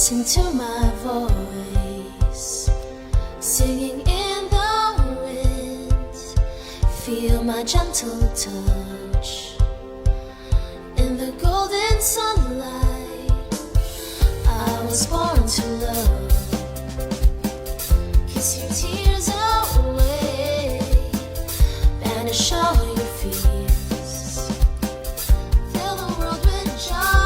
Listen to my voice, singing in the wind. Feel my gentle touch in the golden sunlight. I was born to love. Kiss your tears away, banish all your fears. Fill the world with joy.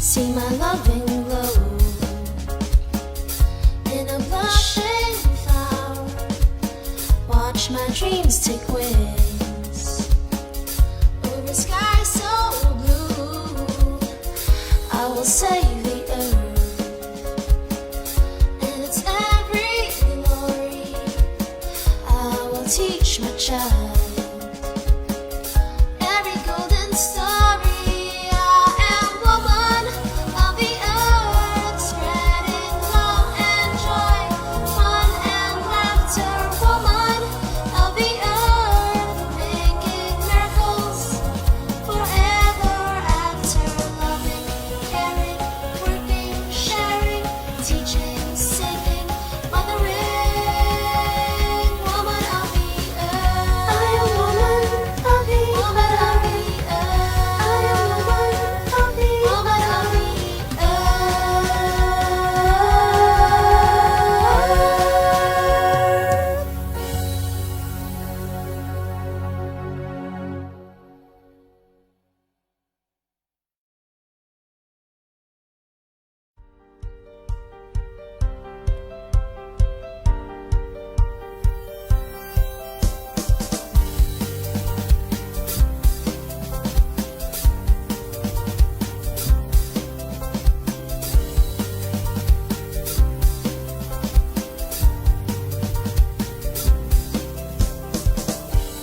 See my loving glow in a blushing flower. Watch my dreams take wings over sky so blue. I will save the earth and its every glory. I will teach my child every golden story.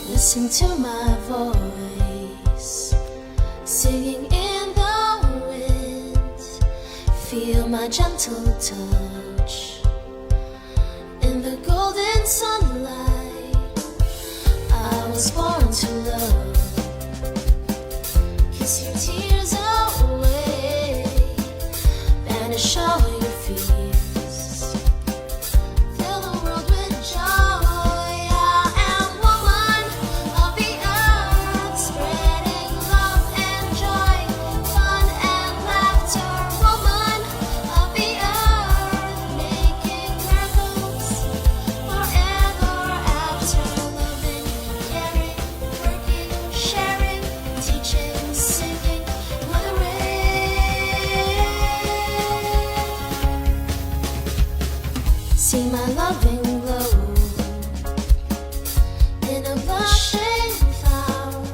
Listen to my voice, singing in the wind. Feel my gentle touch in the golden sunlight. I was born to love. Kiss your tears away, banish all your fears. Fill the world with joy. See my loving glow in a blushing flower.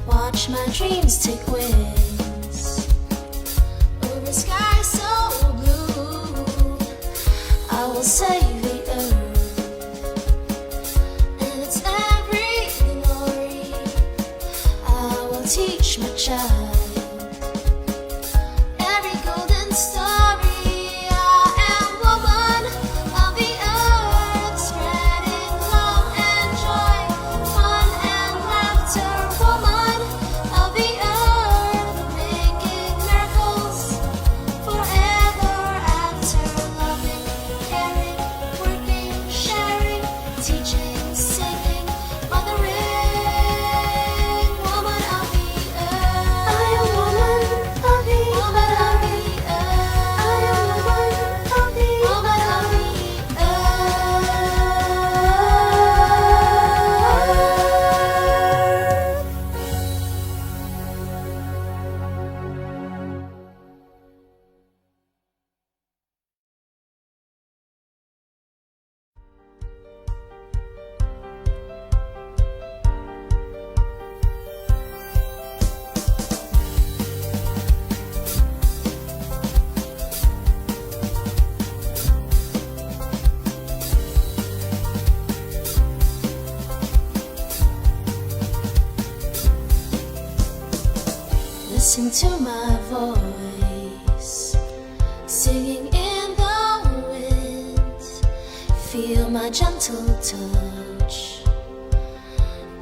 Watch my dreams take wings over sky so blue. I will save the earth and its every glory. I will teach my child every golden story. Singing by the ring, woman of the earth. Listen to my voice, singing in the wind. Feel my gentle touch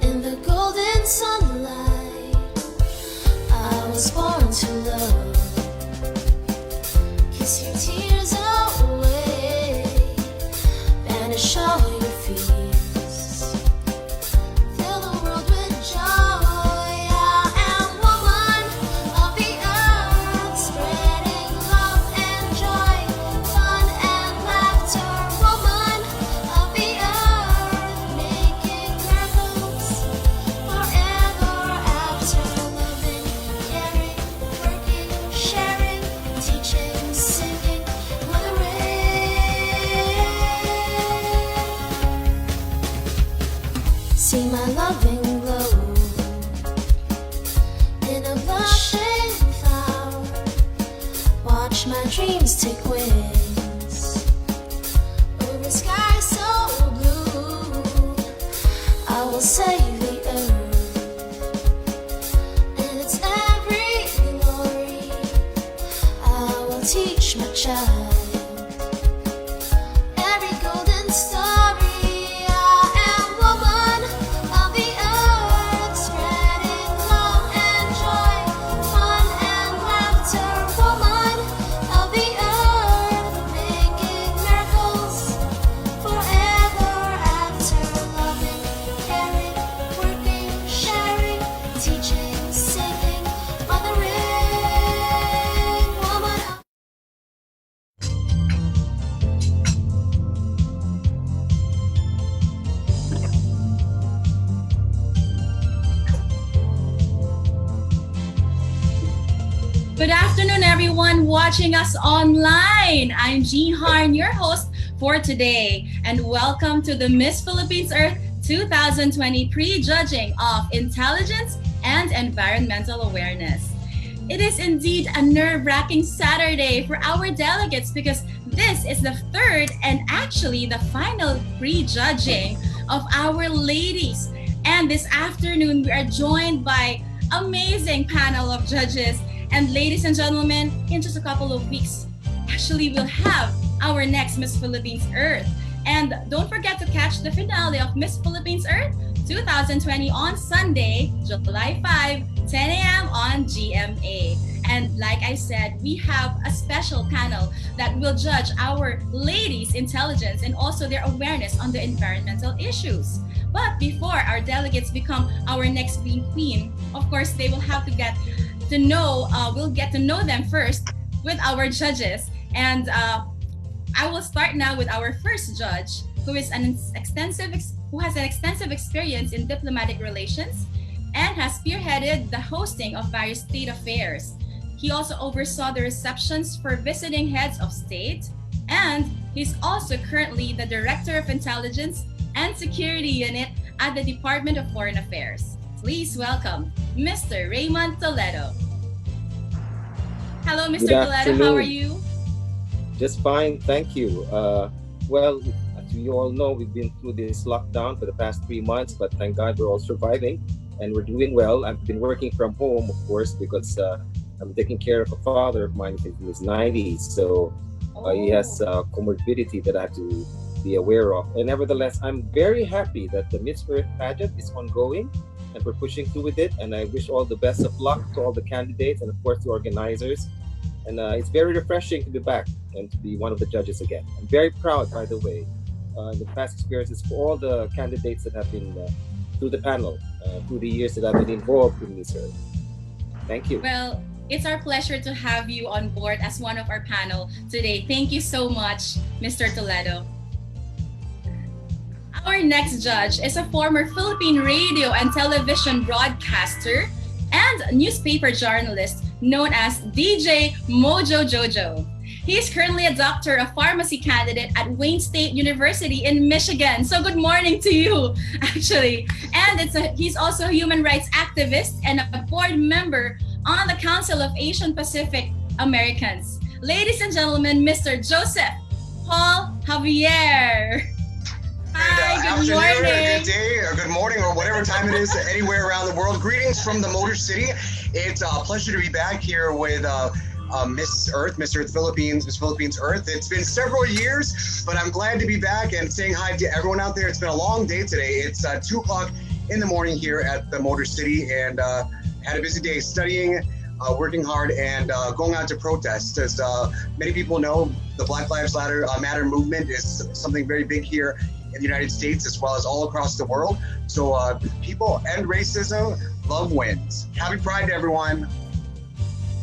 in the golden sunlight. I was born to love. Kiss your tears away, banish all your fears. Fill the world with joy. I am woman of the earth, spreading love and joy, fun and laughter. Woman of the earth, making miracles forever after. Loving, caring, working, sharing, teaching, singing, mothering. See my loving glow in a blushing flower. Watch my dreams take wings over sky so blue. I will save the earth and its every glory. I will teach my child every golden story. I am woman of the earth, spreading love and joy, fun and laughter. Woman of the earth, making miracles forever after. Loving, caring, working, sharing, teaching, singing, mothering. Woman of Good afternoon, everyone watching us online. I'm Jean Harn, your host for today, and welcome to the Miss Philippines Earth 2020 Prejudging of Intelligence and Environmental Awareness. It is indeed a nerve-wracking Saturday for our delegates because this is the third and actually the final prejudging of our ladies. And this afternoon, we are joined by amazing panel of judges. And ladies and gentlemen, in just a couple of weeks, actually we'll have our next Miss Philippines Earth. And don't forget to catch the finale of Miss Philippines Earth 2020 on Sunday, July 5, 10 a.m. on GMA. And like I said, we have a special panel that will judge our ladies' intelligence and also their awareness on the environmental issues. But before our delegates become our next queen, of course, they will have to get to know, we'll get to know them first with our judges. And I will start now with our first judge, who has an extensive experience in diplomatic relations and has spearheaded the hosting of various state affairs. He also oversaw the receptions for visiting heads of state, and he's also currently the Director of Intelligence and Security Unit at the Department of Foreign Affairs. Please welcome Mr. Raymond Toledo. Hello, Mr. Toledo. How are you? Just fine, thank you. Well, as you all know, we've been through this lockdown for the past 3 months, but thank God we're all surviving and we're doing well. I've been working from home, of course, because I'm taking care of a father of mine in his 90s. So he has comorbidity that I have to be aware of. And nevertheless, I'm very happy that the Miss Earth pageant is ongoing and we're pushing through with it. And I wish all the best of luck to all the candidates and of course the organizers. And it's very refreshing to be back and to be one of the judges again. I'm very proud, by the way, the past experiences for all the candidates that have been through the panel, through the years that I've been involved in Miss Earth. Thank you. Well, it's our pleasure to have you on board as one of our panel today. Thank you so much, Mr. Toledo. Our next judge is a former Philippine radio and television broadcaster and newspaper journalist known as DJ Mojo Jojo. He is currently a doctor of pharmacy candidate at Wayne State University in Michigan. So good morning to you, actually. And he's also a human rights activist and a board member on the Council of Asian Pacific Americans. Ladies and gentlemen, Mr. Joseph Paul Javier. Good Hi, good afternoon, good morning. day, or good morning, or whatever time it is anywhere around the world. Greetings from the Motor City. It's a pleasure to be back here with Miss Earth Philippines, Miss Philippines Earth. It's been several years, but I'm glad to be back and saying hi to everyone out there. It's been a long day today. It's 2 o'clock in the morning here at the Motor City, and had a busy day studying, working hard, and going out to protest. As many people know, the Black Lives Matter movement is something very big here in the United States as well as all across the world. So people end racism, love wins. Happy Pride to everyone.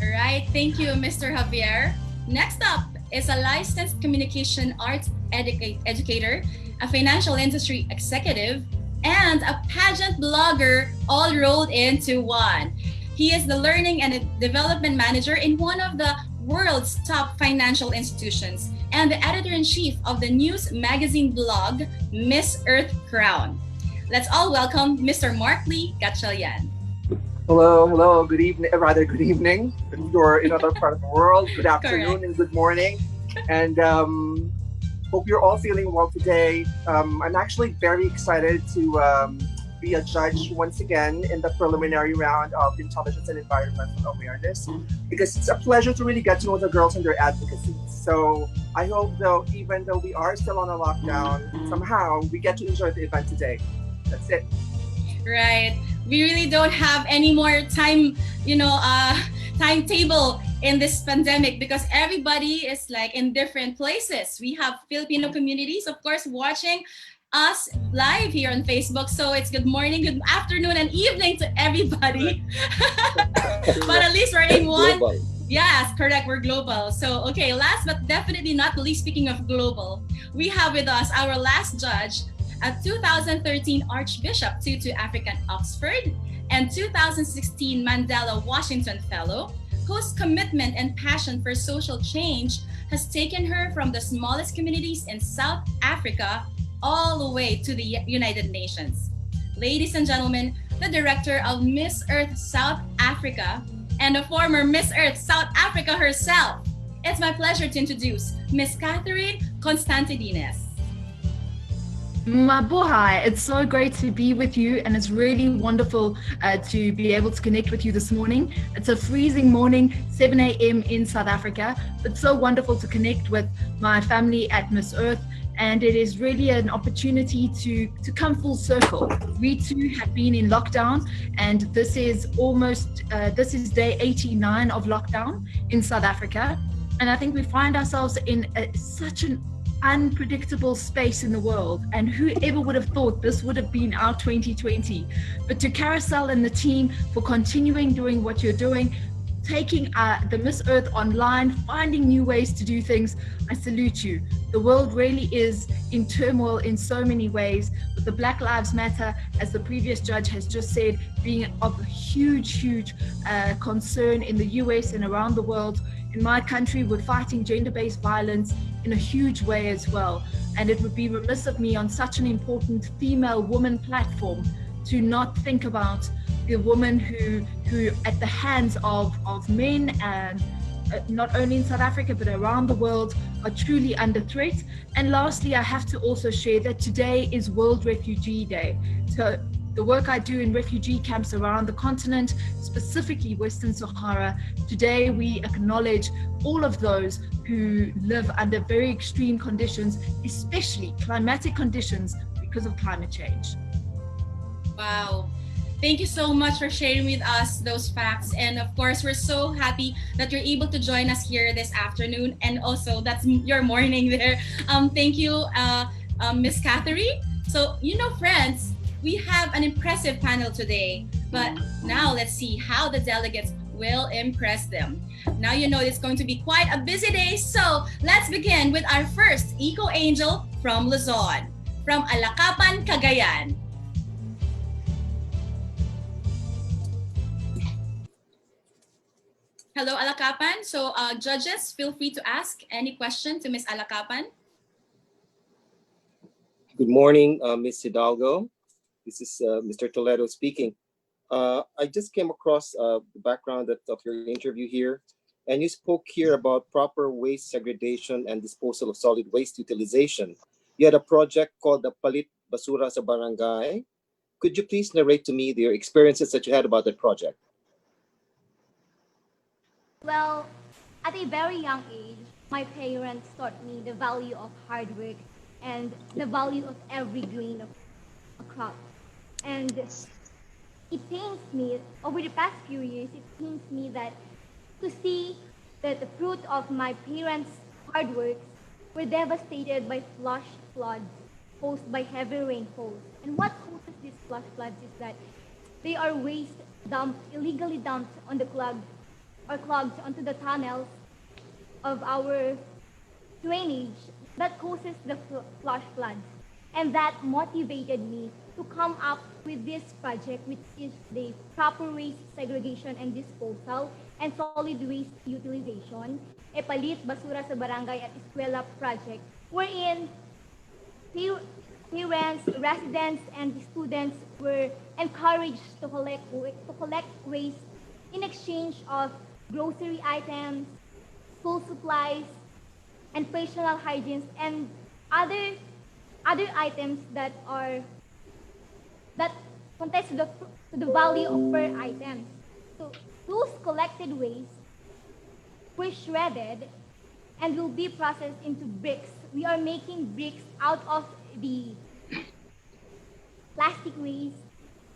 All right, thank you, Mr. Javier. Next up is a licensed communication arts educator, a financial industry executive, and a pageant blogger all rolled into one. He is the learning and development manager in one of the world's top financial institutions and the editor-in-chief of the news magazine blog Miss Earth Crown. Let's all welcome Mr. Mark Lee Gatchalian. Hello, good evening, rather good evening. If you're in another part of the world, good afternoon Correct. and good morning. And hope you're all feeling well today. I'm actually very excited to be a judge once again in the preliminary round of Intelligence and Environmental Awareness, because it's a pleasure to really get to know the girls and their advocacy. So I hope, though, even though we are still on a lockdown, somehow we get to enjoy the event today. That's it. Right. We really don't have any more timetable in this pandemic because everybody is like in different places. We have Filipino communities, of course, watching us live here on Facebook. So it's good morning, good afternoon, and evening to everybody. But at least we're in one. Global. Yes, correct. We're global. So, okay, last but definitely not the least, speaking of global, we have with us our last judge, a 2013 Archbishop Tutu African Oxford and 2016 Mandela Washington Fellow, whose commitment and passion for social change has taken her from the smallest communities in South Africa all the way to the United Nations. Ladies and gentlemen, the director of Miss Earth South Africa and a former Miss Earth South Africa herself. It's my pleasure to introduce Miss Catherine Constantidines. Mabuhay, it's so great to be with you, and it's really wonderful to be able to connect with you this morning. It's a freezing morning, 7 a.m. in South Africa, but so wonderful to connect with my family at Miss Earth, and it is really an opportunity to come full circle. We too have been in lockdown, and this is day 89 of lockdown in South Africa, and I think we find ourselves in such an unpredictable space in the world, and whoever would have thought this would have been our 2020. But to Carousel and the team for continuing doing what you're doing, taking the Miss Earth online, finding new ways to do things, I salute you. The world really is in turmoil in so many ways, with the Black Lives Matter, as the previous judge has just said, being of a huge concern in the US and around the world. In my country, we're fighting gender-based violence in a huge way as well. And it would be remiss of me on such an important female woman platform to not think about the woman who at the hands of men, and not only in South Africa, but around the world, are truly under threat. And lastly, I have to also share that today is World Refugee Day. So the work I do in refugee camps around the continent, specifically Western Sahara, today we acknowledge all of those who live under very extreme conditions, especially climatic conditions because of climate change. Wow. Thank you so much for sharing with us those facts. And of course, we're so happy that you're able to join us here this afternoon. And also, that's your morning there. Thank you, Miss Catherine. So, friends, we have an impressive panel today. But now let's see how the delegates will impress them. Now you know it's going to be quite a busy day. So let's begin with our first Eco Angel from Luzon, from Alakapan, Cagayan. Hello, Alakapan. So, judges, feel free to ask any question to Miss Alakapan. Good morning, Ms. Hidalgo. This is Mr. Toledo speaking. I just came across the background of your interview here, and you spoke here about proper waste segregation and disposal of solid waste utilization. You had a project called the Palit Basura sa Barangay. Could you please narrate to me your experiences that you had about that project? Well, at a very young age, my parents taught me the value of hard work and the value of every grain of a crop. And it pains me, over the past few years, it pains me that to see that the fruit of my parents' hard work were devastated by flash floods caused by heavy rainfalls. And what causes these flash floods is that they are waste dumped, illegally dumped on the clogged or clogged onto the tunnels of our drainage that causes the flash floods. And that motivated me to come up with this project, which is the proper waste segregation and disposal and solid waste utilization, a palit basura sa barangay at eskwela project, wherein parents, residents, and students were encouraged to collect waste in exchange of grocery items, school supplies, and personal hygiene and other items that contest to the value of per item. So those collected waste were shredded and will be processed into bricks. We are making bricks out of the plastic waste,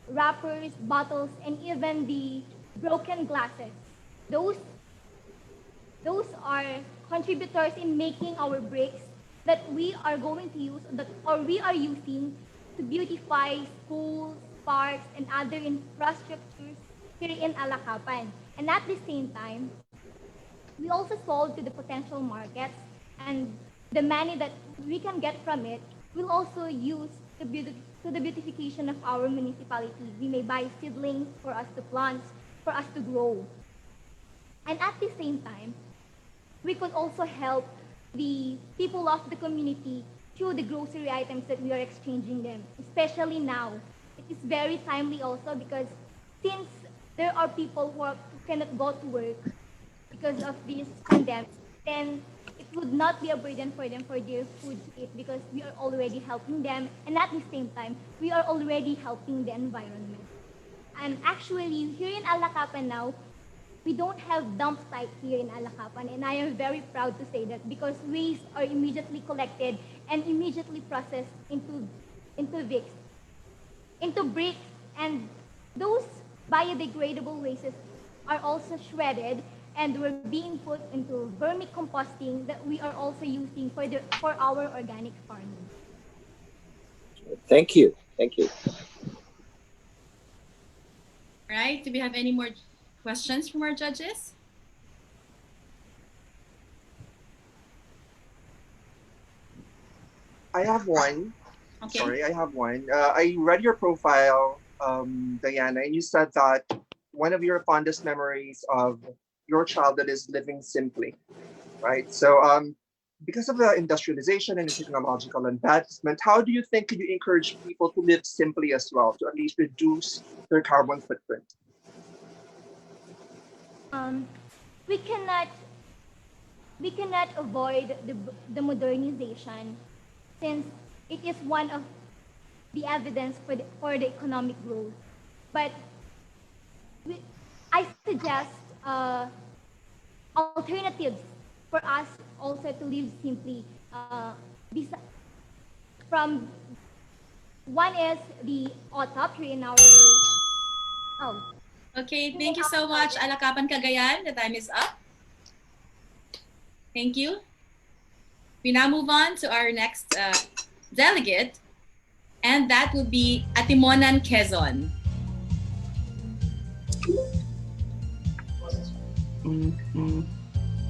wrappers, bottles, and even the broken glasses. Those those are contributors in making our bricks that we are going to use or we are using to beautify schools, parks, and other infrastructures here in Alakapan. And at the same time, we also sold to the potential markets, and the money that we can get from it will also use to the beautification of our municipality. We may buy seedlings for us to plant, for us to grow. And at the same time, we could also help the people of the community through the grocery items that we are exchanging them, especially now. It is very timely also because since there are people who cannot go to work because of this pandemic, then it would not be a burden for them for their food to eat because we are already helping them, and at the same time, we are already helping the environment. And actually, here in Alakapan now, we don't have dump site here in Alakapan, and I am very proud to say that because waste are immediately collected and immediately processed into bricks, and those biodegradable wastes are also shredded and were being put into vermicomposting that we are also using for our organic farming. Thank you. Thank you. Right? Do we have any more questions from our judges? I have one. Okay. Sorry, I have one. I read your profile, Diana, and you said that one of your fondest memories of your childhood is living simply, right? So, because of the industrialization and the technological advancement, how do you think could you encourage people to live simply as well, to at least reduce their carbon footprint? We cannot avoid the modernization since it is one of the evidence for the economic growth. But I suggest alternatives for us also to live simply. From one is the OTOP here in our Okay, thank you so much, Alakapan Cagayan. The time is up. Thank you. We now move on to our next delegate, and that would be Atimonan Quezon.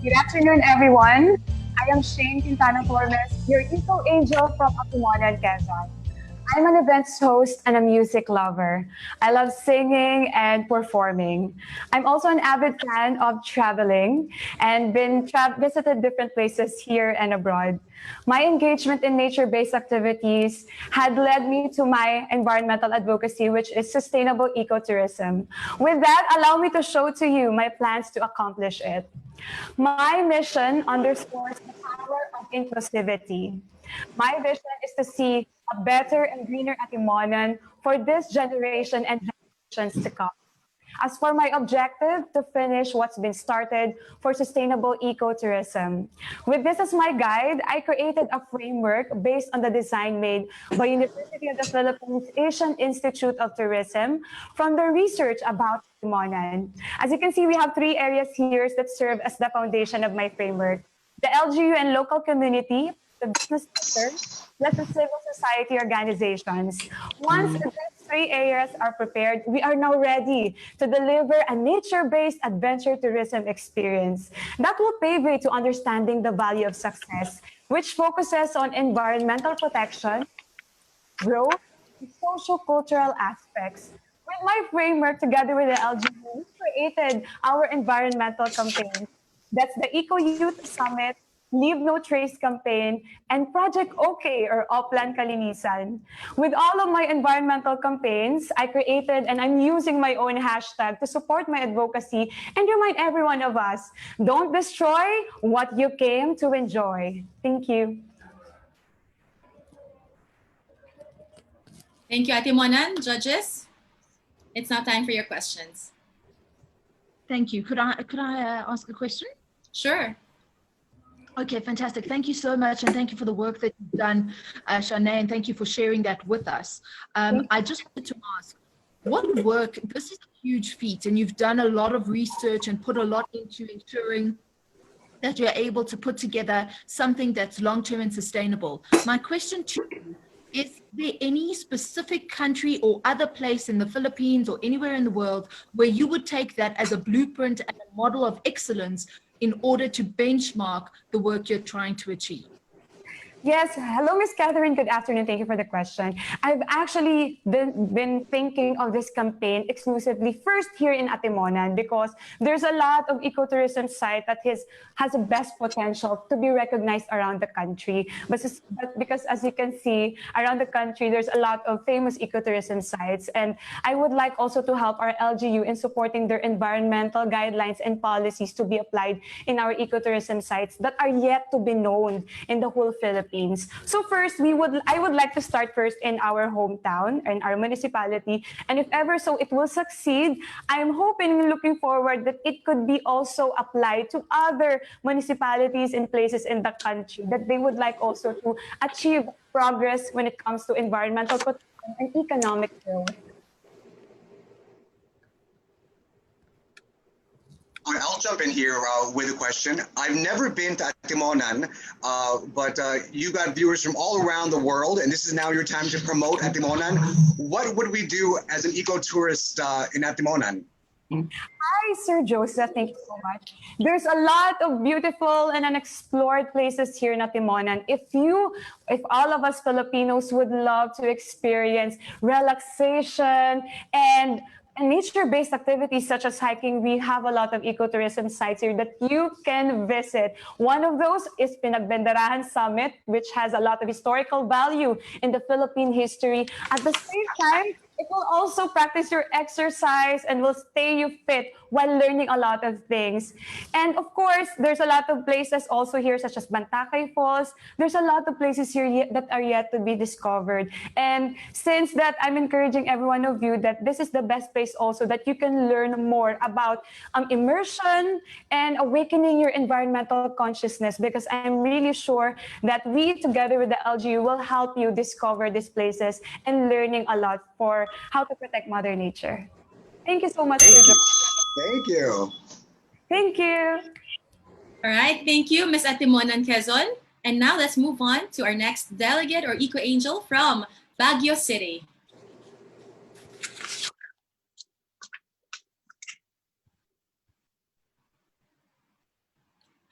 Good afternoon, everyone. I am Shane Quintana Torres, your eco angel from Occidental, Quezon. I'm an events host and a music lover. I love singing and performing. I'm also an avid fan of traveling and visited different places here and abroad. My engagement in nature-based activities had led me to my environmental advocacy, which is sustainable ecotourism. With that, allow me to show to you my plans to accomplish it. My mission underscores the power of inclusivity. My vision is to see a better and greener Atimonan for this generation and generations to come. As for my objective, to finish what's been started for sustainable ecotourism. With this as my guide, I created a framework based on the design made by University of the Philippines Asian Institute of Tourism from the research about Timonan. As you can see, we have three areas here that serve as the foundation of my framework. The LGU and local community, the business sector, plus the civil society organizations. Once these three areas are prepared, we are now ready to deliver a nature-based adventure tourism experience that will pave way to understanding the value of success, which focuses on environmental protection, growth, and social-cultural aspects. With my framework, together with the LGU, we created our environmental campaign. That's the Eco Youth Summit, Leave No Trace campaign, and Project OK or Oplan Kalinisan. With all of my environmental campaigns, I created and I'm using my own hashtag to support my advocacy and remind every one of us, don't destroy what you came to enjoy. Thank you. Thank you, Atimonan. Judges, it's now time for your questions. Thank you. Could I ask a question? Sure. Okay, fantastic. Thank you so much, and thank you for the work that you've done, Shanae, and thank you for sharing that with us. I just wanted to ask, what work, this is a huge feat, and you've done a lot of research and put a lot into ensuring that you're able to put together something that's long-term and sustainable. My question to you, is there any specific country or other place in the Philippines or anywhere in the world where you would take that as a blueprint and a model of excellence in order to benchmark the work you're trying to achieve? Yes. Hello, Miss Catherine. Good afternoon. Thank you for the question. I've actually been thinking of this campaign exclusively first here in Atimonan because there's a lot of ecotourism site that has the best potential to be recognized around the country. But because as you can see, around the country, there's a lot of famous ecotourism sites. And I would like also to help our LGU in supporting their environmental guidelines and policies to be applied in our ecotourism sites that are yet to be known in the whole Philippines. So first, I would like to start first in our hometown and our municipality. And if ever so it will succeed, I'm hoping and looking forward that it could be also applied to other municipalities and places in the country that they would like also to achieve progress when it comes to environmental protection and economic growth. I'll jump in here with a question. I've never been to Atimonan, but you got viewers from all around the world, and this is now your time to promote Atimonan. What would we do as an eco-tourist in Atimonan? Hi, Sir Joseph. Thank you so much. There's a lot of beautiful and unexplored places here in Atimonan. If all of us Filipinos would love to experience relaxation and nature-based activities such as hiking, we have a lot of ecotourism sites here that you can visit. One of those is Pinagbenderahan Summit, which has a lot of historical value in the Philippine history. At the same time, it will also practice your exercise and will stay you fit while learning a lot of things. And of course, there's a lot of places also here, such as Bantakay Falls. There's a lot of places here that are yet to be discovered. And since that, I'm encouraging every one of you that this is the best place also that you can learn more about immersion and awakening your environmental consciousness, because I'm really sure that we, together with the LGU, will help you discover these places and learning a lot for how to protect Mother Nature. Thank you so much. Thank you. Thank you. All right, thank you, Ms. Atimonan Quezon. And now let's move on to our next delegate or eco-angel from Baguio City.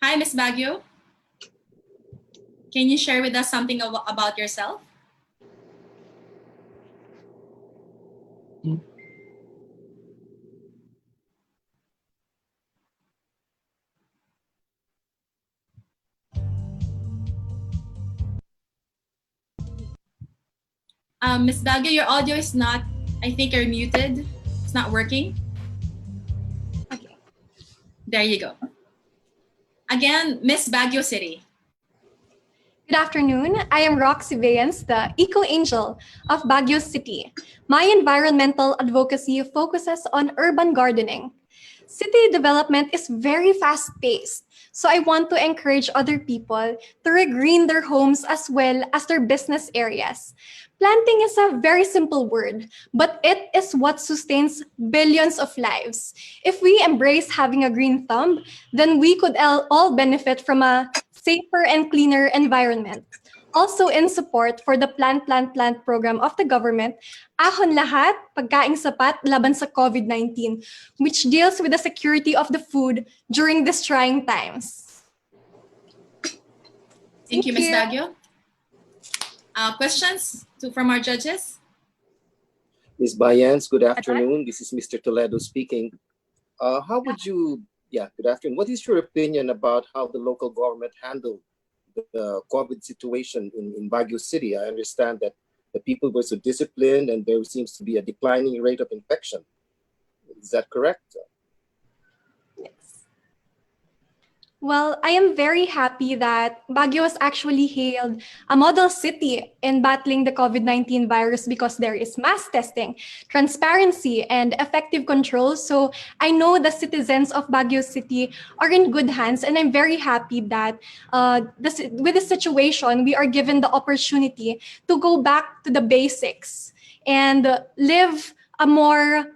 Hi, Ms. Baguio. Can you share with us something about yourself? Ms. Baguio, your audio is not, I think you're muted. It's not working. Okay. There you go. Again, Ms. Baguio City. Good afternoon. I am Roxy Vance, the Eco Angel of Baguio City. My environmental advocacy focuses on urban gardening. City development is very fast paced, so I want to encourage other people to regreen their homes as well as their business areas. Planting is a very simple word, but it is what sustains billions of lives. If we embrace having a green thumb, then we could all benefit from a safer and cleaner environment. Also in support for the Plant Plant Plant program of the government, Ahon Lahat, Pagkaing Sapat Laban sa COVID-19, which deals with the security of the food during these trying times. Thank you, Ms. Baguio. Questions from our judges? Ms. Bayans, good afternoon. This is Mr. Toledo speaking. How would you, good afternoon. What is your opinion about how the local government handled the COVID situation in Baguio City? I understand that the people were so disciplined and there seems to be a declining rate of infection. Is that correct? Well, I am very happy that Baguio was actually hailed a model city in battling the COVID-19 virus because there is mass testing, transparency, and effective control. So I know the citizens of Baguio City are in good hands, and I'm very happy that with this situation, we are given the opportunity to go back to the basics and live a more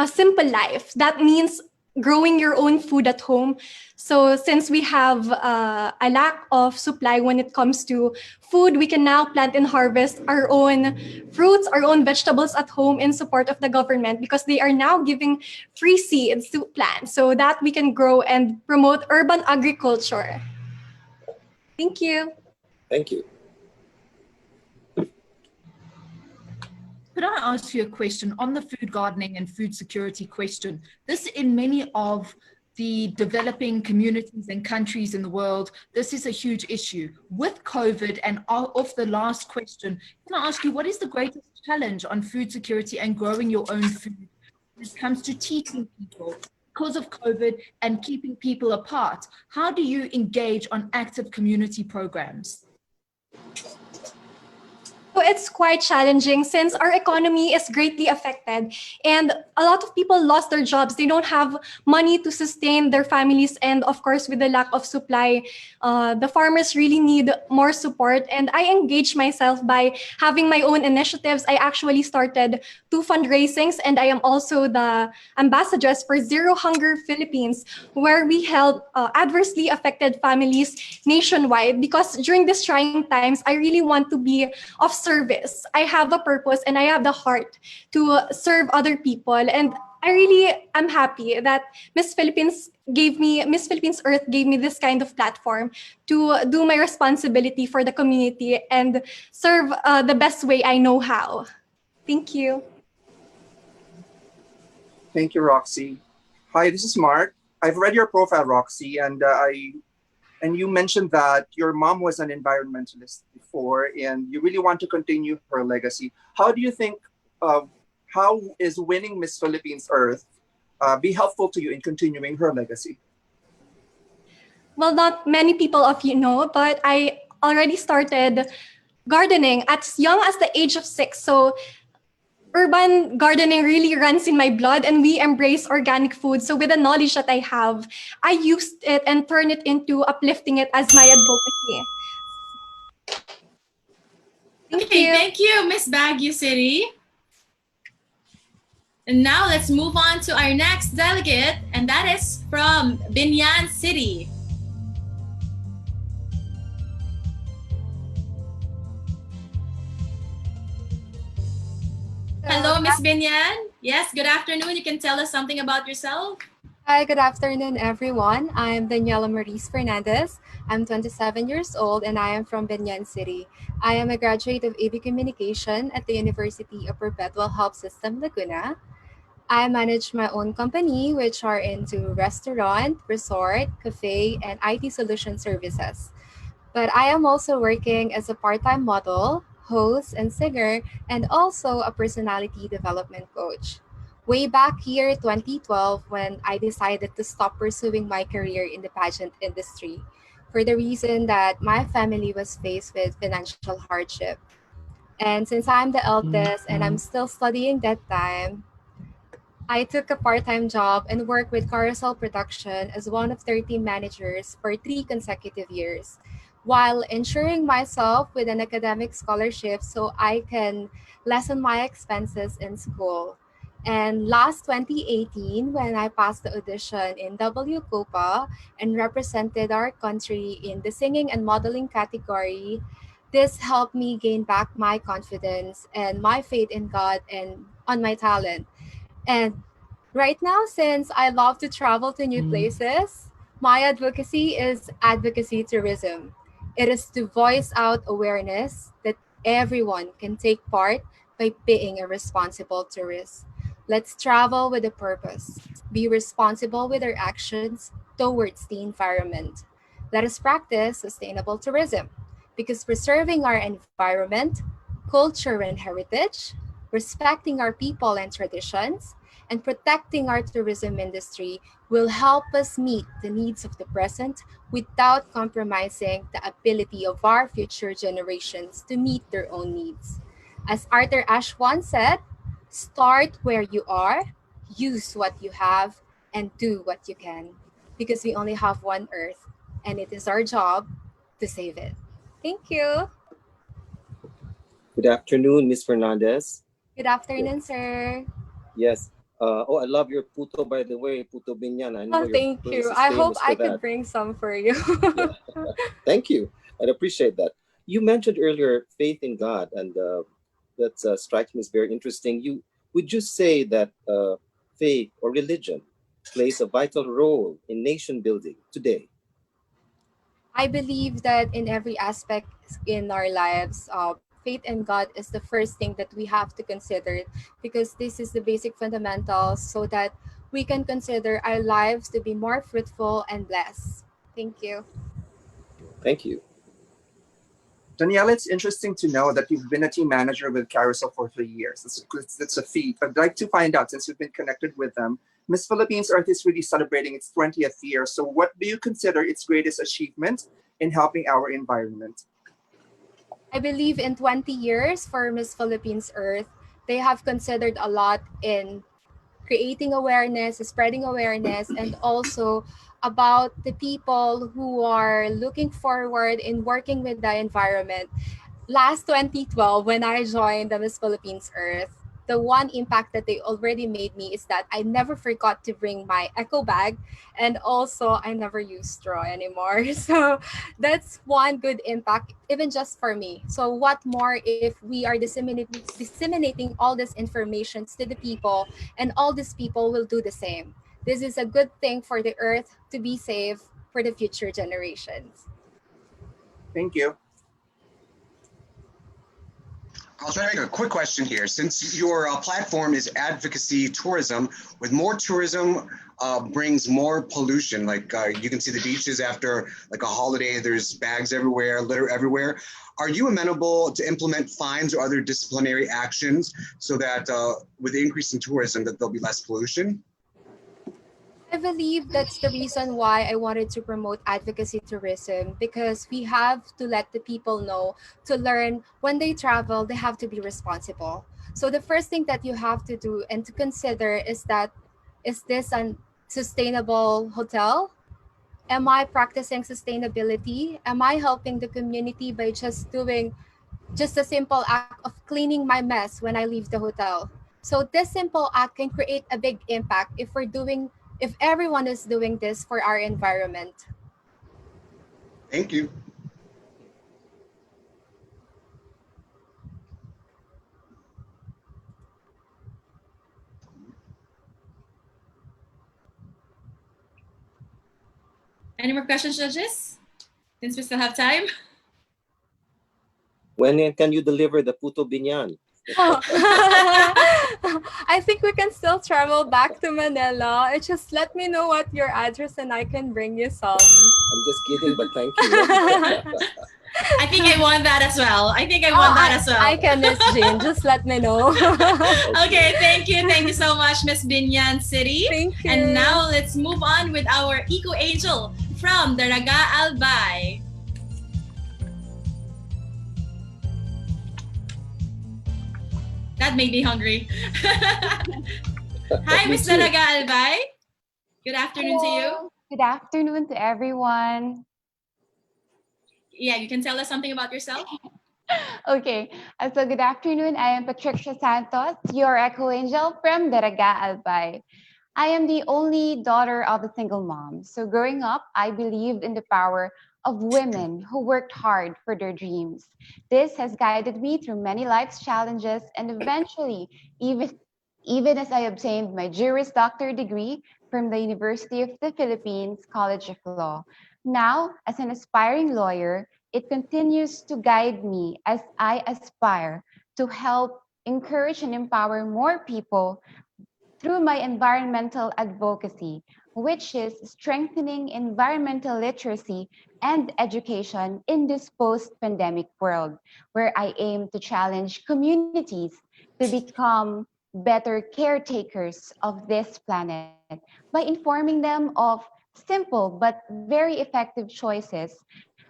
simple life. That means growing your own food at home. So since we have a lack of supply when it comes to food, we can now plant and harvest our own fruits, our own vegetables at home in support of the government because they are now giving free seeds to plant so that we can grow and promote urban agriculture. Thank you. Thank you. Could I ask you a question on the food gardening and food security question? This in many of the developing communities and countries in the world, this is a huge issue. With COVID and off the last question, can I ask you, what is the greatest challenge on food security and growing your own food when it comes to teaching people because of COVID and keeping people apart? How do you engage on active community programs? So it's quite challenging since our economy is greatly affected and a lot of people lost their jobs. They don't have money to sustain their families. And of course, with the lack of supply, the farmers really need more support. And I engage myself by having my own initiatives. I actually started 2 fundraisings and I am also the ambassadress for Zero Hunger Philippines, where we help adversely affected families nationwide because during these trying times, I really want to be of service. I have a purpose and I have the heart to serve other people. And I really am happy that Miss Philippines Earth gave me this kind of platform to do my responsibility for the community and serve the best way I know how. Thank you. Thank you, Roxy. Hi, this is Mark. I've read your profile, Roxy, and you mentioned that your mom was an environmentalist before and you really want to continue her legacy. How do you think, how is winning Miss Philippines Earth be helpful to you in continuing her legacy? Well, not many people of you know, but I already started gardening as young as the age of 6. So urban gardening really runs in my blood and we embrace organic food. So with the knowledge that I have, I used it and turned it into uplifting it as my advocacy. Thank you, Miss Baguio City. And now let's move on to our next delegate, and that is from Binyan City. Hello, Miss Binyan. Yes, good afternoon. You can tell us something about yourself. Hi, good afternoon, everyone. I'm Daniela Maurice Fernandez. I'm 27 years old and I am from Binyan City. I am a graduate of AV Communication at the University of Perpetual Health System, Laguna. I manage my own company, which are into restaurant, resort, cafe, and IT solution services. But I am also working as a part-time model, host, and singer, and also a personality development coach. Way back year 2012, when I decided to stop pursuing my career in the pageant industry. for the reason that my family was faced with financial hardship. And since I'm the eldest and I'm still studying that time, I took a part time job and worked with Carousel Production as one of 13 managers for 3 consecutive years, while ensuring myself with an academic scholarship so I can lessen my expenses in school. And last 2018, when I passed the audition in W Copa and represented our country in the singing and modeling category, this helped me gain back my confidence and my faith in God and on my talent. And right now, since I love to travel to new places, my advocacy is advocacy tourism. It is to voice out awareness that everyone can take part by being a responsible tourist. Let's travel with a purpose, be responsible with our actions towards the environment. Let us practice sustainable tourism because preserving our environment, culture, and heritage, respecting our people and traditions, and protecting our tourism industry will help us meet the needs of the present without compromising the ability of our future generations to meet their own needs. As Arthur Ashe once said, start where you are, use what you have, and do what you can. Because we only have one Earth, and it is our job to save it. Thank you. Good afternoon, Miss Fernandez. Good afternoon, sir. Yes. Oh, I love your puto, by the way, puto binyan. I know Oh, your thank place you. is I hope famous I for could that. bring some for you. Yeah. Thank you. I'd appreciate that. You mentioned earlier faith in God, and that strikes me as very interesting. Would you say that faith or religion plays a vital role in nation building today? I believe that in every aspect in our lives, faith in God is the first thing that we have to consider because this is the basic fundamentals so that we can consider our lives to be more fruitful and blessed. Thank you. Thank you. Danielle, it's interesting to know that you've been a team manager with Carousel for 3 years. That's a feat. I'd like to find out, since you've been connected with them, Miss Philippines Earth is really celebrating its 20th year. So what do you consider its greatest achievement in helping our environment? I believe in 20 years for Miss Philippines Earth, they have considered a lot in creating awareness, spreading awareness, and also about the people who are looking forward in working with the environment. Last 2012, when I joined the Miss Philippines Earth, the one impact that they already made me is that I never forgot to bring my eco bag, and also I never use straw anymore. So that's one good impact, even just for me. So what more if we are disseminating all these informations to the people, and all these people will do the same. This is a good thing for the earth to be safe for the future generations. Thank you. I'll try to make a quick question here. Since your platform is advocacy tourism, with more tourism brings more pollution. Like you can see the beaches after like a holiday, there's bags everywhere, litter everywhere. Are you amenable to implement fines or other disciplinary actions so that with the increase in tourism that there'll be less pollution? I believe that's the reason why I wanted to promote advocacy tourism because we have to let the people know to learn when they travel, they have to be responsible. So the first thing that you have to do and to consider is that is this a sustainable hotel? Am I practicing sustainability? Am I helping the community by just doing just a simple act of cleaning my mess when I leave the hotel? So this simple act can create a big impact if everyone is doing this for our environment. Thank you. Any more questions, judges? Since we still have time. When can you deliver the puto binyan? Oh. I think we can still travel back to Manila. Just let me know what your address and I can bring you some. I'm just kidding, but thank you. I think I want that as well. I can, Miss Jean. Just let me know. Okay, thank you. Thank you so much, Miss Binyan City. Thank you. And now let's move on with our Eco Angel from Daraga Albay. That made me hungry. Hi, Me Miss too. Daraga Albay. Good afternoon to you. Hello. Good afternoon to everyone. Yeah, you can tell us something about yourself. Okay, so good afternoon. I am Patricia Santos, your echo angel from Daraga Albay. I am the only daughter of a single mom. So growing up, I believed in the power of women who worked hard for their dreams. This has guided me through many life's challenges and eventually, even as I obtained my Juris Doctor degree from the University of the Philippines College of Law. Now, as an aspiring lawyer, it continues to guide me as I aspire to help encourage and empower more people through my environmental advocacy, which is strengthening environmental literacy and education in this post pandemic world, where I aim to challenge communities to become better caretakers of this planet by informing them of simple but very effective choices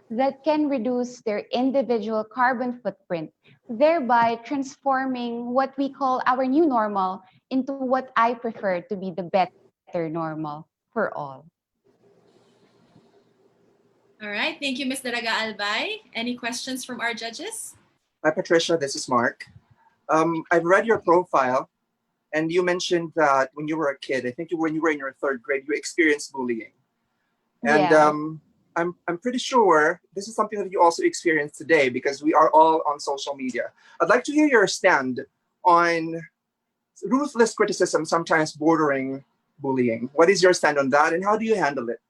that can reduce their individual carbon footprint, thereby transforming what we call our new normal into what I prefer to be the better normal for all. All right. Thank you, Miss Daraga Albay. Any questions from our judges? Hi, Patricia. This is Mark. I've read your profile, and you mentioned that when you were a kid, I think when you were in your third grade, you experienced bullying. And Yeah. I'm pretty sure this is something that you also experience today because we are all on social media. I'd like to hear your stand on ruthless criticism, sometimes bordering bullying. What is your stand on that, and how do you handle it?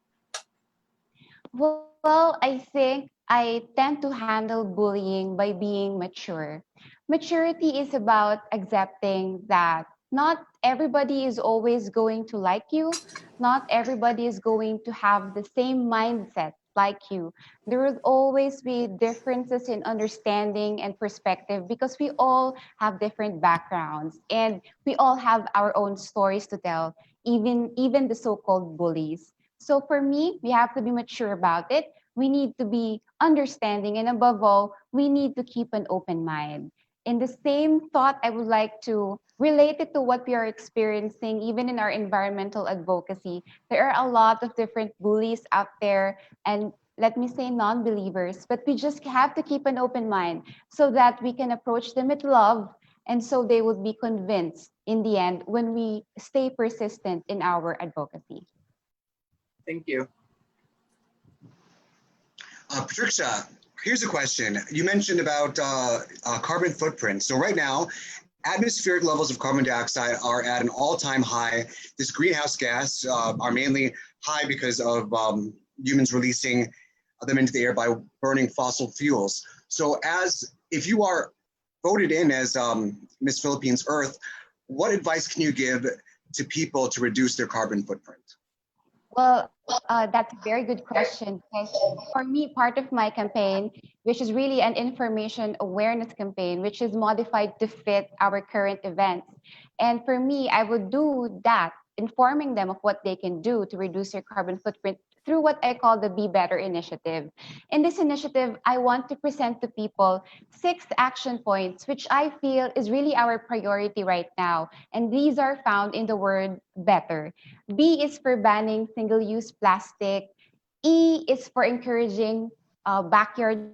Well, I think I tend to handle bullying by being mature. Maturity is about accepting that not everybody is always going to like you. Not everybody is going to have the same mindset like you. There will always be differences in understanding and perspective because we all have different backgrounds and we all have our own stories to tell, even the so-called bullies. So for me, we have to be mature about it. We need to be understanding, and above all, we need to keep an open mind. In the same thought, I would like to relate it to what we are experiencing, even in our environmental advocacy. There are a lot of different bullies out there, and let me say non believers, but we just have to keep an open mind so that we can approach them with love. And so they would be convinced in the end when we stay persistent in our advocacy. Thank you. Patricia, here's a question. You mentioned about carbon footprint. So right now, atmospheric levels of carbon dioxide are at an all-time high. This greenhouse gas are mainly high because of humans releasing them into the air by burning fossil fuels. So if you are voted in as Miss Philippines Earth, what advice can you give to people to reduce their carbon footprint? Well, that's a very good question because for me, part of my campaign, which is really an information awareness campaign, which is modified to fit our current events. And for me, I would do that, informing them of what they can do to reduce their carbon footprint through what I call the Be Better initiative. In this initiative, I want to present to people 6 action points, which I feel is really our priority right now. And these are found in the word better. B is for banning single-use plastic. E is for encouraging backyard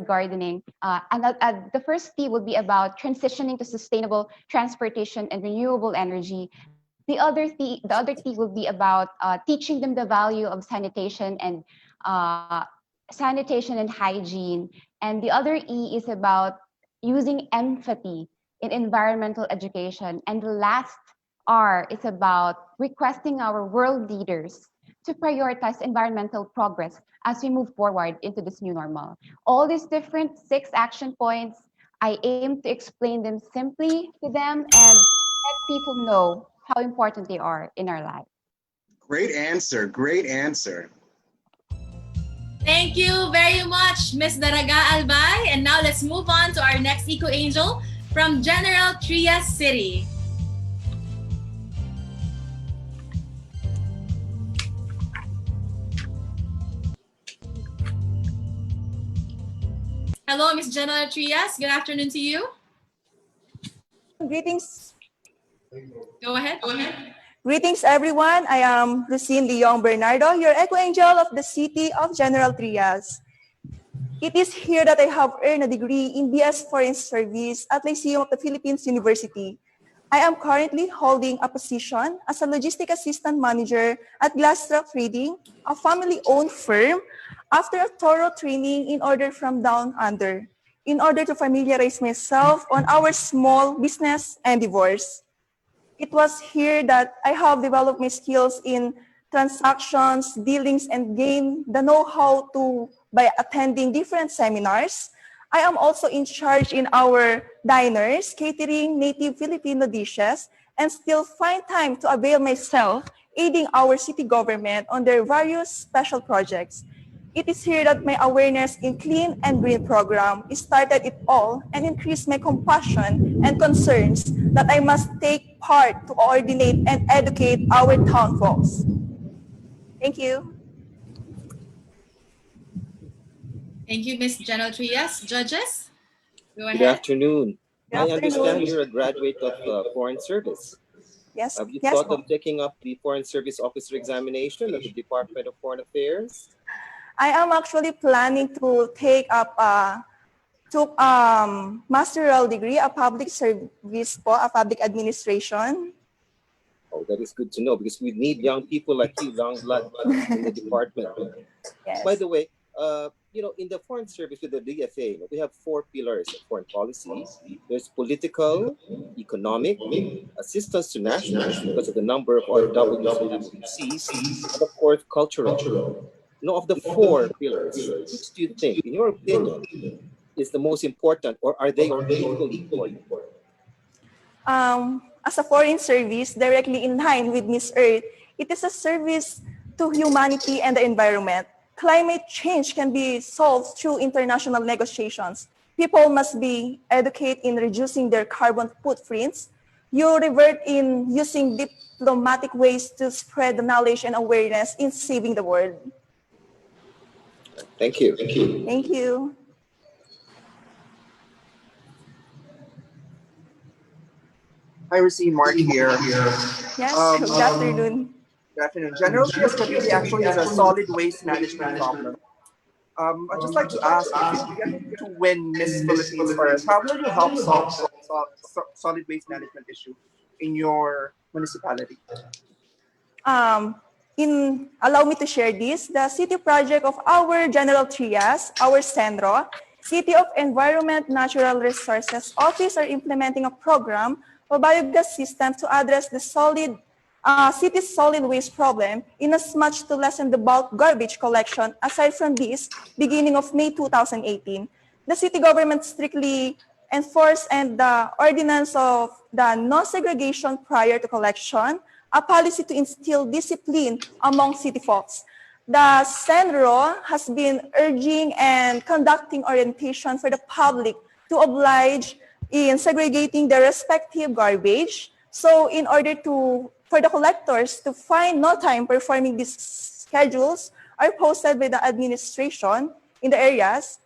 gardening. The first T would be about transitioning to sustainable transportation and renewable energy. The other T will be about teaching them the value of sanitation and hygiene. And the other E is about using empathy in environmental education. And the last R is about requesting our world leaders to prioritize environmental progress as we move forward into this new normal. All these different 6 action points, I aim to explain them simply to them and let people know how important they are in our life. Great answer. Great answer. Thank you very much, Miss Daraga Albay. And now let's move on to our next Eco Angel from General Trias City. Hello, Miss Jenna Trias. Good afternoon to you. Greetings. Go ahead. Greetings, everyone. I am Lucine Leong Bernardo, your echo angel of the city of General Trias. It is here that I have earned a degree in BS Foreign Service at Lyceum of the Philippines University. I am currently holding a position as a logistic assistant manager at Glasstra Trading, a family-owned firm, after a thorough training from down under, in order to familiarize myself on our small business endeavors. It was here that I have developed my skills in transactions, dealings, and gain the know-how by attending different seminars. I am also in charge in our diners, catering native Filipino dishes, and still find time to avail myself, aiding our city government on their various special projects. It is here that my awareness in clean and green program started it all and increased my compassion and concerns that I must take part to coordinate and educate our town folks. Thank you. Thank you, Miss Jenna Trias. Judges, go ahead. Good afternoon. Good I afternoon. understand you're a graduate of Foreign Service. Yes. Have you Yes, thought po. of taking up the Foreign Service Officer examination at the Department of Foreign Affairs? I am actually planning to take up master's degree, a public service po, a public administration. Oh, that is good to know because we need young people like you, young blood in the department. Yes. By the way, in the Foreign Service with the DFA, we have 4 pillars of foreign policy. There's political, economic, assistance to nationals because of the number of RWs we have overseas, and of course, cultural. Now, of the 4 pillars, which do you think, in your opinion, is the most important, or are they equally important? As a foreign service, directly in line with Miss Earth, it is a service to humanity and the environment. Climate change can be solved through international negotiations. People must be educated in reducing their carbon footprints. You revert in using diplomatic ways to spread the knowledge and awareness in saving the world. Thank you. Thank you. I received Mark here. Yes, good afternoon. Good afternoon. General Trias Cavite actually is a solid waste management problem. I'd just like to ask if you get to win Miss Philippines Earth, how will you help solve solid waste management issue in your municipality? Allow me to share this. The city project of our General Trias, our Centro, City of Environment Natural Resources Office are implementing a program of biogas system to address the city's solid waste problem in as much to lessen the bulk garbage collection. Aside from this, beginning of May 2018, the city government strictly enforced and the ordinance of the no segregation prior to collection, a policy to instill discipline among city folks. The Centro has been urging and conducting orientation for the public to oblige in segregating the respective garbage. So in order for the collectors to find no time performing these schedules are posted by the administration in the areas.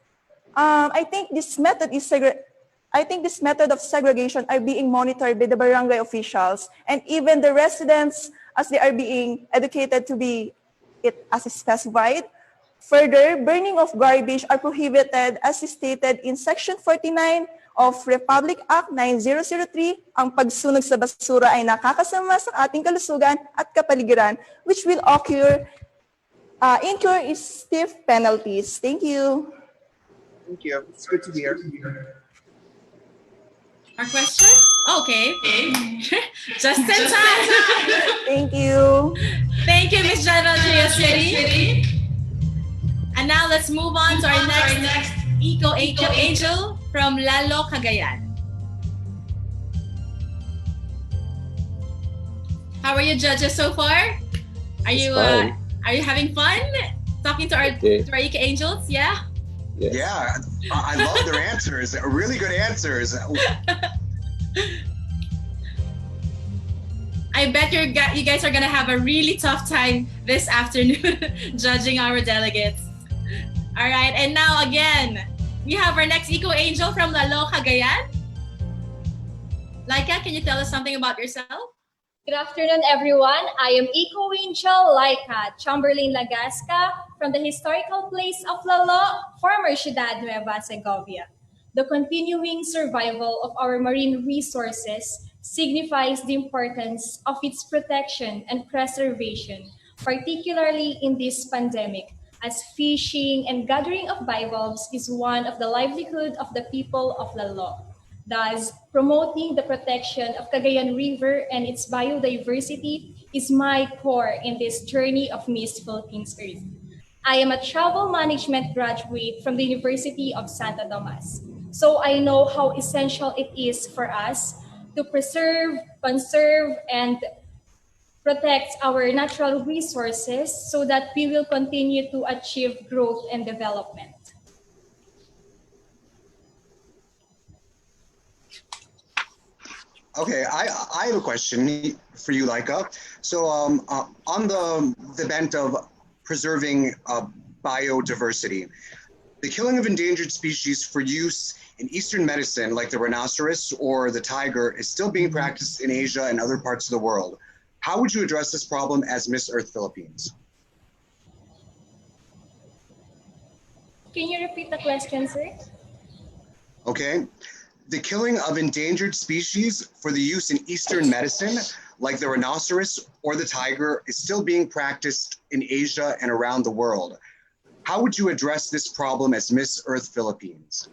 I think this method of segregation are being monitored by the barangay officials and even the residents as they are being educated to be it as specified. Further, burning of garbage are prohibited as stated in Section 49 of Republic Act 9003. Ang pagsunog sa basura ay nakakasama sa ating kalusugan at kapaligiran, which will incur stiff penalties. Thank you. Thank you. It's good to hear. More questions? Okay. Just in time. Thank you. Thank you, Miss General Trias City. And now let's move on to our next Eco Angel from Lalo, Cagayan. How are you, judges, so far? Are you having fun talking to our Eco Angels? Yeah. Yes. Yeah, I love their answers. Really good answers. I bet you guys are gonna have a really tough time this afternoon judging our delegates. All right, and now again, We have our next eco angel from Lalo, Cagayan. Laika, can you tell us something about yourself? Good afternoon, everyone. I am Eco Angel Laika Chamberlain Lagasca from the historical place of Lalo, former Ciudad Nueva Segovia. The continuing survival of our marine resources signifies the importance of its protection and preservation, particularly in this pandemic, as fishing and gathering of bivalves is one of the livelihood of the people of Lalo. Thus, promoting the protection of Cagayan River and its biodiversity is my core in this journey of Miss Philippines Earth. I am a travel management graduate from the University of Santa Tomas. So I know how essential it is for us to preserve, conserve, and protect our natural resources so that we will continue to achieve growth and development. Okay, I have a question for you, Laika. So on the bent of preserving biodiversity, the killing of endangered species for use in Eastern medicine, like the rhinoceros or the tiger, is still being practiced in Asia and other parts of the world. How would you address this problem as Miss Earth Philippines? Can you repeat the question, sir? Okay. The killing of endangered species for the use in Eastern medicine, like the rhinoceros or the tiger, is still being practiced in Asia and around the world. How would you address this problem as Miss Earth Philippines?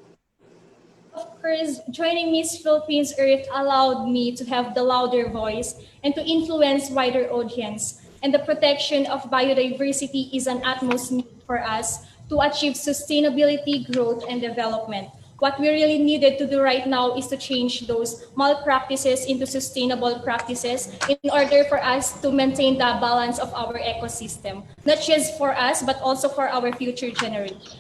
Of course, joining Miss Philippines Earth allowed me to have the louder voice and to influence wider audience. And the protection of biodiversity is an utmost need for us to achieve sustainability, growth, and development. What we really needed to do right now is to change those malpractices into sustainable practices in order for us to maintain the balance of our ecosystem, not just for us, but also for our future generations.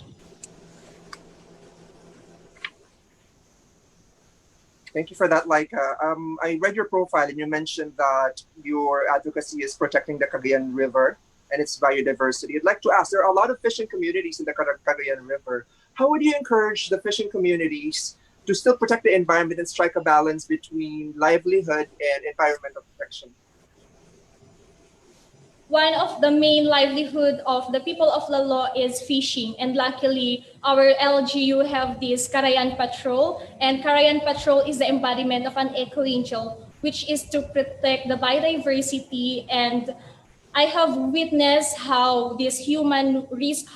Thank you for that, Laika. I read your profile and you mentioned that your advocacy is protecting the Cagayan River and its biodiversity. I'd like to ask, there are a lot of fishing communities in the Cagayan River. How would you encourage the fishing communities to still protect the environment and strike a balance between livelihood and environmental protection? One of the main livelihood of the people of Lalo is fishing, and luckily our LGU have this Carayan Patrol, and Carayan Patrol is the embodiment of an eco-angel, which is to protect the biodiversity. And I have witnessed how this human waste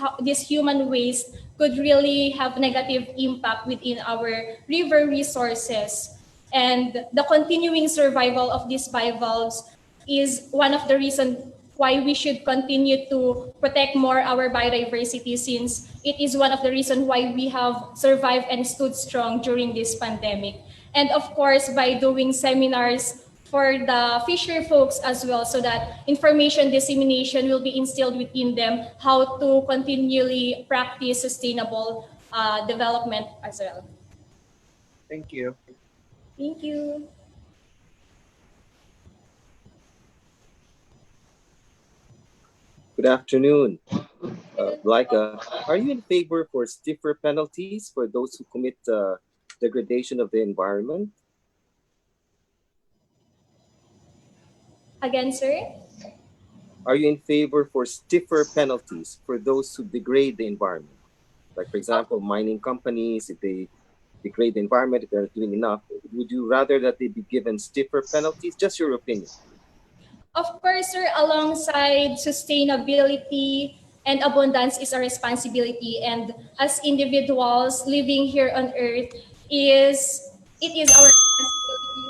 could really have negative impact within our river resources. And the continuing survival of these bivalves is one of the reasons why we should continue to protect more our biodiversity, since it is one of the reasons why we have survived and stood strong during this pandemic. And of course, by doing seminars for the fisher folks as well, so that information dissemination will be instilled within them how to continually practice sustainable development as well. Thank you. Thank you. Good afternoon. Laika, are you in favor for stiffer penalties for those who commit degradation of the environment? Again, sir? Are you in favor for stiffer penalties for those who degrade the environment? Like, for example, mining companies, if they degrade the environment, if they're not doing enough, would you rather that they be given stiffer penalties? Just your opinion. Of course, sir, alongside sustainability and abundance is a responsibility. And as individuals living here on Earth, it is our responsibility.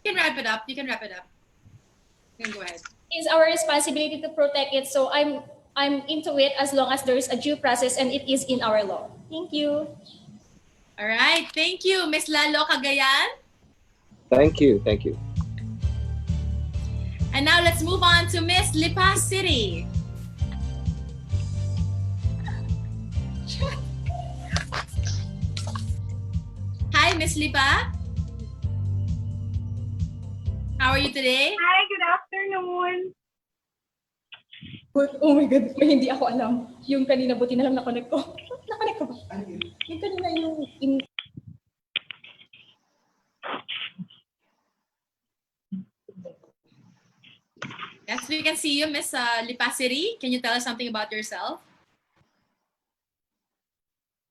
You can wrap it up. You can wrap it up. You can go ahead. It's our responsibility to protect it. So I'm into it as long as there is a due process and it is in our law. Thank you. All right. Thank you, Miss Lalo Cagayan. Thank you. Thank you. And now let's move on to Miss Lipa City. Hi, Miss Lipa. How are you today? Hi, good afternoon. Oh my God, hindi ako alam. Yung kanina buti na lang nakonect ko. Nakonect ko ba? Yung kanina yung in... Yes, we can see you, Miss Lipasiri. Can you tell us something about yourself?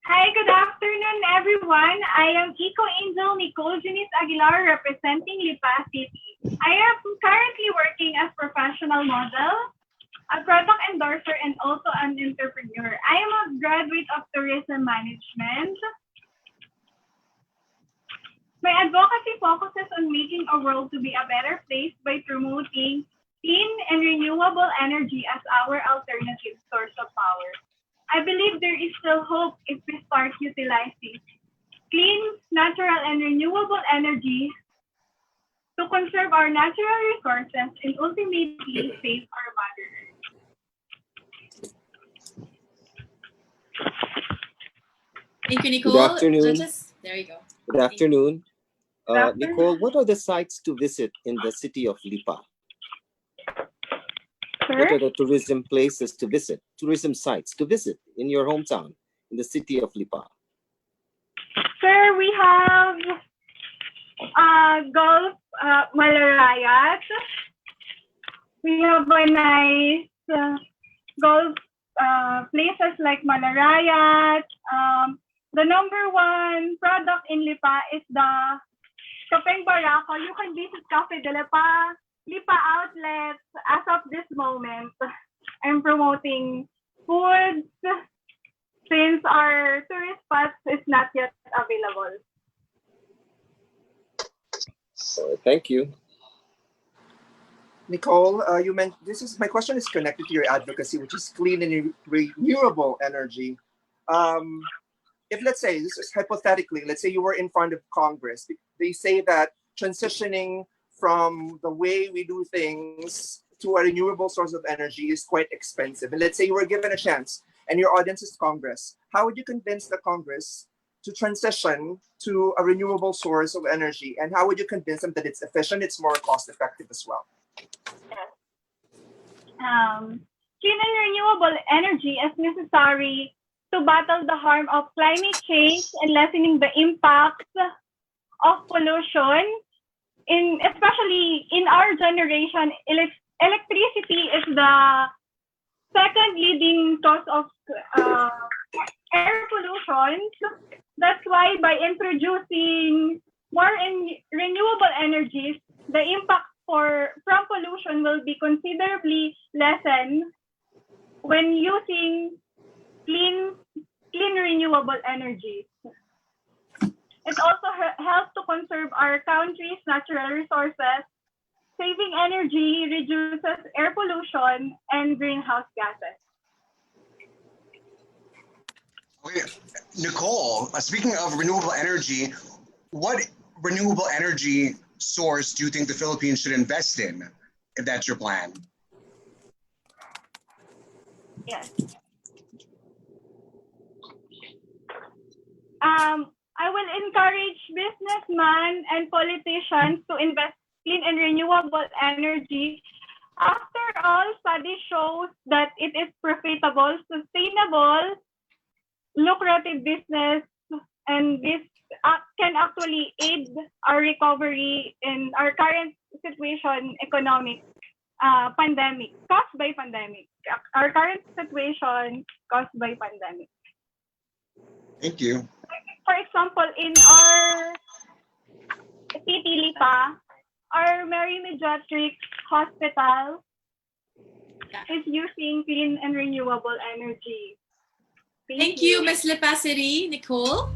Hi, good afternoon, everyone. I am Eco Angel Nicole Junice Aguilar, representing Lipa City. I am currently working as professional model, a product endorser, and also an entrepreneur. I am a graduate of tourism management. My advocacy focuses on making a world to be a better place by promoting clean and renewable energy as our alternative source of power. I believe there is still hope if we start utilizing clean, natural, and renewable energy to conserve our natural resources and ultimately save our Mother Earth. Thank you, Nicole. Good afternoon. Judges, there you go. Good afternoon. Good afternoon. Nicole, what are the sites to visit in the city of Lipa? Sir? What are the tourism places to visit, tourism sites to visit in your hometown, in the city of Lipa? Sir, we have Golf Malarayat. We have a nice golf places like Malarayat. The number one product in Lipa is the Kapeng Barako. You can visit Cafe de Lipa outlets. As of this moment, I'm promoting foods since our tourist spots is not yet available. Thank you. Nicole, you mentioned my question is connected to your advocacy, which is clean and renewable energy. If let's say this is hypothetically, let's say you were in front of Congress, they say that transitioning from the way we do things to a renewable source of energy is quite expensive. And let's say you were given a chance and your audience is Congress. How would you convince the Congress to transition to a renewable source of energy? And how would you convince them that it's efficient, it's more cost effective as well? Clean and renewable energy is necessary to battle the harm of climate change and lessening the impacts of pollution. Especially in our generation, electricity is the second leading cause of air pollution. That's why by introducing more renewable energies, the impact from pollution will be considerably lessened when using clean renewable energies. It also helps to conserve our country's natural resources. Saving energy reduces air pollution and greenhouse gases. Okay, Nicole, speaking of renewable energy, what renewable energy source do you think the Philippines should invest in, if that's your plan? Yes. I will encourage businessmen and politicians to invest in clean and renewable energy. After all, study shows that it is profitable, sustainable, lucrative business, and this can actually aid our recovery in our current situation, economic pandemic, caused by pandemic. Our current situation caused by pandemic. Thank you. For example, in our city Lipa, our Mary Mediatric Hospital is using clean and renewable energy. Thank you, Ms. Lipasiri, Nicole.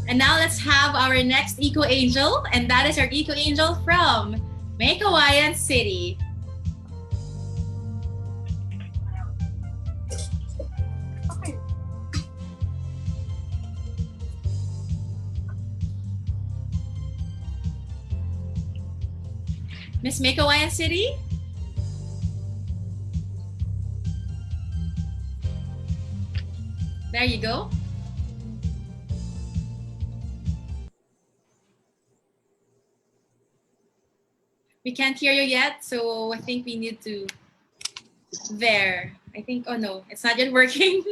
And now let's have our next Eco Angel, and that is our Eco Angel from Maykawayan City. Miss Maykawayan City? There you go. We can't hear you yet, so I think we need to... There. I think, oh no, it's not yet working.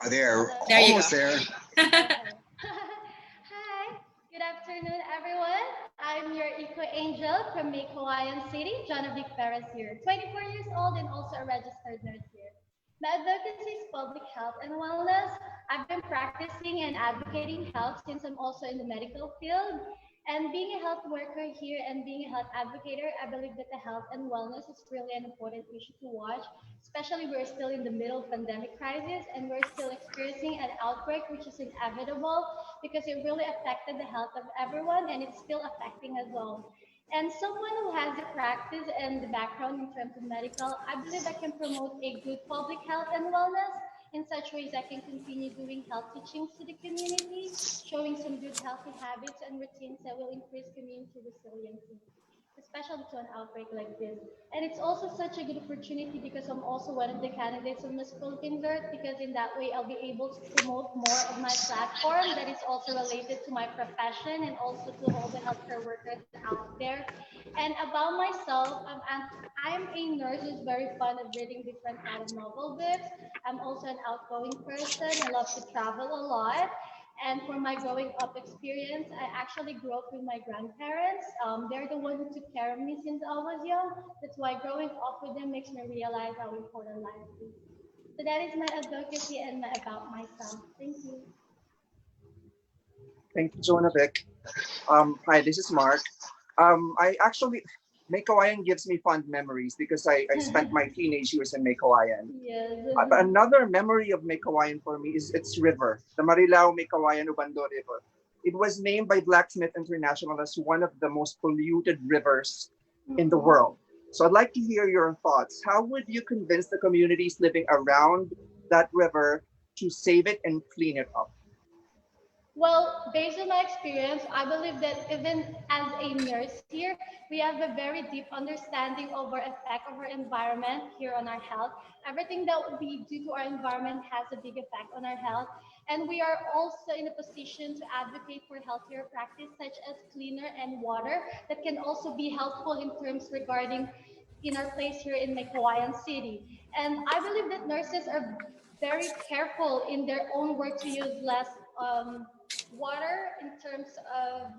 Are there? There you Almost go. there. Hi, good afternoon, everyone. I'm your Eco Angel from Make Hawaiian City, Jonavic Perez here, 24 years old and also a registered nurse here. My advocacy is public health and wellness. I've been practicing and advocating health since I'm also in the medical field. And being a health worker here and being a health advocate, I believe that the health and wellness is really an important issue to watch, especially we're still in the middle of pandemic crisis and we're still experiencing an outbreak which is inevitable because it really affected the health of everyone and it's still affecting as well. And someone who has the practice and the background in terms of medical, I believe I can promote a good public health and wellness. In such ways, I can continue doing health teachings to the community, showing some good healthy habits and routines that will increase community resiliency, especially to an outbreak like this. And it's also such a good opportunity because I'm also one of the candidates of Miss Philippines Earth, because in that way I'll be able to promote more of my platform that is also related to my profession and also to all the healthcare workers out there. And about myself, I'm a nurse who's very fond of reading different kind of novel books. I'm also an outgoing person. I love to travel a lot. And for my growing up experience, I actually grew up with my grandparents. They're the one who took care of me since I was young. That's why growing up with them makes me realize how important life is. So that is my advocacy and my about myself. Thank you. Thank you, Jonah Vic. Hi, this is Mark. I actually, Mekawayan gives me fond memories because I spent my teenage years in Mekawayan. Yes. Another memory of Mekawayan for me is its river, the Marilao Mekawayan Ubando River. It was named by Blacksmith International as one of the most polluted rivers in the world. So I'd like to hear your thoughts. How would you convince the communities living around that river to save it and clean it up? Well, based on my experience, I believe that even as a nurse here, we have a very deep understanding of our effect of our environment here on our health. Everything that we do to our environment has a big effect on our health. And we are also in a position to advocate for healthier practice, such as cleaner and water that can also be helpful in terms regarding in our place here in Hawaiian City. And I believe that nurses are very careful in their own work to use less water in terms of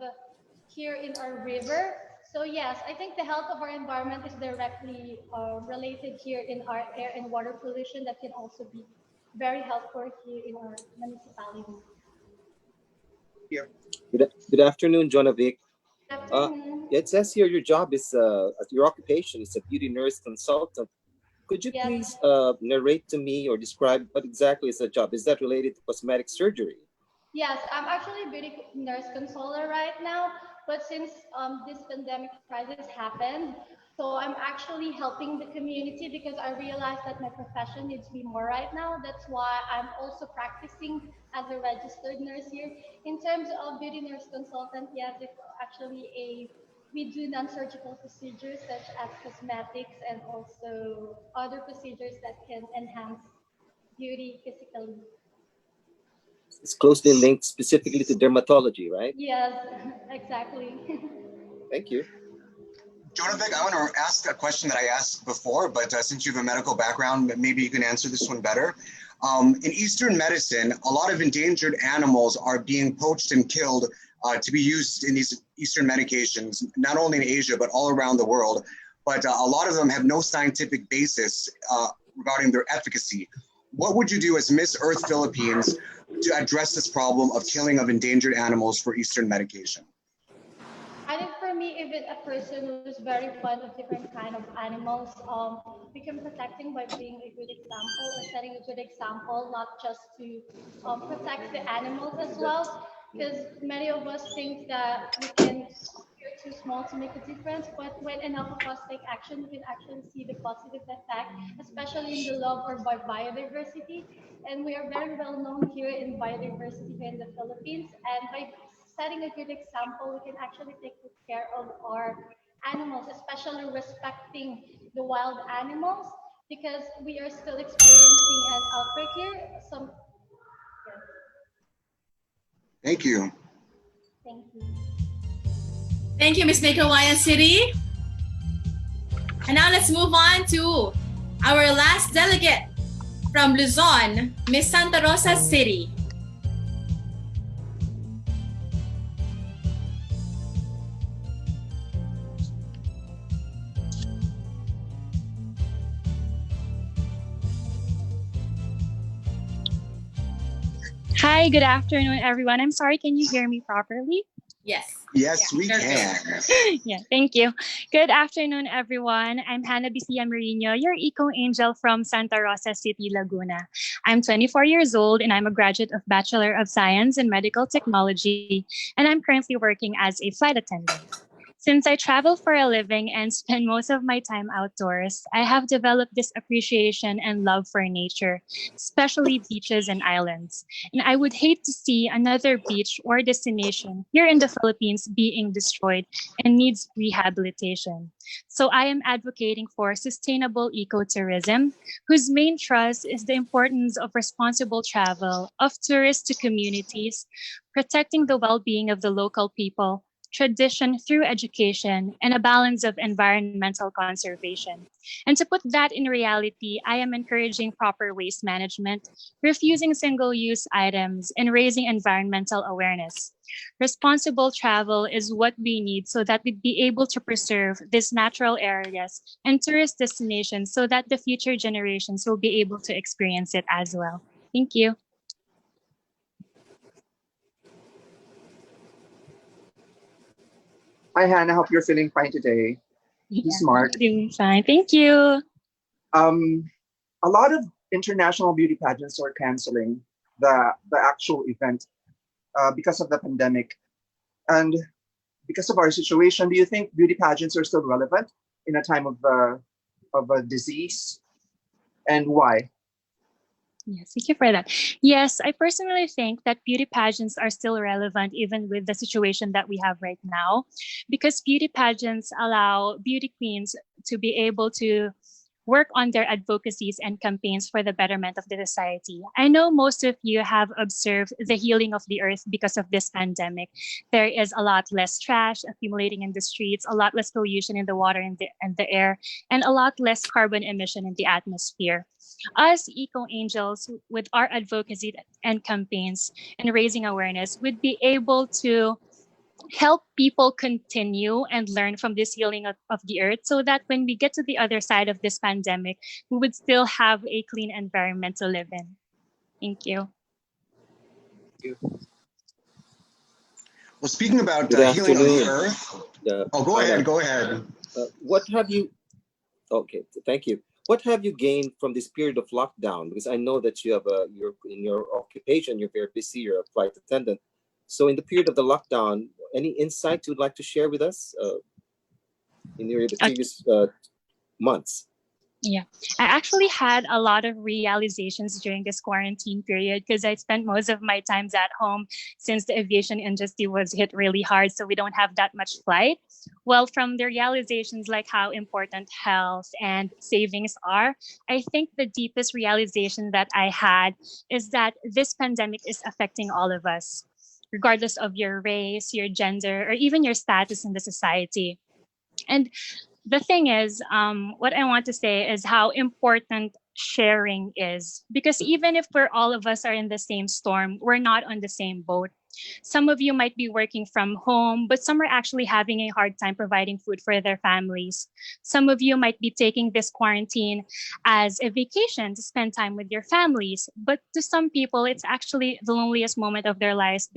here in our river. So yes, I think the health of our environment is directly related here in our air and water pollution that can also be very helpful here in our municipality. Here. Good afternoon, Jonavic. Good afternoon. It says here your job is, your occupation is a beauty nurse consultant. Could you please narrate to me or describe what exactly is the job? Is that related to cosmetic surgery? Yes, I'm actually a beauty nurse consultant right now, but since this pandemic crisis happened, so I'm actually helping the community because I realized that my profession needs me more right now. That's why I'm also practicing as a registered nurse here. In terms of beauty nurse consultant, yes, it's actually we do non-surgical procedures such as cosmetics and also other procedures that can enhance beauty physically. It's closely linked specifically to dermatology, right? Yes, exactly. Thank you. Jonathan, I want to ask a question that I asked before, but since you have a medical background, maybe you can answer this one better. In Eastern medicine, a lot of endangered animals are being poached and killed to be used in these Eastern medications, not only in Asia, but all around the world. But a lot of them have no scientific basis regarding their efficacy. What would you do as Miss Earth Philippines to address this problem of killing of endangered animals for Eastern medication? I think for me, even a person who's very fond of different kind of animals, we can protect him by being a good example or setting a good example, not just to protect the animals as well, because many of us think that we're too small to make a difference, but when enough of us take action, we can actually see the positive effect, especially in the love for biodiversity. And we are very well known here in biodiversity here in the Philippines, and by setting a good example, we can actually take good care of our animals, especially respecting the wild animals, because we are still experiencing an outbreak here. Thank you. Thank you. Thank you, Ms. Hawaiian City. And now let's move on to our last delegate from Luzon, Miss Santa Rosa City. Hi, good afternoon, everyone. I'm sorry, can you hear me properly? Yes. Yes, we Very can. Yeah, thank you. Good afternoon, everyone. I'm Hannah Bisia Marino, your eco angel from Santa Rosa City, Laguna. I'm 24 years old and I'm a graduate of Bachelor of Science in Medical Technology, and I'm currently working as a flight attendant. Since I travel for a living and spend most of my time outdoors, I have developed this appreciation and love for nature, especially beaches and islands. And I would hate to see another beach or destination here in the Philippines being destroyed and needs rehabilitation. So I am advocating for sustainable ecotourism, whose main thrust is the importance of responsible travel of tourists to communities, protecting the well-being of the local people, tradition through education, and a balance of environmental conservation. And to put that in reality, I am encouraging proper waste management, refusing single-use items, and raising environmental awareness. Responsible travel is what we need so that we'd be able to preserve these natural areas and tourist destinations so that the future generations will be able to experience it as well. Thank you. Hi, Hannah. Hope you're feeling fine today. Be smart. Doing fine. Thank you. A lot of international beauty pageants are canceling the actual event because of the pandemic. And because of our situation, do you think beauty pageants are still relevant in a time of a disease? And why? Yes, thank you for that. Yes, I personally think that beauty pageants are still relevant even with the situation that we have right now, because beauty pageants allow beauty queens to be able to work on their advocacies and campaigns for the betterment of the society. I know most of you have observed the healing of the earth because of this pandemic. There is a lot less trash accumulating in the streets, a lot less pollution in the water and the air, and a lot less carbon emission in the atmosphere. Us eco angels, with our advocacy and campaigns and raising awareness, would be able to help people continue and learn from this healing of the earth so that when we get to the other side of this pandemic, we would still have a clean environment to live in. Thank you. Well, speaking about Good healing of the afternoon. earth. Go ahead. Go ahead. What have you? Okay, thank you. What have you gained from this period of lockdown? Because I know that you have you're in your occupation, you're very busy, you're a flight attendant. So in the period of the lockdown, any insights you'd like to share with us in the previous months? Yeah, I actually had a lot of realizations during this quarantine period because I spent most of my times at home since the aviation industry was hit really hard. So we don't have that much flight. Well, from the realizations like how important health and savings are, I think the deepest realization that I had is that this pandemic is affecting all of us, regardless of your race, your gender, or even your status in the society. And the thing is, what I want to say is how important sharing is, because even if all of us are in the same storm, we're not on the same boat. Some of you might be working from home, but some are actually having a hard time providing food for their families. Some of you might be taking this quarantine as a vacation to spend time with your families, but to some people, it's actually the loneliest moment of their lives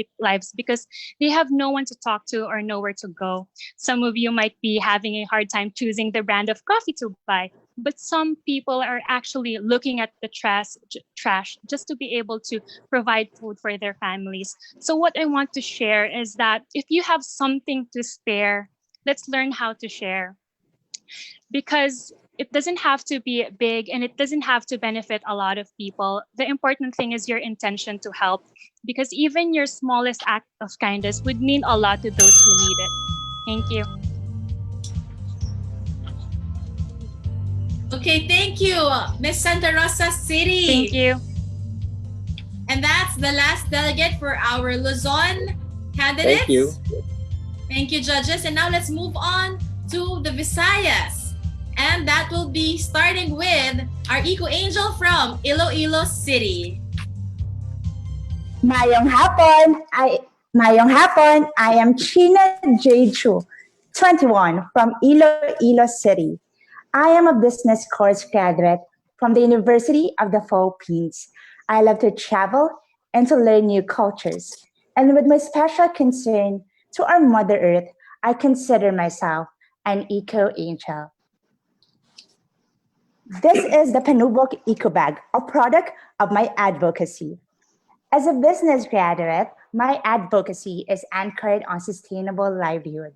because they have no one to talk to or nowhere to go. Some of you might be having a hard time choosing the brand of coffee to buy, but some people are actually looking at the trash just to be able to provide food for their families. So what I want to share is that if you have something to spare, let's learn how to share. Because it doesn't have to be big and it doesn't have to benefit a lot of people. The important thing is your intention to help, because even your smallest act of kindness would mean a lot to those who need it. Thank you. Okay, thank you, Miss Santa Rosa City. Thank you. And that's the last delegate for our Luzon candidates. Thank you. Thank you, judges. And now let's move on to the Visayas. And that will be starting with our Eco Angel from Iloilo City. Mayong hapon, I am China J. Chu, 21, from Iloilo City. I am a business course graduate from the University of the Philippines. I love to travel and to learn new cultures. And with my special concern to our Mother Earth, I consider myself an eco angel. This is the Panubok Eco Bag, a product of my advocacy. As a business graduate, my advocacy is anchored on sustainable livelihood.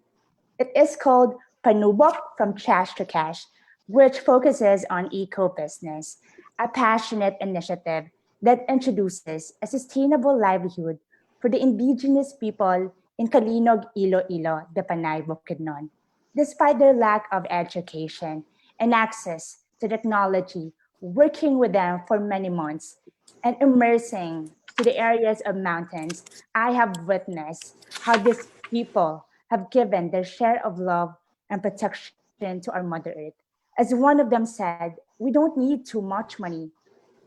It is called Panubok from Trash to Cash, which focuses on eco-business, a passionate initiative that introduces a sustainable livelihood for the indigenous people in Kalinog, Iloilo, the Panay Bukidnon. Despite their lack of education and access to technology, working with them for many months and immersing to the areas of mountains, I have witnessed how these people have given their share of love and protection to our Mother Earth. As one of them said, we don't need too much money.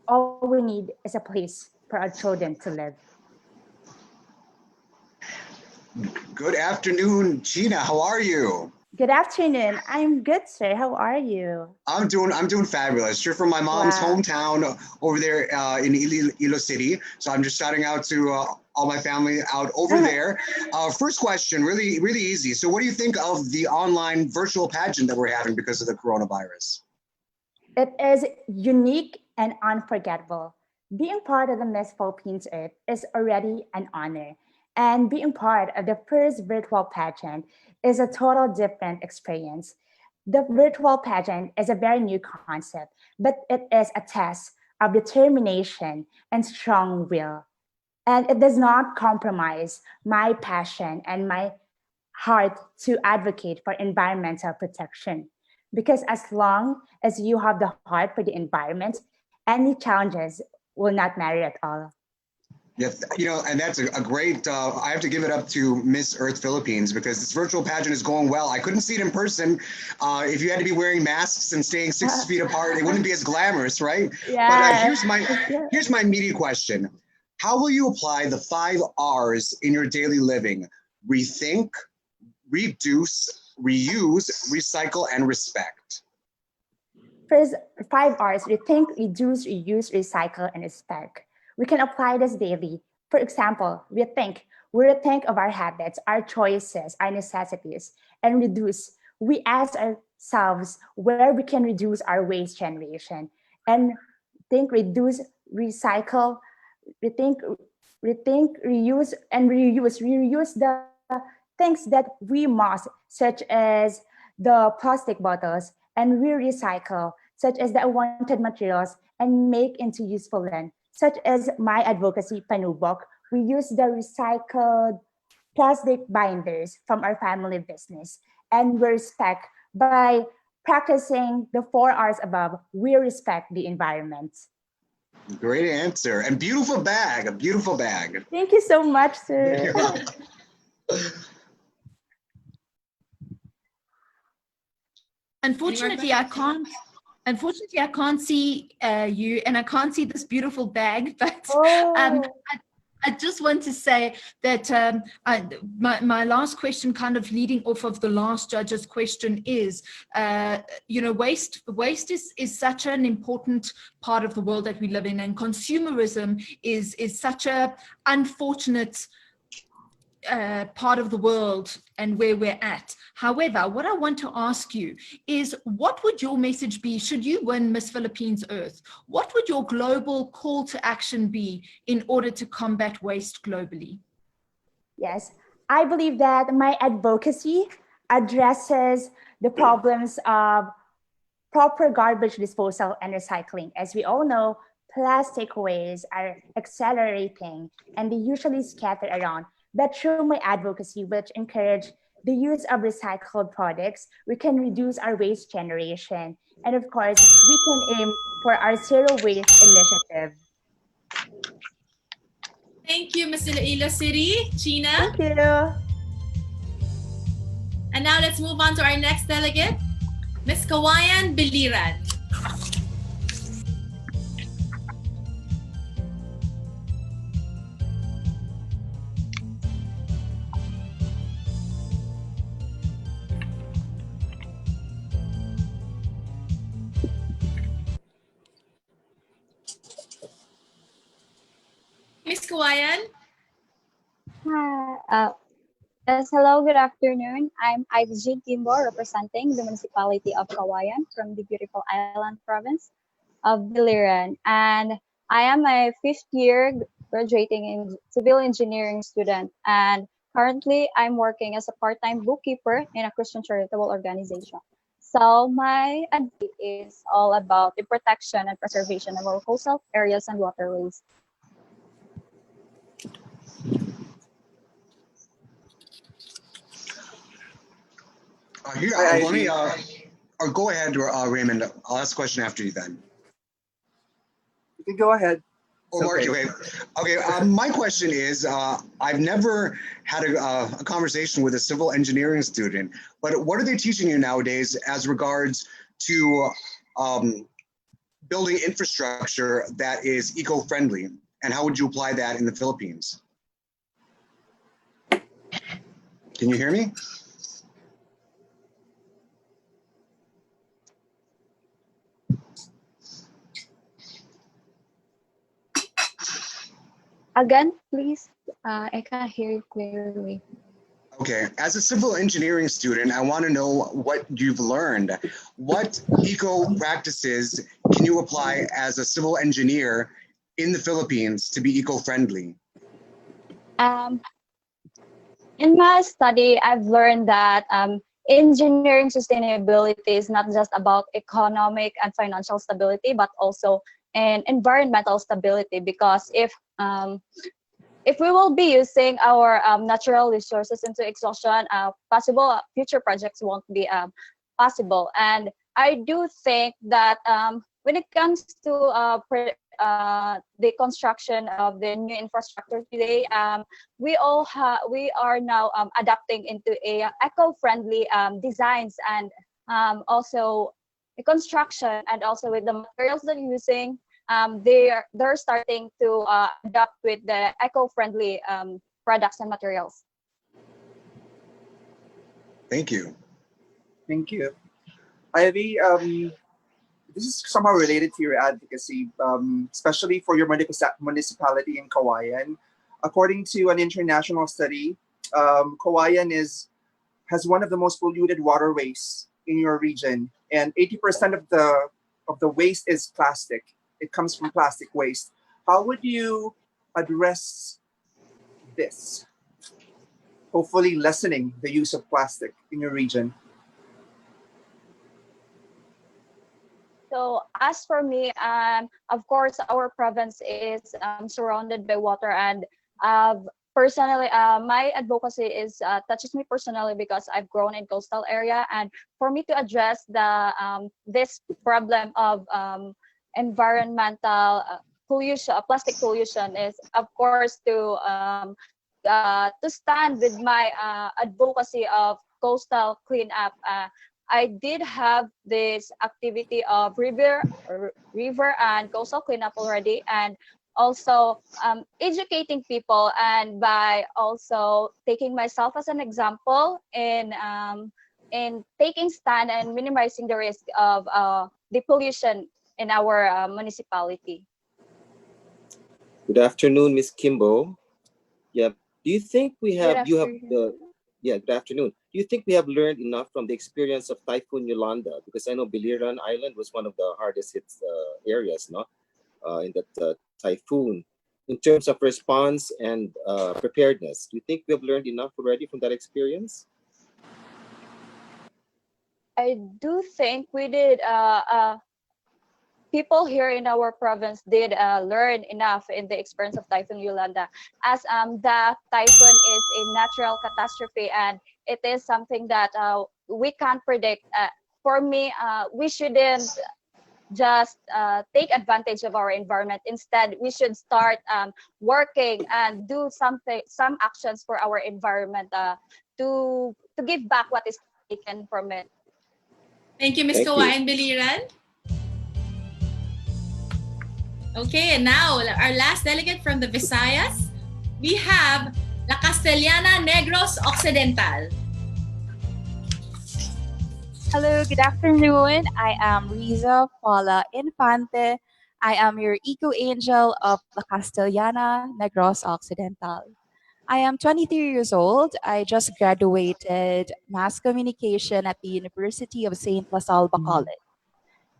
All we need is a place for our children to live. Good afternoon, Gina. How are you? Good afternoon. I'm good, sir. How are you? I'm doing fabulous. You're from my mom's hometown over there in Iloilo City. So I'm just shouting out to all my family out over there. First question, really easy. So what do you think of the online virtual pageant that we're having because of the coronavirus? It is unique and unforgettable. Being part of the Miss Philippines Earth is already an honor. And being part of the first virtual pageant is a total different experience. The virtual pageant is a very new concept, but it is a test of determination and strong will. And it does not compromise my passion and my heart to advocate for environmental protection. Because as long as you have the heart for the environment, any challenges will not matter at all. Yeah, and that's a great, I have to give it up to Miss Earth Philippines because this virtual pageant is going well. I couldn't see it in person. If you had to be wearing masks and staying 6 feet apart, it wouldn't be as glamorous, right? Yeah. But here's my meaty question. How will you apply the 5 R's in your daily living? Rethink, reduce, reuse, recycle, and respect. First, 5 R's: rethink, reduce, reuse, recycle, and respect. We can apply this daily. For example, we rethink of our habits, our choices, our necessities, and reduce. We ask ourselves where we can reduce our waste generation, and think, reduce, recycle, rethink, reuse, and reuse. Reuse the things that we must, such as the plastic bottles, and we recycle, such as the unwanted materials, and make into useful land. Such as my advocacy, Panubok, we use the recycled plastic binders from our family business. And we respect, by practicing the 4 R's above, we respect the environment. Great answer. And beautiful bag, a beautiful bag. Thank you so much, sir. Unfortunately, I can't see you, and I can't see this beautiful bag. But I just want to say that my last question, kind of leading off of the last judge's question, is waste is such an important part of the world that we live in, and consumerism is such a unfortunate part of the world and where we're at. However, what I want to ask you is, what would your message be should you win Miss Philippines Earth? What would your global call to action be in order to combat waste globally? Yes, I believe that my advocacy addresses the problems of proper garbage disposal and recycling. As we all know, plastic waste are accelerating and they usually scatter around. But through my advocacy, which encourage the use of recycled products, we can reduce our waste generation. And of course, we can aim for our zero waste initiative. Thank you, Miss Iloilo City, Gina. Thank you. And now let's move on to our next delegate, Miss Kawayan Biliran. Kawayan? Hi. Yes, hello, good afternoon. I'm Ivy Kimbo, representing the municipality of Kawayan from the beautiful island province of Biliran. And I am a fifth year graduating in civil engineering student. And currently, I'm working as a part-time bookkeeper in a Christian charitable organization. So my advice is all about the protection and preservation of our coastal areas and waterways. Let me, or go ahead, Raymond. I'll ask a question after you then. You can go ahead. Oh, Mark, okay. My question is, I've never had a conversation with a civil engineering student, but what are they teaching you nowadays as regards to building infrastructure that is eco-friendly? And how would you apply that in the Philippines? Can you hear me? Again, please. I can't hear you clearly. Okay, as a civil engineering student, I want to know what you've learned. What eco practices can you apply as a civil engineer in the Philippines to be eco-friendly? In my study, I've learned that engineering sustainability is not just about economic and financial stability, but also an environmental stability. Because if we will be using our natural resources into exhaustion, possible future projects won't be possible. And I do think that when it comes to the construction of the new infrastructure today, we are now adapting into a eco-friendly designs and also the construction, and also with the materials that you're using. They're starting to adapt with the eco-friendly products and materials. Thank you. Thank you. Ivy, this is somehow related to your advocacy, especially for your municipality in Kawayan. According to an international study, Kawayan has one of the most polluted waterways in your region, and 80% of the waste is plastic. It comes from plastic waste. How would you address this? Hopefully lessening the use of plastic in your region. So as for me, of course, our province is surrounded by water, and personally, my advocacy is touches me personally because I've grown in coastal area, and for me to address this problem of environmental pollution, plastic pollution, is of course to stand with my advocacy of coastal cleanup. I did have this activity of river and coastal cleanup already, and also educating people, and by also taking myself as an example in taking stand and minimizing the risk of the pollution in our municipality. Good afternoon, Miss Kimbo. Yeah. Do you think good afternoon. Do you think we have learned enough from the experience of Typhoon Yolanda? Because I know Biliran Island was one of the hardest hit areas, no, in that typhoon. In terms of response and preparedness, do you think we have learned enough already from that experience? I do think we did. People here in our province did learn enough in the experience of Typhoon Yolanda, as the typhoon is a natural catastrophe, and it is something that we can't predict. For me, we shouldn't just take advantage of our environment. Instead, we should start working and do some actions for our environment to give back what is taken from it. Thank you, Ms. Kawayan Biliran. Okay, and now our last delegate from the Visayas, we have La Castellana Negros Occidental. Hello, good afternoon. I am Riza Paula Infante. I am your eco angel of La Castellana, Negros Occidental. I am 23 years old. I just graduated mass communication at the University of St. La Salle Bacolod.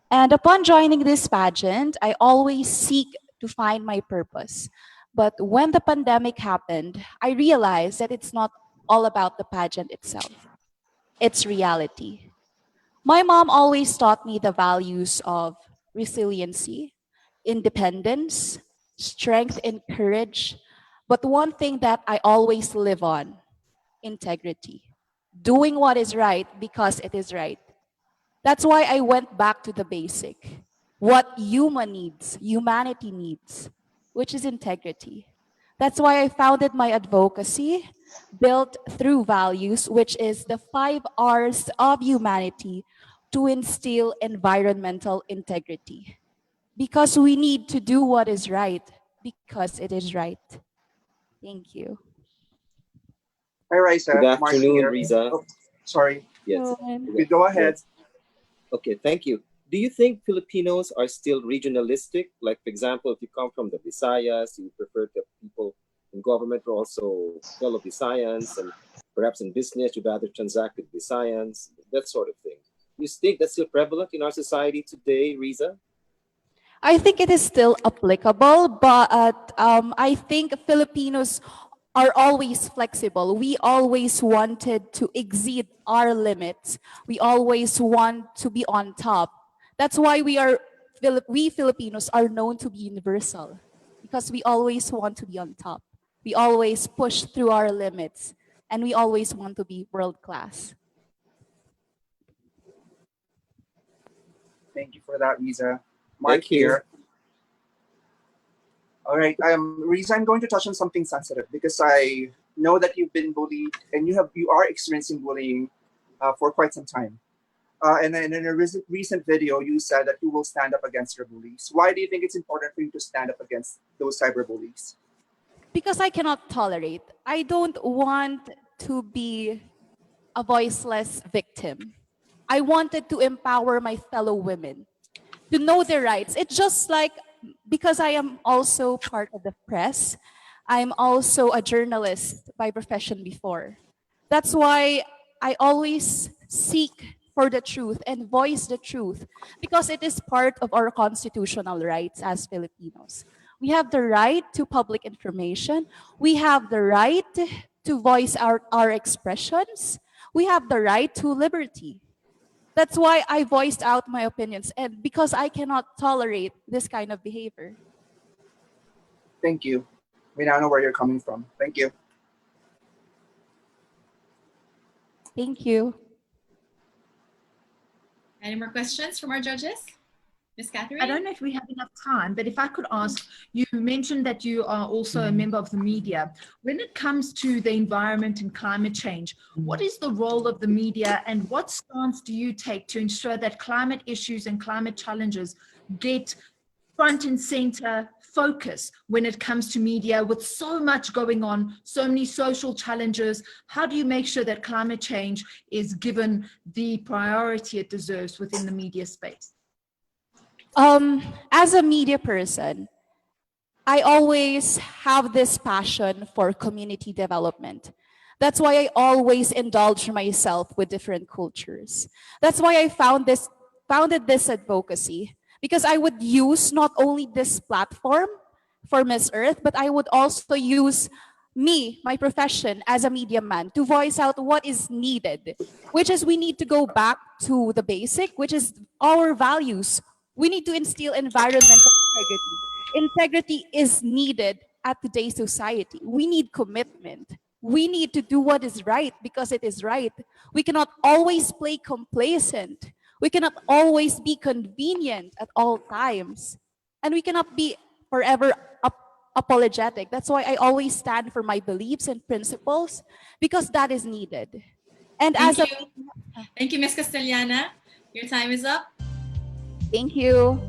And upon joining this pageant, I always seek to find my purpose. But when the pandemic happened, I realized that it's not all about the pageant itself, it's reality. My mom always taught me the values of resiliency, independence, strength, and courage. But one thing that I always live on: integrity. Doing what is right because it is right. That's why I went back to the basic. What humanity needs, which is integrity. That's why I founded my advocacy, built through values, which is the 5 R's of humanity, to instill environmental integrity. Because we need to do what is right, because it is right. Thank you. Hi, Good Raisa. Mark afternoon, here. Riza. Oh, sorry. Yes. You go ahead. Yes. Okay, thank you. Do you think Filipinos are still regionalistic? Like, for example, if you come from the Visayas, you prefer the people in government are also fellow Visayans, and perhaps in business, you'd rather transact with Visayans, that sort of thing. You think that's still prevalent in our society today, Riza? I think it is still applicable, but I think Filipinos are always flexible. We always wanted to exceed our limits. We always want to be on top. That's why we Filipinos are known to be universal, because we always want to be on top. We always push through our limits, and we always want to be world class. Thank you for that, Riza. Mark Thank you. here. All right, Riza, I'm going to touch on something sensitive because I know that you've been bullied and you are experiencing bullying for quite some time. And then in a recent video, you said that you will stand up against your bullies. Why do you think it's important for you to stand up against those cyberbullies? Because I cannot tolerate. I don't want to be a voiceless victim. I wanted to empower my fellow women to know their rights. It's just like, because I am also part of the press, I'm also a journalist by profession before. That's why I always seek for the truth and voice the truth, because it is part of our constitutional rights as Filipinos. We have the right to public information. We have the right to voice our expressions. We have the right to liberty. That's why I voiced out my opinions, and because I cannot tolerate this kind of behavior. Thank you. We now know where you're coming from. Thank you. Thank you. Any more questions from our judges? Ms. Catherine? I don't know if we have enough time, but if I could ask, you mentioned that you are also a member of the media. When it comes to the environment and climate change, what is the role of the media, and what stance do you take to ensure that climate issues and climate challenges get front and center focus when it comes to media, with so much going on, so many social challenges? How do you make sure that climate change is given the priority it deserves within the media space? As a media person, I always have this passion for community development. That's why I always indulge myself with different cultures. That's why I founded this advocacy, because I would use not only this platform for Miss Earth, but I would also use my profession as a media man, to voice out what is needed, which is we need to go back to the basic, which is our values. We need to instill environmental integrity. Integrity is needed at today's society. We need commitment. We need to do what is right because it is right. We cannot always play complacent. We cannot always be convenient at all times. And we cannot be forever apologetic. That's why I always stand for my beliefs and principles, because that is needed. And Thank you, Ms. Castellana. Your time is up. Thank you. All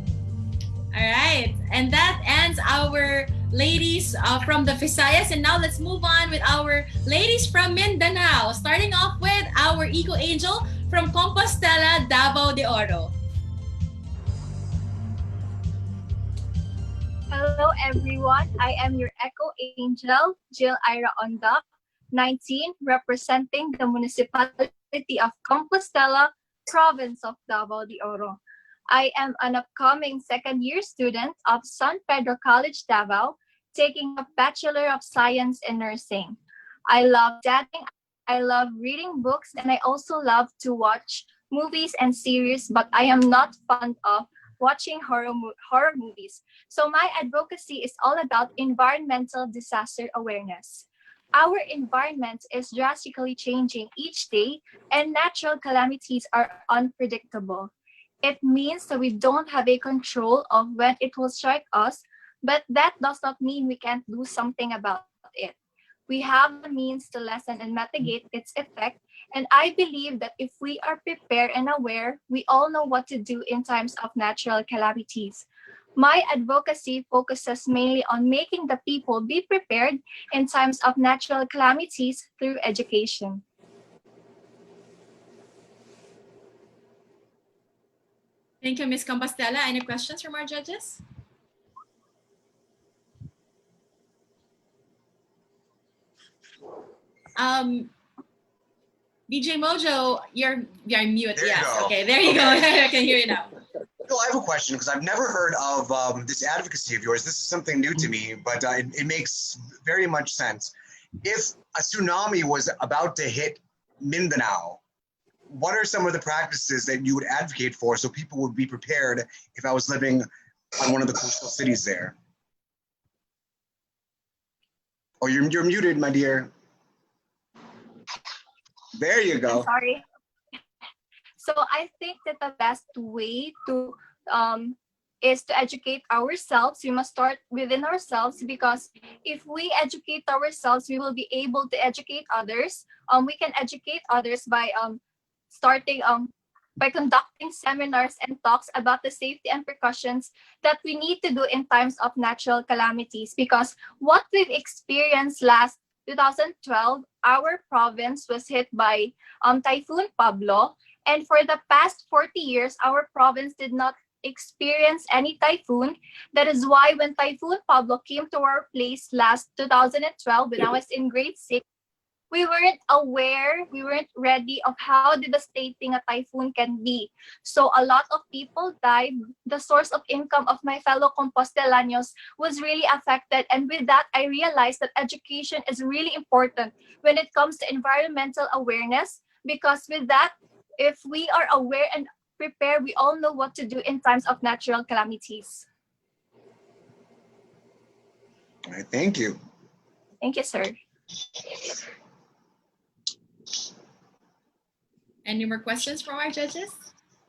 right. And that ends our ladies from the Visayas. And now let's move on with our ladies from Mindanao. Starting off with our Eco Angel from Compostela, Davao de Oro. Hello, everyone. I am your Echo Angel, Jill Ira Ondak, 19, representing the municipality of Compostela, province of Davao de Oro. I am an upcoming second-year student of San Pedro College, Davao, taking a Bachelor of Science in Nursing. I love studying, I love reading books, and I also love to watch movies and series, but I am not fond of watching horror movies. So my advocacy is all about environmental disaster awareness. Our environment is drastically changing each day, and natural calamities are unpredictable. It means that we don't have a control of when it will strike us, but that does not mean we can't do something about it. We have the means to lessen and mitigate its effect, and I believe that if we are prepared and aware, we all know what to do in times of natural calamities. My advocacy focuses mainly on making the people be prepared in times of natural calamities through education. Thank you, Ms. Compostela. Any questions from our judges? DJ Mojo, you're mute. There you yes. go. Okay, there you go. I can hear you now. So I have a question because I've never heard of this advocacy of yours. This is something new to me, but it makes very much sense. If a tsunami was about to hit Mindanao, what are some of the practices that you would advocate for so people would be prepared if I was living on one of the coastal cities there? Oh, you're muted, my dear. There you go. I'm sorry. So I think that the best way to is to educate ourselves. We must start within ourselves, because if we educate ourselves, we will be able to educate others. We can educate others by starting by conducting seminars and talks about the safety and precautions that we need to do in times of natural calamities. Because what we've experienced last 2012, our province was hit by Typhoon Pablo. And for the past 40 years, our province did not experience any typhoon. That is why when Typhoon Pablo came to our place last 2012, when I was in grade 6, we weren't aware, we weren't ready of how devastating a typhoon can be. So a lot of people died. The source of income of my fellow Compostelanos was really affected. And with that, I realized that education is really important when it comes to environmental awareness, because with that, if we are aware and prepared, we all know what to do in times of natural calamities. All right, thank you. Thank you, sir. Any more questions from our judges?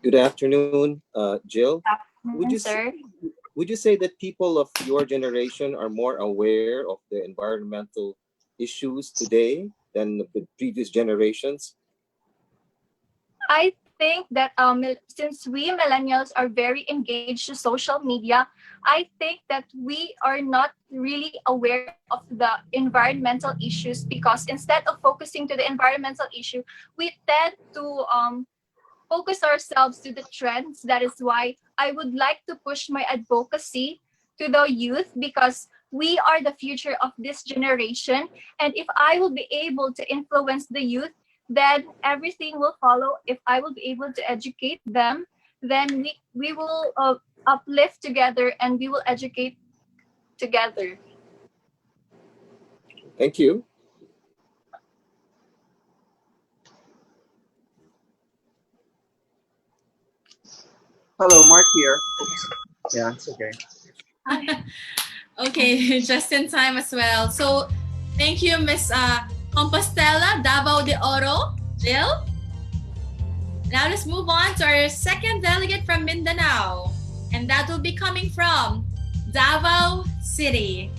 Good afternoon, Jill. Would you say that people of your generation are more aware of the environmental issues today than the previous generations? I think that since we millennials are very engaged to social media, I think that we are not really aware of the environmental issues, because instead of focusing to the environmental issue, we tend to focus ourselves to the trends. That is why I would like to push my advocacy to the youth, because we are the future of this generation. And if I will be able to influence the youth, then everything will follow. If I will be able to educate them, then we will uplift together and we will educate together. Thank you. Hello, Mark here. Yeah, it's okay. Okay, just in time as well. So thank you, Miss Compostela, Davao de Oro, Jill. Now let's move on to our second delegate from Mindanao, and that will be coming from Davao City.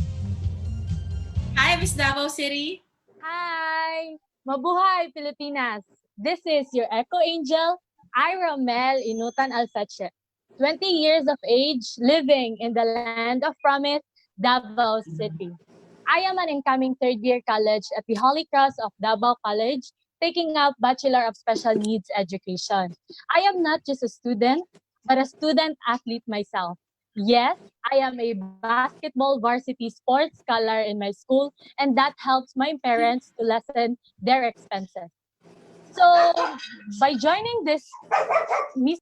Hi, Miss Davao City. Hi! Mabuhay, Pilipinas! This is your Echo Angel, Ira Mel Inutan Alfeche. 20 years of age, living in the land of promise, Davao City. I am an incoming third-year college at the Holy Cross of Davao College, taking up Bachelor of Special Needs Education. I am not just a student, but a student athlete myself. Yes, I am a basketball varsity sports scholar in my school, and that helps my parents to lessen their expenses. So, by joining this Miss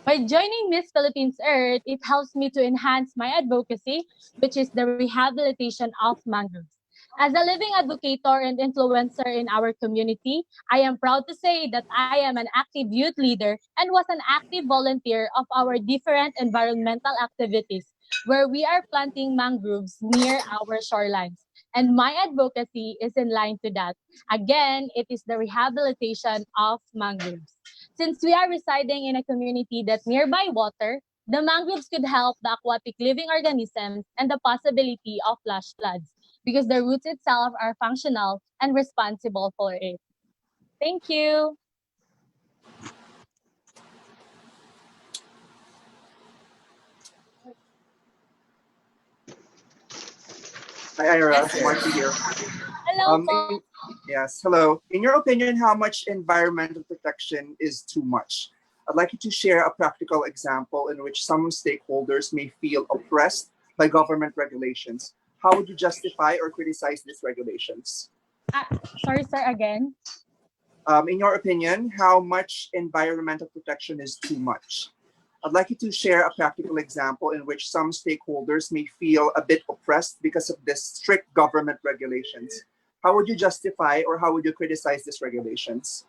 by joining Miss Philippines Earth, it helps me to enhance my advocacy, which is the rehabilitation of mangroves. As a living advocator and influencer in our community, I am proud to say that I am an active youth leader and was an active volunteer of our different environmental activities where we are planting mangroves near our shorelines. And my advocacy is in line to that. Again, it is the rehabilitation of mangroves. Since we are residing in a community that nearby water, the mangroves could help the aquatic living organisms and the possibility of flash floods because the roots itself are functional and responsible for it. Thank you. Hi, Ira. Yes, sir. Marky here. Hello po. Yes, hello. In your opinion, how much environmental protection is too much? I'd like you to share a practical example in which some stakeholders may feel oppressed by government regulations. How would you justify or criticize these regulations? Sorry, sir, again. In your opinion, how much environmental protection is too much? I'd like you to share a practical example in which some stakeholders may feel a bit oppressed because of this strict government regulations. How would you justify or how would you criticize these regulations?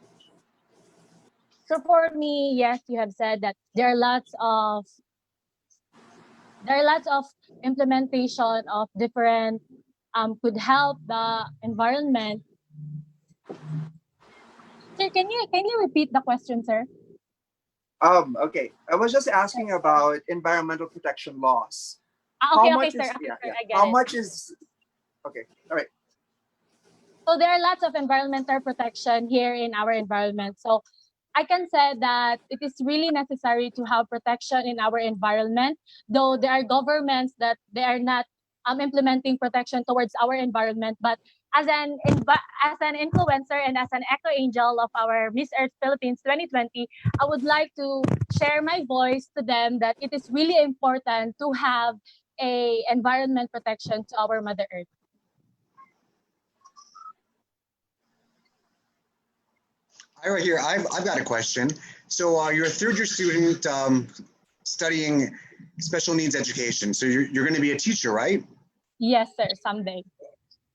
So for me, yes, you have said that there are lots of implementation of different could help the environment. Sir, can you repeat the question, sir? Okay. I was just asking about environmental protection laws. Okay, How okay, much sir. is Okay, yeah, sir, yeah. I get How it. much is okay? All right. So there are lots of environmental protection here in our environment. So I can say that it is really necessary to have protection in our environment, though there are governments that they are not implementing protection towards our environment. But as an influencer and as an eco angel of our Miss Earth Philippines 2020, I would like to share my voice to them that it is really important to have a environment protection to our Mother Earth. Ira here. I've got a question. So you're a third year student studying special needs education. So you're going to be a teacher, right? Yes, sir, someday.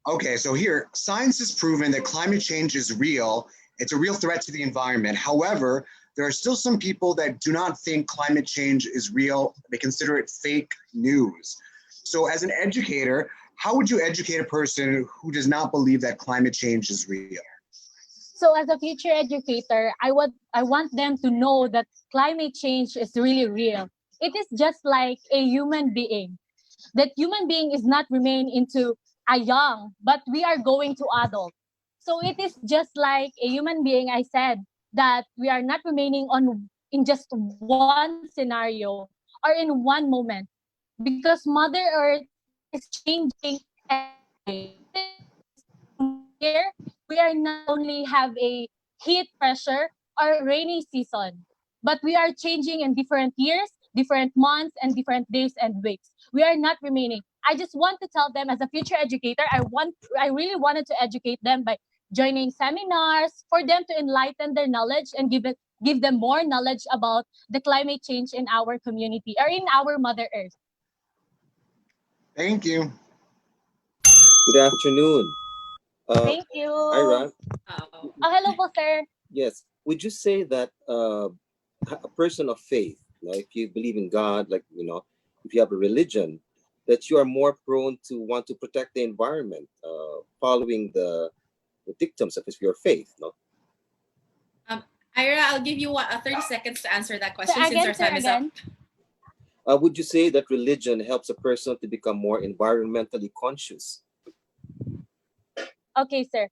Okay, so here, science has proven that climate change is real. It's a real threat to the environment. However, there are still some people that do not think climate change is real. They consider it fake news. So as an educator, how would you educate a person who does not believe that climate change is real? So as a future educator, I want them to know that climate change is really real. It is just like a human being. That human being is not remain into a young, but we are going to adult. So it is just like a human being. I said that we are not remaining on in just one scenario or in one moment because Mother Earth is changing every day. Here, we are not only have a heat pressure or rainy season, but we are changing in different years, different months, and different days and weeks. We are not remaining. I just want to tell them as a future educator, I really wanted to educate them by joining seminars for them to enlighten their knowledge and give them more knowledge about the climate change in our community or in our Mother Earth. Thank you. Good afternoon. Thank you. Ira, Oh, hello po, sir. yes. Would you say that a person of faith, if you believe in God, if you have a religion, that you are more prone to want to protect the environment, following the dictums of your faith, no? Ira, I'll give you 30 seconds to answer that question since our time is up. Would you say that religion helps a person to become more environmentally conscious? Okay, sir.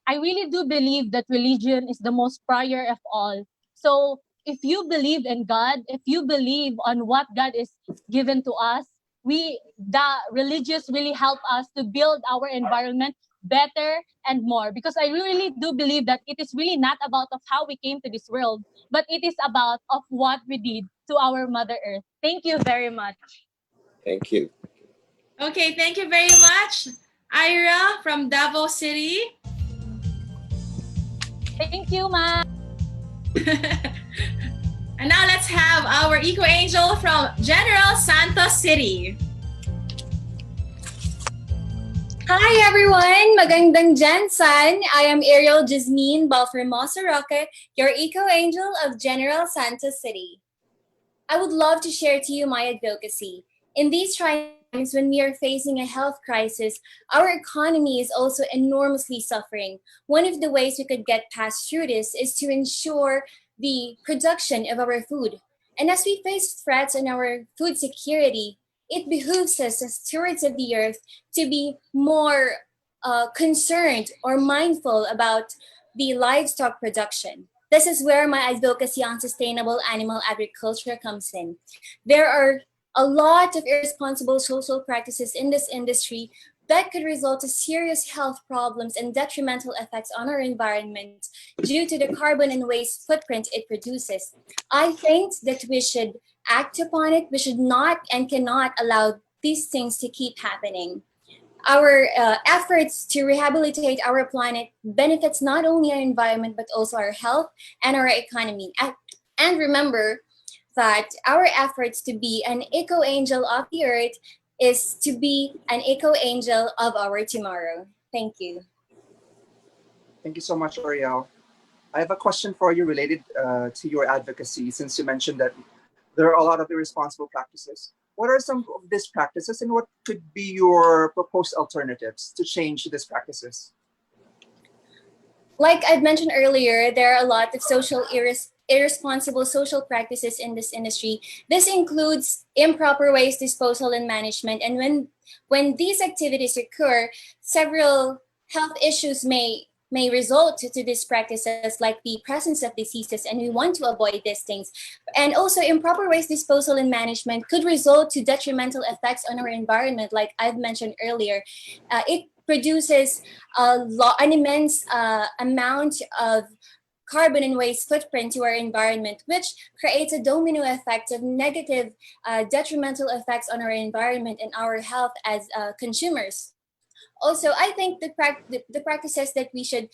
I really do believe that religion is the most prior of all. So if you believe in God, if you believe on what God is given to us, the religious really help us to build our environment better, and more. Because I really do believe that it is really not about of how we came to this world, but it is about of what we did to our Mother Earth. Thank you very much. Thank you. Okay, thank you very much, Ira from Davao City. Thank you, Ma. And now let's have our Eco Angel from General Santos City. Hi everyone! Magandang Jansan! I am Ariel Jasmine Balfermosa Roque, your Eco Angel of General Santos City. I would love to share to you my advocacy. In these trying times when we are facing a health crisis, our economy is also enormously suffering. One of the ways we could get past through this is to ensure the production of our food. And as we face threats on our food security, it behooves us as stewards of the earth to be more concerned or mindful about the livestock production. This is where my advocacy on sustainable animal agriculture comes in. There are a lot of irresponsible social practices in this industry that could result to serious health problems and detrimental effects on our environment due to the carbon and waste footprint it produces. I think that we should act upon it. We should not and cannot allow these things to keep happening. Our efforts to rehabilitate our planet benefits not only our environment, but also our health and our economy. And remember that our efforts to be an eco angel of the earth is to be an eco angel of our tomorrow. Thank you. Thank you so much, Ariel. I have a question for you related to your advocacy, since you mentioned that there are a lot of irresponsible practices. What are some of these practices, and what could be your proposed alternatives to change these practices? Like I've mentioned earlier, there are a lot of irresponsible social practices in this industry. This includes improper waste disposal and management. And when these activities occur, several health issues may result to these practices, like the presence of diseases, and we want to avoid these things. And also improper waste disposal and management could result to detrimental effects on our environment, like I've mentioned earlier. It produces an immense amount of carbon and waste footprint to our environment, which creates a domino effect of negative detrimental effects on our environment and our health as consumers. Also, I think the practices that we should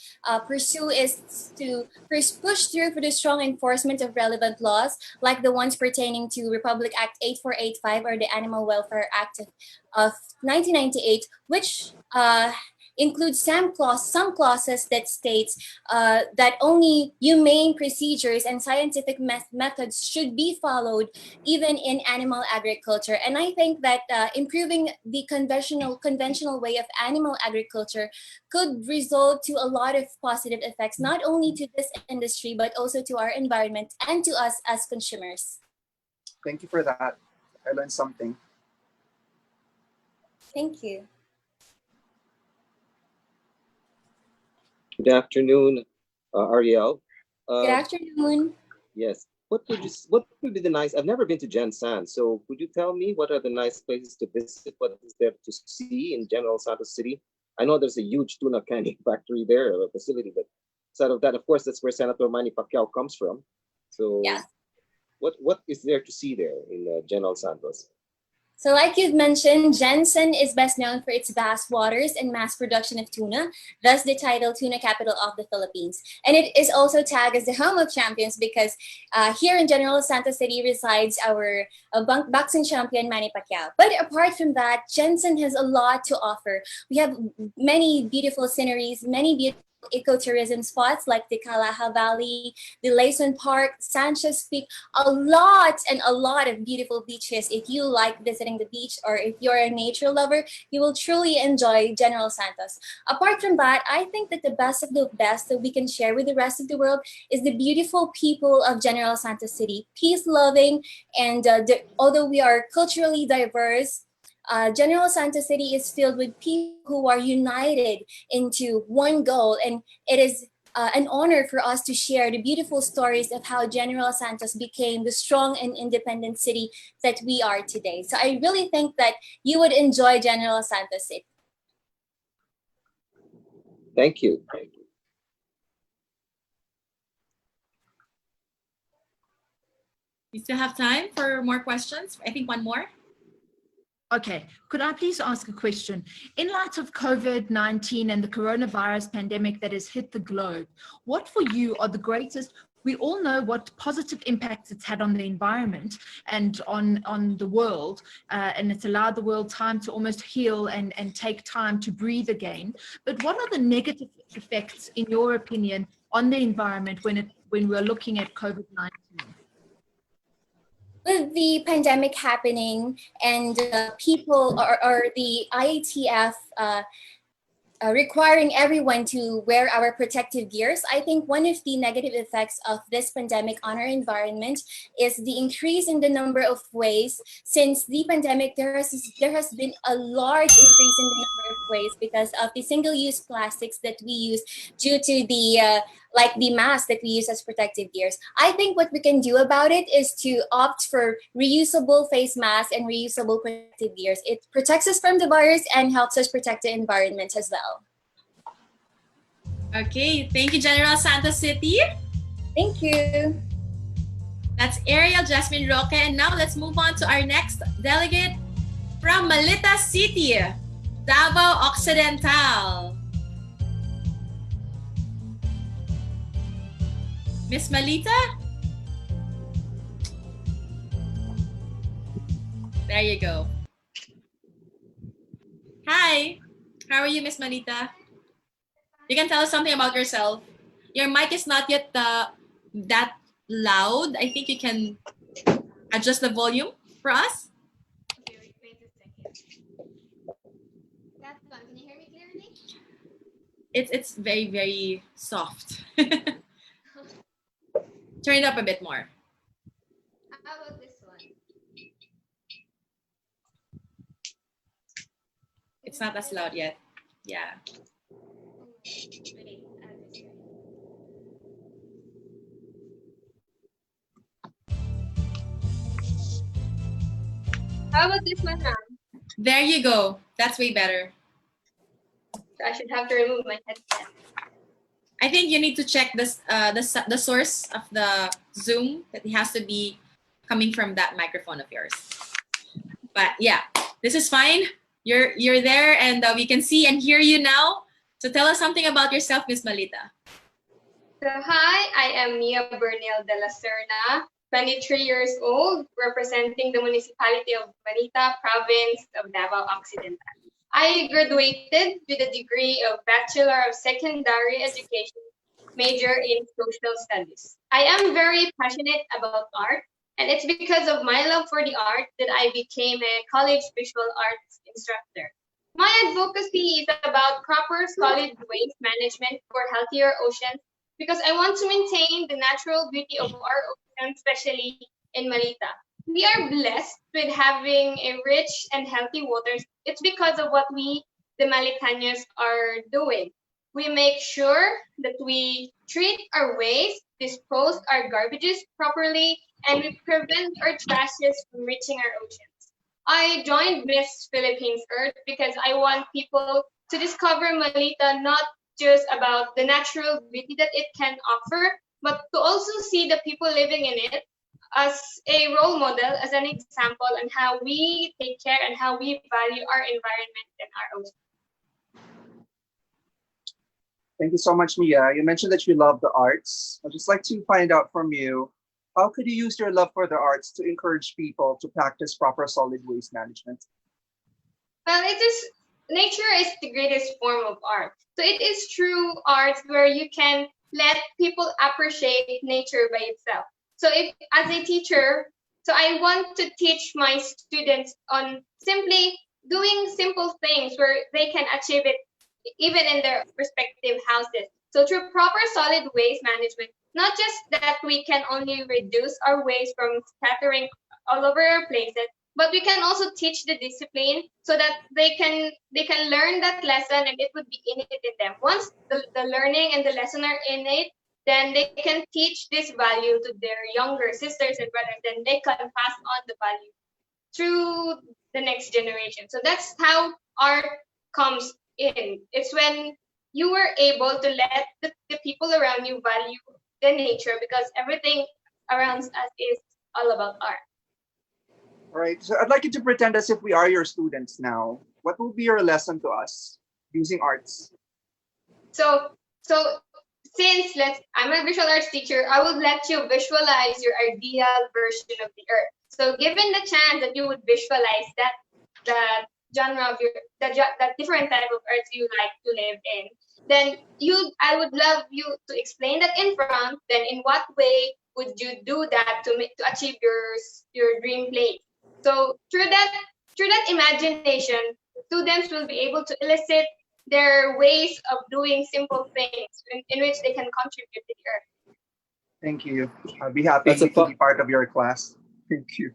pursue is to push through for the strong enforcement of relevant laws, like the ones pertaining to Republic Act 8485 or the Animal Welfare Act of 1998, which includes some clauses that states that only humane procedures and scientific methods should be followed even in animal agriculture. And I think that improving the conventional way of animal agriculture could result to a lot of positive effects, not only to this industry, but also to our environment and to us as consumers. Thank you for that. I learned something. Thank you. Good afternoon, Ariel. Good afternoon. Yes. What would be the nice? I've never been to Gen San, so could you tell me what are the nice places to visit? What is there to see in General Santos City? I know there's a huge tuna canning factory there, or a facility, but aside of that, of course, that's where Senator Manny Pacquiao comes from. So, yeah. What is there to see there in General Santos? So like you've mentioned, Jensen is best known for its vast waters and mass production of tuna, thus the title Tuna Capital of the Philippines. And it is also tagged as the home of champions because here in General Santos City resides our boxing champion, Manny Pacquiao. But apart from that, Jensen has a lot to offer. We have many beautiful sceneries, many beautiful ecotourism spots like the Calaha Valley, the Layson Park, Sanchez Peak, a lot of beautiful beaches. If you like visiting the beach or if you're a nature lover, you will truly enjoy General Santos. Apart from that, I think that the best of the best that we can share with the rest of the world is the beautiful people of General Santos City, peace-loving, and although we are culturally diverse, General Santos City is filled with people who are united into one goal, and it is an honor for us to share the beautiful stories of how General Santos became the strong and independent city that we are today. So I really think that you would enjoy General Santos City. Thank you. We still have time for more questions. I think one more. Okay, could I please ask a question? In light of COVID-19 and the coronavirus pandemic that has hit the globe, what for you are the greatest? We all know what positive impacts it's had on the environment and on the world, and it's allowed the world time to almost heal and take time to breathe again. But what are the negative effects, in your opinion, on the environment when we're looking at COVID-19? With the pandemic happening and people or the IATF requiring everyone to wear our protective gears, I think one of the negative effects of this pandemic on our environment is the increase in the number of waste. Since the pandemic, there has been a large increase in the number of waste because of the single-use plastics that we use due to the like the mask that we use as protective gears. I think what we can do about it is to opt for reusable face masks and reusable protective gears. It protects us from the virus and helps us protect the environment as well. Okay, thank you, General Santos City. Thank you. That's Ariel Jasmine Roque. And now let's move on to our next delegate from Malita City, Davao Occidental. Miss Malita? There you go. Hi, how are you, Miss Malita? You can tell us something about yourself. Your mic is not yet that loud. I think you can adjust the volume for us. Okay, wait a second. That's fine. Can you hear me clearly? It's very, very soft. Turn it up a bit more. How about this one? It's not as loud yet. Yeah. Wait, how about this one now? There you go. That's way better. So I should have to remove my headset. I think you need to check this the source of the Zoom, that it has to be coming from that microphone of yours. But yeah, this is fine. You're there, and we can see and hear you now. So tell us something about yourself, Miss Malita. So hi, I am Mia Bernil de la Serna, 23 years old, representing the municipality of Manita, province of Davao Occidental. I graduated with a degree of Bachelor of Secondary Education, major in Social Studies. I am very passionate about art, and it's because of my love for the art that I became a college visual arts instructor. My advocacy is about proper solid waste management for healthier oceans because I want to maintain the natural beauty of our ocean, especially in Malita. We are blessed with having a rich and healthy waters. It's because of what we, the Malitanos, are doing. We make sure that we treat our waste, dispose our garbages properly, and we prevent our trashes from reaching our oceans. I joined Miss Philippines Earth because I want people to discover Malita not just about the natural beauty that it can offer, but to also see the people living in it as a role model, as an example on how we take care and how we value our environment and our ocean. Thank you so much, Mia. You mentioned that you love the arts. I'd just like to find out from you, how could you use your love for the arts to encourage people to practice proper solid waste management? Well, nature is the greatest form of art. So it is true art where you can let people appreciate nature by itself. So if as a teacher, so I want to teach my students on simply doing simple things where they can achieve it even in their respective houses. So through proper solid waste management, not just that we can only reduce our waste from scattering all over our places, but we can also teach the discipline so that they can learn that lesson and it would be innate in them. Once the learning and the lesson are innate, then they can teach this value to their younger sisters and brothers, and they can pass on the value through the next generation. So that's how art comes in. It's when you were able to let the people around you value the nature, because everything around us is all about art. All right. So I'd like you to pretend as if we are your students now. What will be your lesson to us using arts? So since I'm a visual arts teacher, I would let you visualize your ideal version of the earth. So given the chance that you would visualize the genre of that different type of earth you like to live in, then I would love you to explain that in front. Then in what way would you do that to achieve your dream place? So through that imagination, students will be able to elicit their ways of doing simple things in which they can contribute to the earth. Thank you. I'll be happy to be part of your class. Thank you.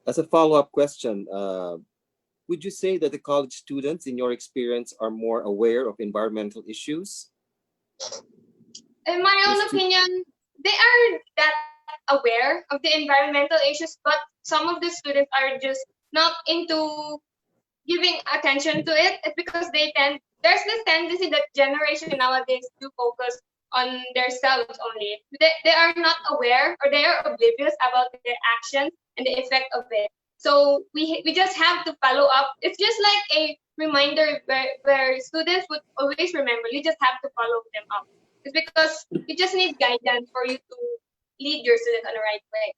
As a follow-up question, would you say that the college students, in your experience, are more aware of environmental issues? In my own opinion, they are that aware of the environmental issues, but some of the students are just not into giving attention to it. It's because there's this tendency that generation nowadays do focus on themselves only. They are not aware, or they are oblivious about their actions and the effect of it. So we just have to follow up. It's just like a reminder where students would always remember. You just have to follow them up. It's because you just need guidance for you to lead your students on the right way.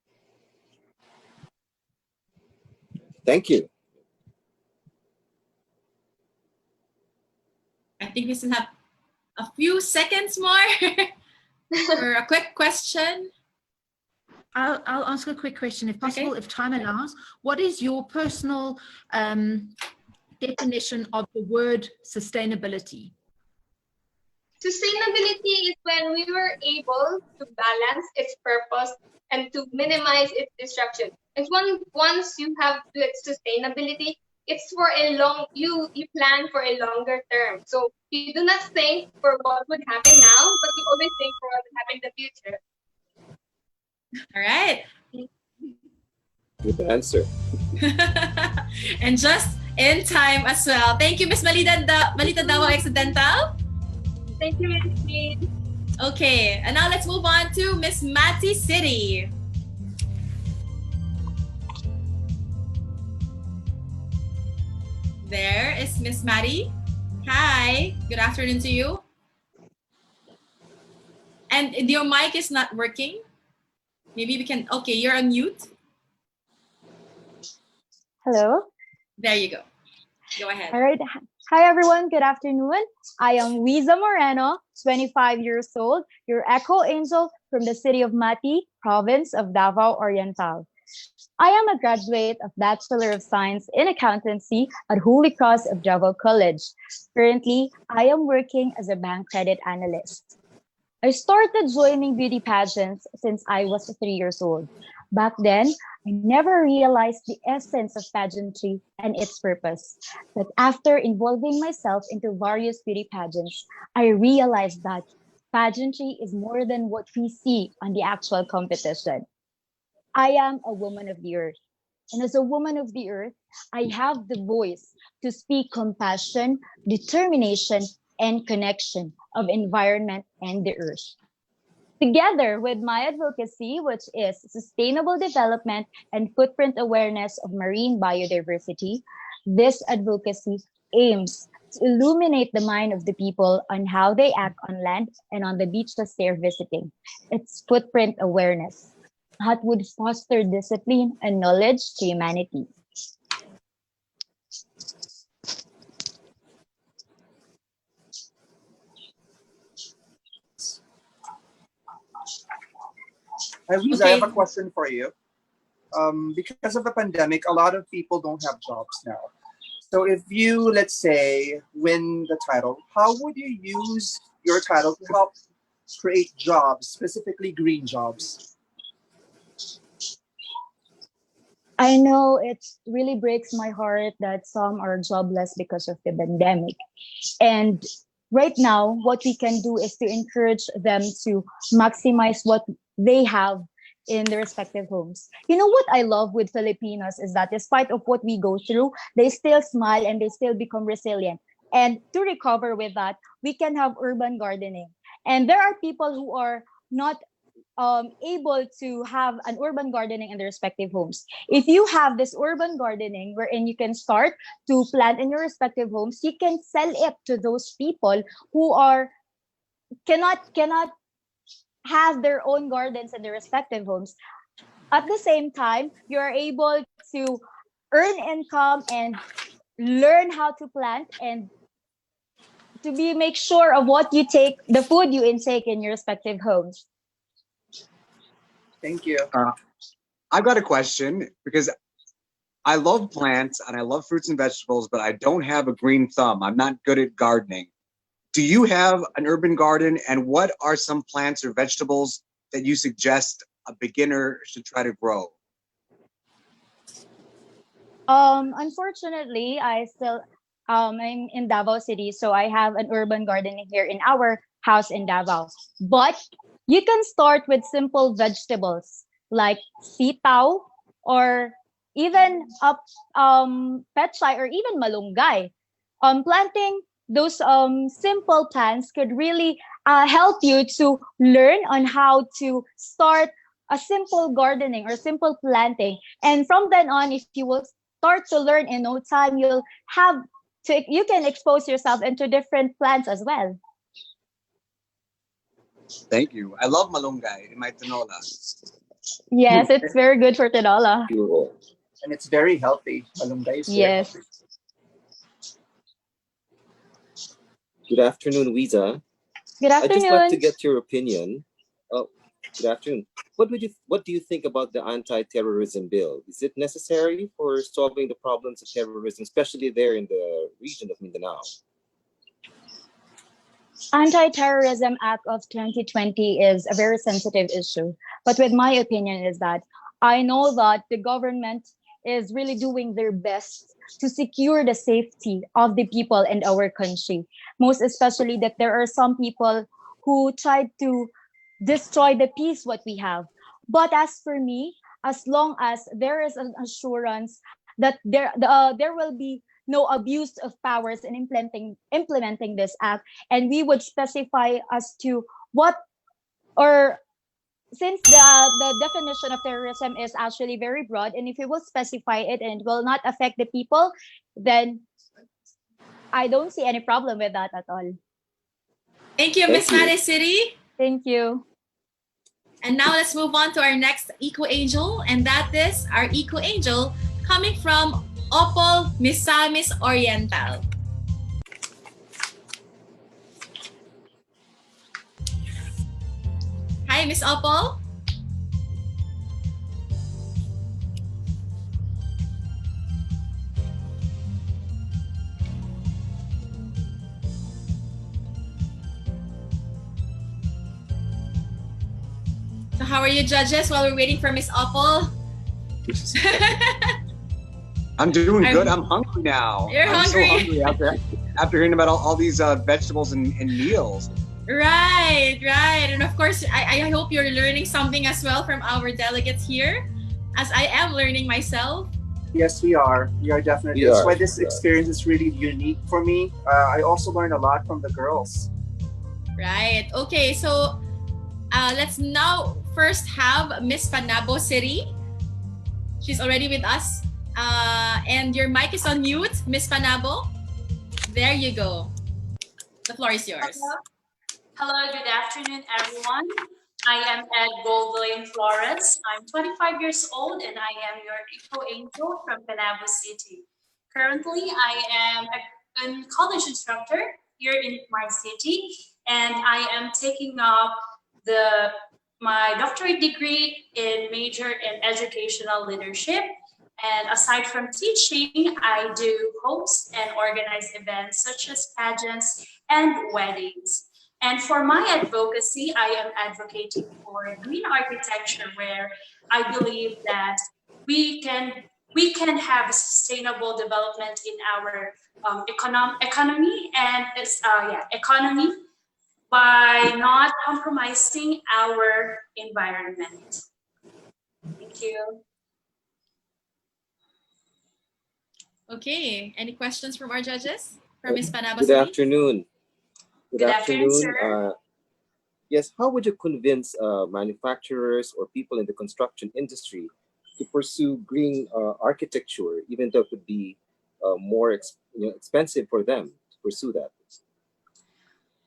Thank you. I think we still have a few seconds more for a quick question. I'll ask a quick question, if possible, if time allows. What is your personal definition of the word sustainability? Sustainability is when we were able to balance its purpose and to minimize its destruction. It's once you have the sustainability, it's for a you plan for a longer term. So you do not think for what would happen now, but you always think for what would happen in the future. All right. Good answer. And just in time as well. Thank you, Miss Malita Davao Occidental. Thank you, Miss Queen. Okay, and now let's move on to Miss Matty City. There is Miss Matty. Hi, good afternoon to you. And your mic is not working. Maybe we can, okay, you're on mute. Hello. There you go. Go ahead. All right. Hi, everyone. Good afternoon. I am Wiza Moreno, 25 years old, your echo angel from the city of Mati, province of Davao Oriental. I am a graduate of Bachelor of Science in Accountancy at Holy Cross of Davao College. Currently, I am working as a bank credit analyst. I started joining beauty pageants since I was 3 years old. Back then, I never realized the essence of pageantry and its purpose. But after involving myself into various beauty pageants, I realized that pageantry is more than what we see on the actual competition. I am a woman of the earth. And as a woman of the earth, I have the voice to speak compassion, determination, and connection of environment and the earth. Together with my advocacy, which is sustainable development and footprint awareness of marine biodiversity, this advocacy aims to illuminate the mind of the people on how they act on land and on the beaches they're visiting. It's footprint awareness that would foster discipline and knowledge to humanity. Hi, Lisa, I have a question for you. Because of the pandemic, a lot of people don't have jobs now. So if you, let's say, win the title, how would you use your title to help create jobs, specifically green jobs? I know it really breaks my heart that some are jobless because of the pandemic. And right now, what we can do is to encourage them to maximize what they have in their respective homes. You know what I love with Filipinos is that despite of what we go through, they still smile and they still become resilient. And to recover with that, we can have urban gardening. And there are people who are not able to have an urban gardening in their respective homes. If you have this urban gardening wherein you can start to plant in your respective homes, you can sell it to those people who are cannot have their own gardens in their respective homes. At the same time, you're able to earn income and learn how to plant and to be make sure of what you take, the food you intake in your respective homes. Thank you. I've got a question because I love plants and I love fruits and vegetables, but I don't have a green thumb. I'm not good at gardening. Do you have an urban garden, and what are some plants or vegetables that you suggest a beginner should try to grow? Unfortunately, I'm in Davao City, so I have an urban gardening here in our house in Davao. But you can start with simple vegetables like sitaw or even pechay or even malunggay. Planting those simple plants could really help you to learn on how to start a simple gardening or simple planting. And from then on, if you will start to learn in no time, you can expose yourself into different plants as well. Thank you. I love malunggay in my tinola. Yes, it's very good for tinola. And it's very healthy. Malunggay is very Yes. healthy. Good afternoon, Wiza. Good I'd just like to afternoon. get your opinion. Oh, good afternoon. What do you think about the anti-terrorism bill? Is it necessary for solving the problems of terrorism, especially there in the region of Mindanao? Anti-Terrorism Act of 2020 is a very sensitive issue. But with my opinion is that I know that the government is really doing their best to secure the safety of the people in our country. Most especially that there are some people who tried to destroy the peace what we have. But as for me, as long as there is an assurance that there will be no abuse of powers in implementing this act, and we would specify as to what, or since the definition of terrorism is actually very broad, and if we will specify it and it will not affect the people, then I don't see any problem with that at all. Thank you, Miss Mare City. Thank you. And now let's move on to our next Eco Angel, and that is our Eco Angel coming from Opol Misamis Oriental. Hi, Miss Opol. So how are you, judges, while we're waiting for Miss Opol? I'm doing good. I'm hungry now. You're hungry. I'm so hungry after hearing about all these vegetables and meals. Right. And of course, I hope you're learning something as well from our delegates here, as I am learning myself. Yes, we are. We are definitely. That's why this experience is really unique for me. I also learned a lot from the girls. Right. Okay, so let's now first have Miss Panabo City. She's already with us. And your mic is on mute, Miss Panabo. There you go. The floor is yours. Hello, good afternoon, everyone. I am Ed Goldlane Flores. I'm 25 years old and I am your Eco Angel from Panama City. Currently, I am a college instructor here in my city, and I am taking up my doctorate degree in major in educational leadership. And aside from teaching, I do host and organize events such as pageants and weddings. And for my advocacy, I am advocating for green architecture, where I believe that we can have sustainable development in our economy and economy by not compromising our environment. Thank you. Okay, any questions from our judges? for Miss Panama Good City? afternoon. Good afternoon, sir. Yes, how would you convince manufacturers or people in the construction industry to pursue green architecture, even though it would be more expensive for them to pursue that?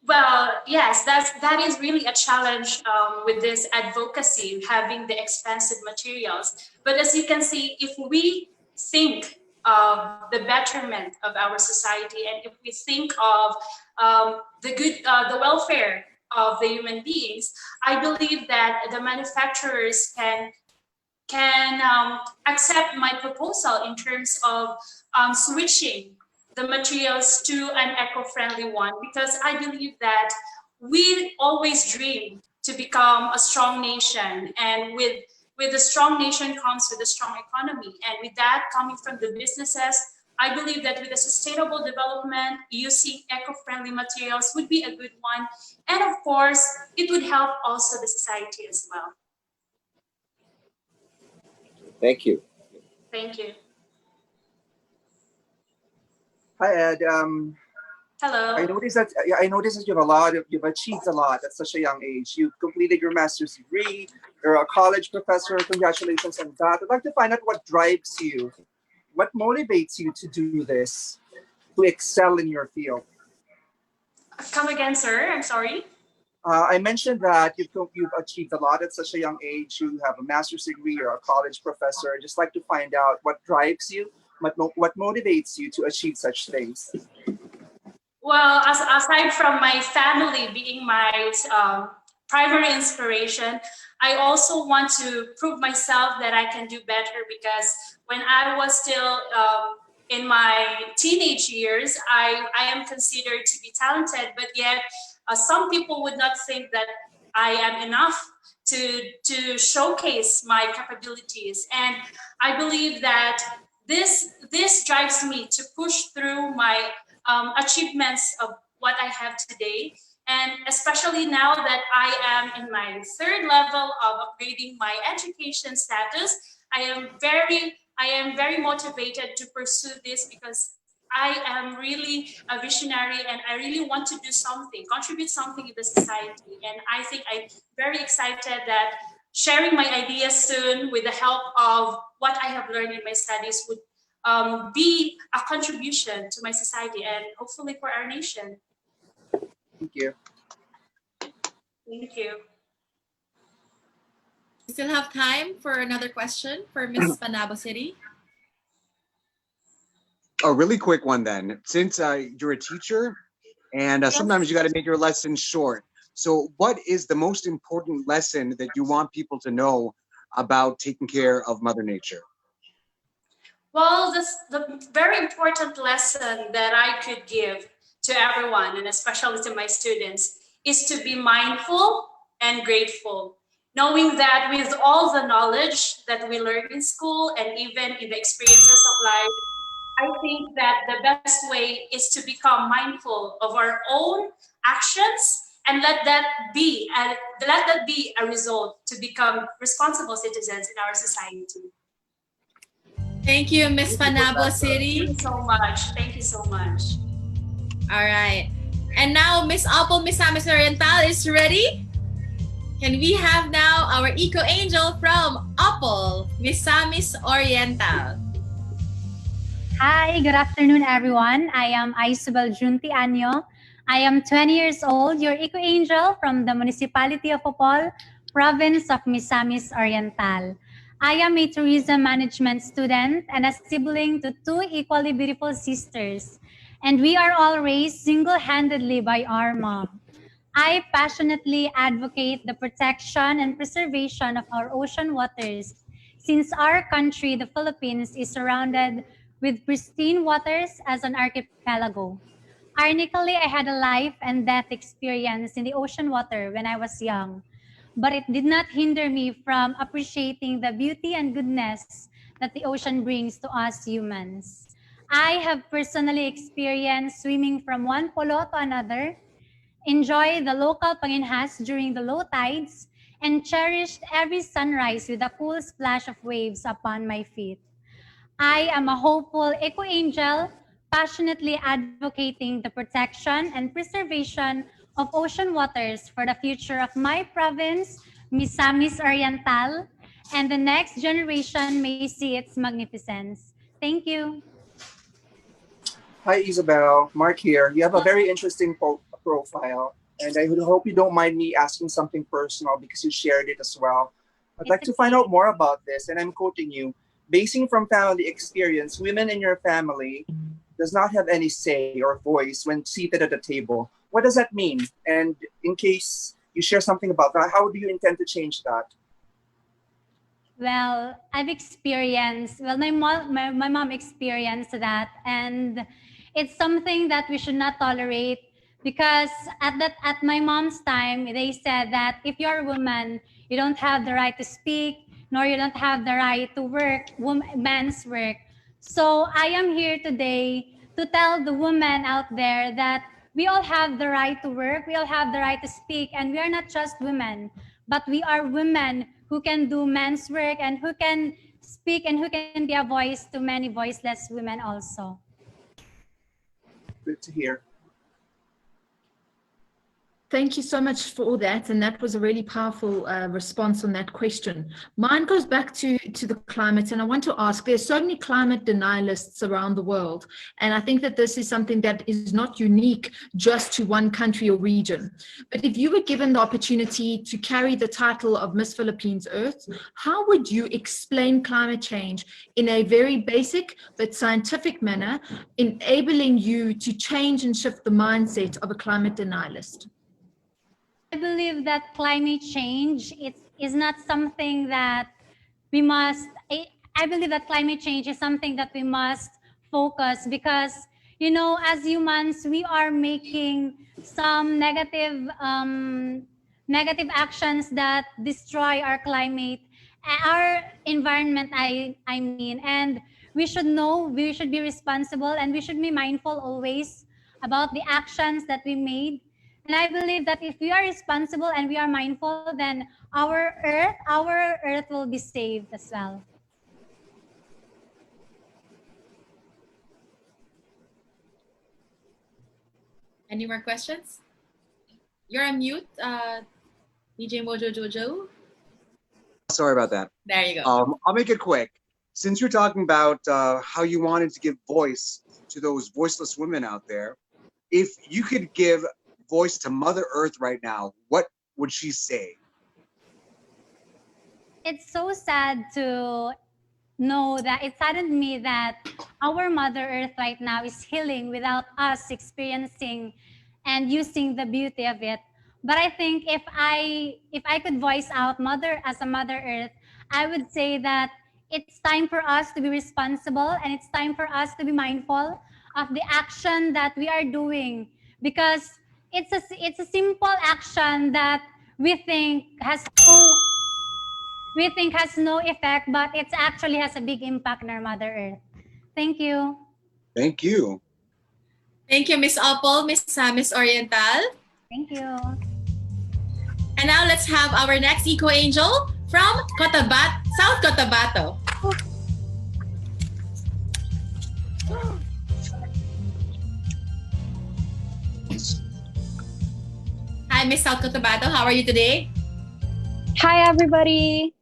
Well, yes, that is really a challenge with this advocacy, having the expensive materials. But as you can see, if we think of the betterment of our society, and if we think of the welfare of the human beings, I believe that the manufacturers can accept my proposal in terms of switching the materials to an eco-friendly one, because I believe that we always dream to become a strong nation, and with a strong nation comes with a strong economy, and with that coming from the businesses, I believe that with a sustainable development, using eco-friendly materials would be a good one, and of course it would help also the society as well. Thank you. Thank you. Hi, Ed. Hello. I noticed that you've achieved a lot at such a young age. You've completed your master's degree. You're a college professor. Congratulations on that. I'd like to find out what drives you, what motivates you to do this, to excel in your field. Come again, sir. I'm sorry. I mentioned that you've achieved a lot at such a young age. You have a master's degree. You're a college professor. I'd just like to find out what drives you, what motivates you to achieve such things. Well, aside from my family being my primary inspiration, I also want to prove myself that I can do better, because when I was still in my teenage years, I am considered to be talented, but yet some people would not think that I am enough to showcase my capabilities. And I believe that this drives me to push through my achievements of what I have today. And especially now that I am in my third level of upgrading my education status, I am very motivated to pursue this, because I am really a visionary and I really want to do something, contribute something in the society. And I think I'm very excited that sharing my ideas soon with the help of what I have learned in my studies would be a contribution to my society and hopefully for our nation. Thank you. Thank you. We still have time for another question for Miss Panama City. A really quick one then. Since you're a teacher, and sometimes you got to make your lessons short. So what is the most important lesson that you want people to know about taking care of Mother Nature? Well, the very important lesson that I could give to everyone, and especially to my students, is to be mindful and grateful, knowing that with all the knowledge that we learn in school and even in the experiences of life, I think that the best way is to become mindful of our own actions and let that be a result to become responsible citizens in our society. Thank you, Miss Panama City. Thank you so much. Thank you so much. All right. And now Miss Apple, Miss Samis Oriental is ready. Can we have now our Eco Angel from Apple, Miss Samis Oriental? Hi, good afternoon, everyone. I am Isabel Junti Anyo. I am 20 years old, your Eco Angel from the Municipality of Opol, Province of Misamis Oriental. I am a tourism management student and a sibling to two equally beautiful sisters, and we are all raised single-handedly by our mom. I passionately advocate the protection and preservation of our ocean waters, since our country, the Philippines, is surrounded with pristine waters as an archipelago. Ironically, I had a life and death experience in the ocean water when I was young, but it did not hinder me from appreciating the beauty and goodness that the ocean brings to us humans. I have personally experienced swimming from one polo to another, enjoy the local panginhas during the low tides, and cherished every sunrise with a cool splash of waves upon my feet. I am a hopeful eco-angel passionately advocating the protection and preservation of ocean waters for the future of my province, Misamis Oriental, and the next generation may see its magnificence. Thank you. Hi, Isabel. Mark here. You have a very interesting profile, and I would hope you don't mind me asking something personal because you shared it as well. I'd like to find out more about this, and I'm quoting you. Basing from family experience, women in your family does not have any say or voice when seated at the table. What does that mean? And in case you share something about that, how do you intend to change that? Well, I've experienced, my mom experienced that, and it's something that we should not tolerate because at my mom's time, they said that if you're a woman, you don't have the right to speak, nor you don't have the right to work, men's work. So I am here today to tell the women out there that we all have the right to work, we all have the right to speak, and we are not just women, but we are women who can do men's work and who can speak and who can be a voice to many voiceless women also. Good to hear. Thank you so much for all that. And that was a really powerful response on that question. Mine goes back to the climate. And I want to ask, there's so many climate denialists around the world. And I think that this is something that is not unique just to one country or region. But if you were given the opportunity to carry the title of Miss Philippines Earth, how would you explain climate change in a very basic but scientific manner, enabling you to change and shift the mindset of a climate denialist? I believe that climate change is not something that we must, I believe that climate change is something that we must focus because, you know, as humans, we are making some negative actions that destroy our climate, our environment, I mean, and we should know, we should be responsible and we should be mindful always about the actions that we made. And I believe that if we are responsible and we are mindful, then our earth will be saved as well. Any more questions? You're on mute, DJ Mojo Jojo. Sorry about that. There you go. I'll make it quick. Since you're talking about how you wanted to give voice to those voiceless women out there, if you could give voice to Mother Earth right now, what would she say? It's so sad to know that it saddened me that our Mother Earth right now is healing without us experiencing and using the beauty of it. But I think if I could voice out as a Mother Earth, I would say that it's time for us to be responsible and it's time for us to be mindful of the action that we are doing, because it's a simple action that we think has no effect, but it actually has a big impact on our Mother Earth. Thank you. Thank you. Thank you, Miss Opal, Miss Oriental. Thank you. And now let's have our next Eco Angel from South Cotabato. Hi, Miss South Cotabato. How are you today? Hi, everybody.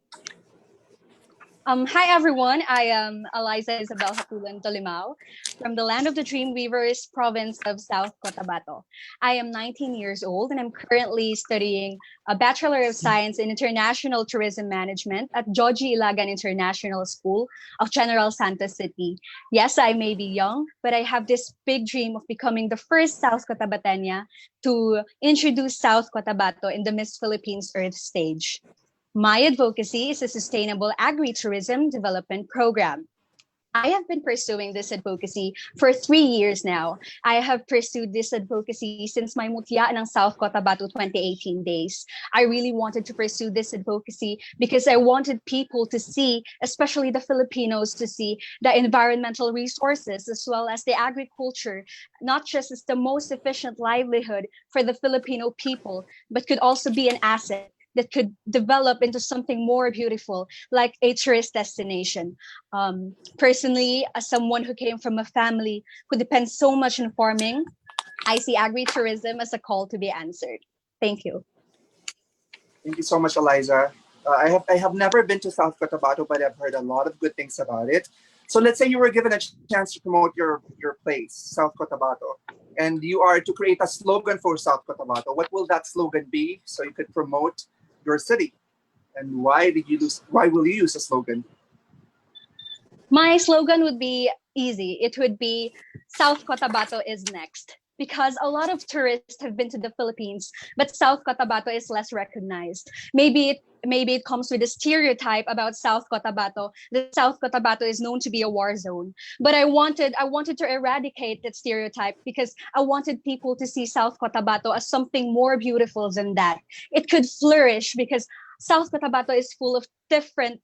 Hi, everyone. I am Eliza Isabel Hatulan Tolimao from the land of the Dreamweavers, province of South Cotabato. I am 19 years old and I'm currently studying a Bachelor of Science in International Tourism Management at Joji Ilagan International School of General Santos City. Yes, I may be young, but I have this big dream of becoming the first South Cotabateña to introduce South Cotabato in the Miss Philippines Earth stage. My advocacy is a sustainable agri-tourism development program. I have been pursuing this advocacy for 3 years now. I have pursued this advocacy since my mutya ng South Cotabato 2018 days. I really wanted to pursue this advocacy because I wanted people to see, especially the Filipinos, to see the environmental resources as well as the agriculture, not just as the most efficient livelihood for the Filipino people, but could also be an asset that could develop into something more beautiful, like a tourist destination. Personally, as someone who came from a family who depends so much on farming, I see agritourism as a call to be answered. Thank you. Thank you so much, Eliza. I have never been to South Cotabato, but I've heard a lot of good things about it. So let's say you were given a chance to promote your place, South Cotabato, and you are to create a slogan for South Cotabato. What will that slogan be so you could promote your city? And why will you use a slogan? My slogan would be easy. It would be South Cotabato is next. Because a lot of tourists have been to the Philippines, but South Cotabato is less recognized. Maybe it comes with a stereotype about South Cotabato. The South Cotabato is known to be a war zone. But I wanted to eradicate that stereotype because I wanted people to see South Cotabato as something more beautiful than that. It could flourish because South Cotabato is full of different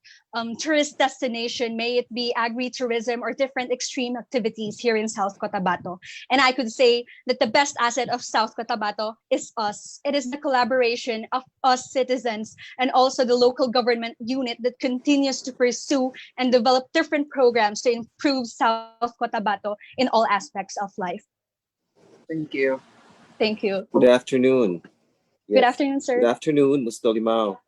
tourist destination, may it be agritourism or different extreme activities here in South Cotabato. And I could say that the best asset of South Cotabato is us. It is the collaboration of us citizens and also the local government unit that continues to pursue and develop different programs to improve South Cotabato in all aspects of life. Thank you. Thank you. Good afternoon. Good afternoon, sir. Good afternoon, Ms. Tolimao.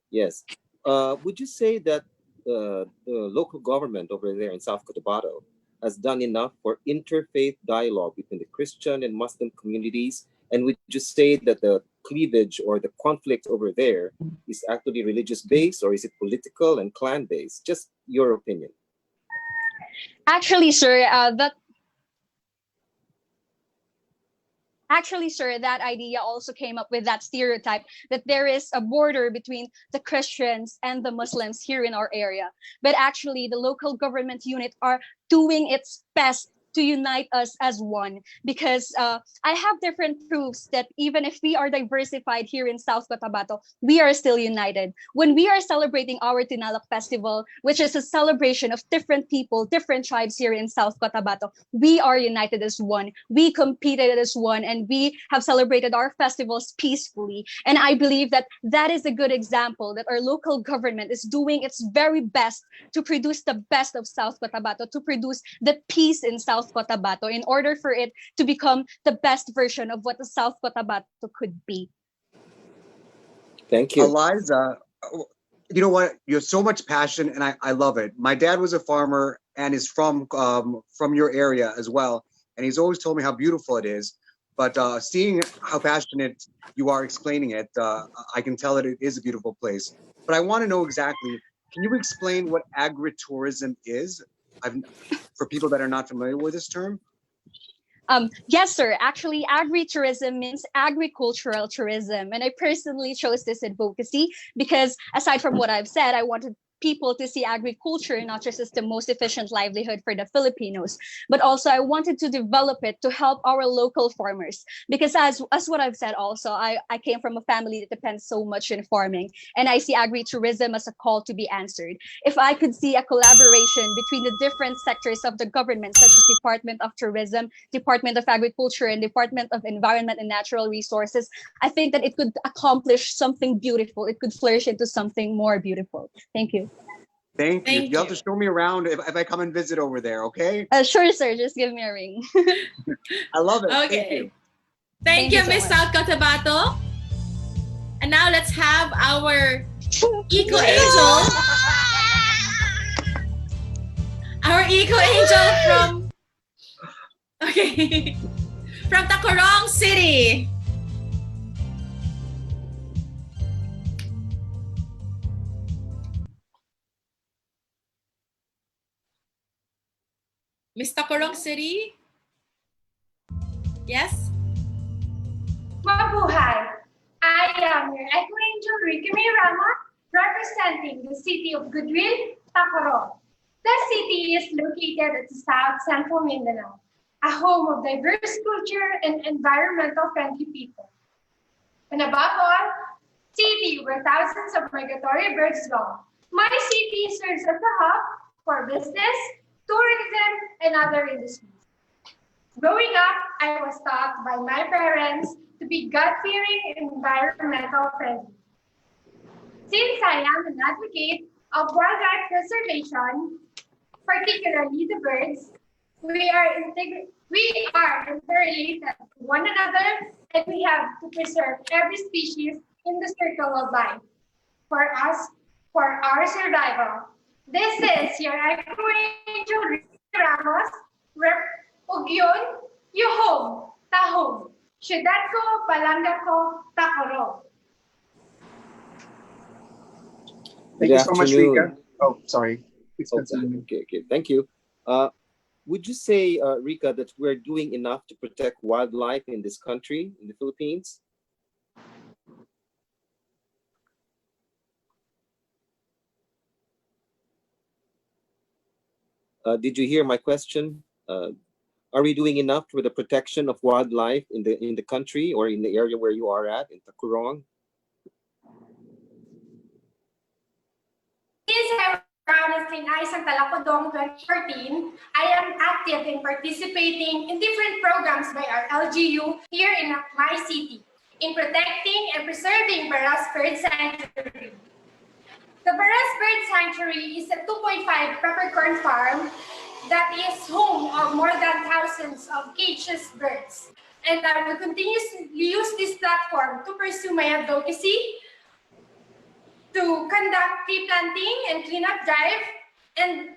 Yes. Would you say that the local government over there in South Cotabato has done enough for interfaith dialogue between the Christian and Muslim communities? And would you say that the cleavage or the conflict over there is actually religious based, or is it political and clan based? Just your opinion. Actually, sir, that idea also came up with that stereotype that there is a border between the Christians and the Muslims here in our area. But actually, the local government unit are doing its best to unite us as one, because I have different proofs that even if we are diversified here in South Cotabato, we are still united. When we are celebrating our Tinalak Festival, which is a celebration of different people, different tribes here in South Cotabato, we are united as one. We competed as one, and we have celebrated our festivals peacefully. And I believe that that is a good example that our local government is doing its very best to produce the best of South Cotabato, to produce the peace in South Cotabato in order for it to become the best version of what the South Cotabato could be. Thank you. Eliza, you know what? You have so much passion, and I love it. My dad was a farmer and is from your area as well, and he's always told me how beautiful it is. But seeing how passionate you are explaining it, I can tell that it is a beautiful place. But I want to know exactly, can you explain what agritourism is? For people that are not familiar with this term? Yes, sir. Actually, agritourism means agricultural tourism. And I personally chose this advocacy because aside from what I've said, I wanted people to see agriculture not just as the most efficient livelihood for the Filipinos, but also I wanted to develop it to help our local farmers. Because as what I've said also, I came from a family that depends so much on farming, and I see agritourism as a call to be answered. If I could see a collaboration between the different sectors of the government, such as Department of Tourism, Department of Agriculture, and Department of Environment and Natural Resources, I think that it could accomplish something beautiful. It could flourish into something more beautiful. Thank you. Thank you. You'll have to show me around if I come and visit over there, okay? Sure, sir. Just give me a ring. I love it. Okay. Thank you, Miss South Cotabato. And now let's have our Eco Angel. Our Eco Angel from from Tacorong City. Miss Tacorong City? Yes? Mabuhay! I am your Eco Angel Ricky Rama, representing the city of Goodwill, Tacorong. The city is located at the South Central Mindanao, a home of diverse culture and environmental friendly people. And above all, city where thousands of migratory birds dwell. My city serves as a hub for business, tourism, and other industries. Growing up, I was taught by my parents to be God-fearing and environmental friendly. Since I am an advocate of wildlife preservation, particularly the birds, we are interrelated to one another, and we have to preserve every species in the circle of life for us, for our survival. This is your Echo Angel Ramos, Rep Ugyon, Yuhom, Tahom, Syudad ko, Palanga ko, Takoro. Thank you so much, Rika. Oh, sorry. Please continue. Okay. Thank you. Would you say, Rika, that we're doing enough to protect wildlife in this country, in the Philippines? Did you hear my question? Are we doing enough for the protection of wildlife in the country or in the area where you are at, in Tacurong? Since I was in Isang Talacodong 2014, I am active in participating in different programs by our LGU here in my city in protecting and preserving Baras Bird Sanctuary. The Baras Bird Sanctuary is a 2.5 peppercorn farm that is home of more than thousands of cageless birds. And I will continue to use this platform to pursue my advocacy, to conduct tree planting and cleanup drive, and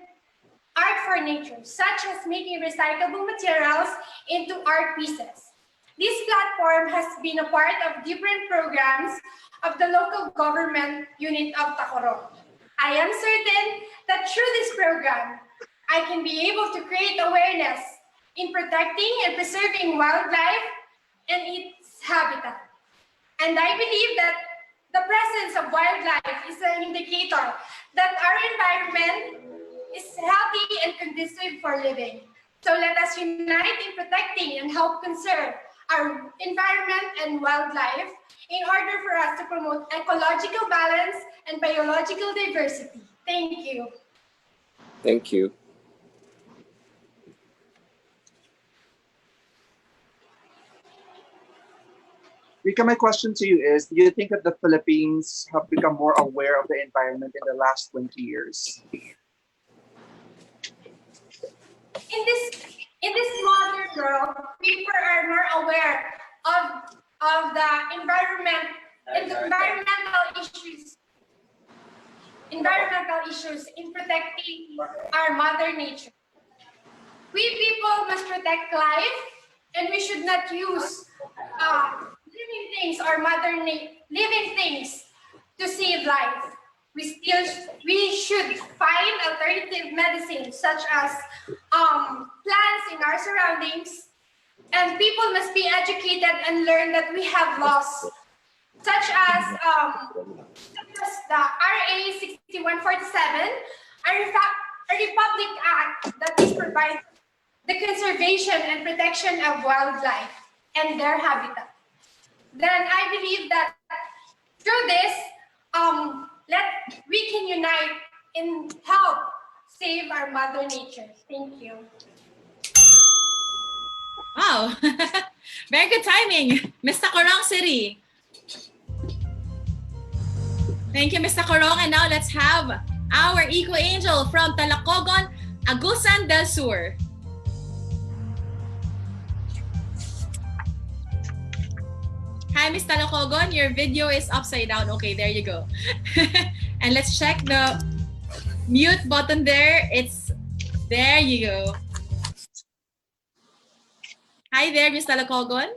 art for nature, such as making recyclable materials into art pieces. This platform has been a part of different programs of the local government unit of Tacoro. I am certain that through this program, I can be able to create awareness in protecting and preserving wildlife and its habitat. And I believe that the presence of wildlife is an indicator that our environment is healthy and conducive for living. So let us unite in protecting and help conserve our environment and wildlife in order for us to promote ecological balance and biological diversity. Thank you. Thank you. Rika, my question to you is, do you think that the Philippines have become more aware of the environment in the last 20 years? In this modern world, people are more aware of the environment and the environmental issues in protecting our mother nature. We people must protect life, and we should not use living things or living things to save life. We should find alternative medicines such as plants in our surroundings, and people must be educated and learn that we have laws such as the RA 6147, a Republic Act that is provides the conservation and protection of wildlife and their habitat. Then I believe that through this, we can unite and help save our mother nature. Thank you. Wow, very good timing, Miss Tacurong City. Thank you, Mr. Corong. And now let's have our Eco Angel from Talacogon, Agusan del Sur. Hi, Miss Talacogon. Your video is upside down. Okay, there you go. And let's check the mute button there. There you go. Hi there, Miss Talacogon.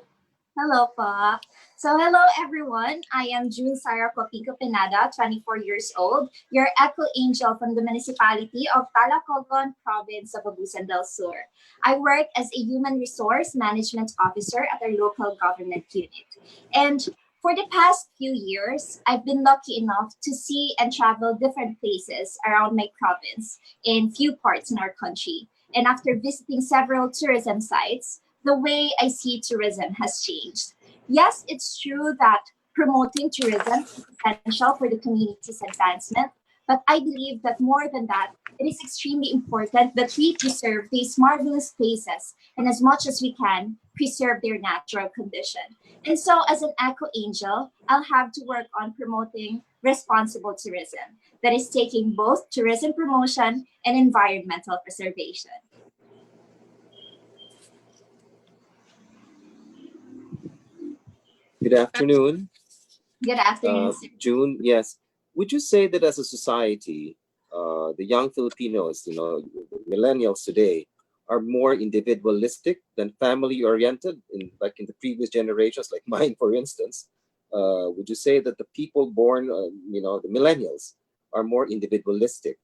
Hello, po. So hello, everyone. I am June Sara Copico Pinada, 24 years old, your Eco Angel from the municipality of Talacogon, province of Agusan del Sur. I work as a human resource management officer at our local government unit. And for the past few years, I've been lucky enough to see and travel different places around my province in few parts in our country. And after visiting several tourism sites, the way I see tourism has changed. Yes, it's true that promoting tourism is essential for the community's advancement, but I believe that more than that, it is extremely important that we preserve these marvelous places and as much as we can, preserve their natural condition. And so as an Eco Angel, I'll have to work on promoting responsible tourism that is taking both tourism promotion and environmental preservation. Good afternoon. Good afternoon, sir. June, yes. Would you say that as a society, the young Filipinos, millennials today, are more individualistic than family-oriented, like in the previous generations, like mine, for instance? Would you say that the people born, the millennials, are more individualistic?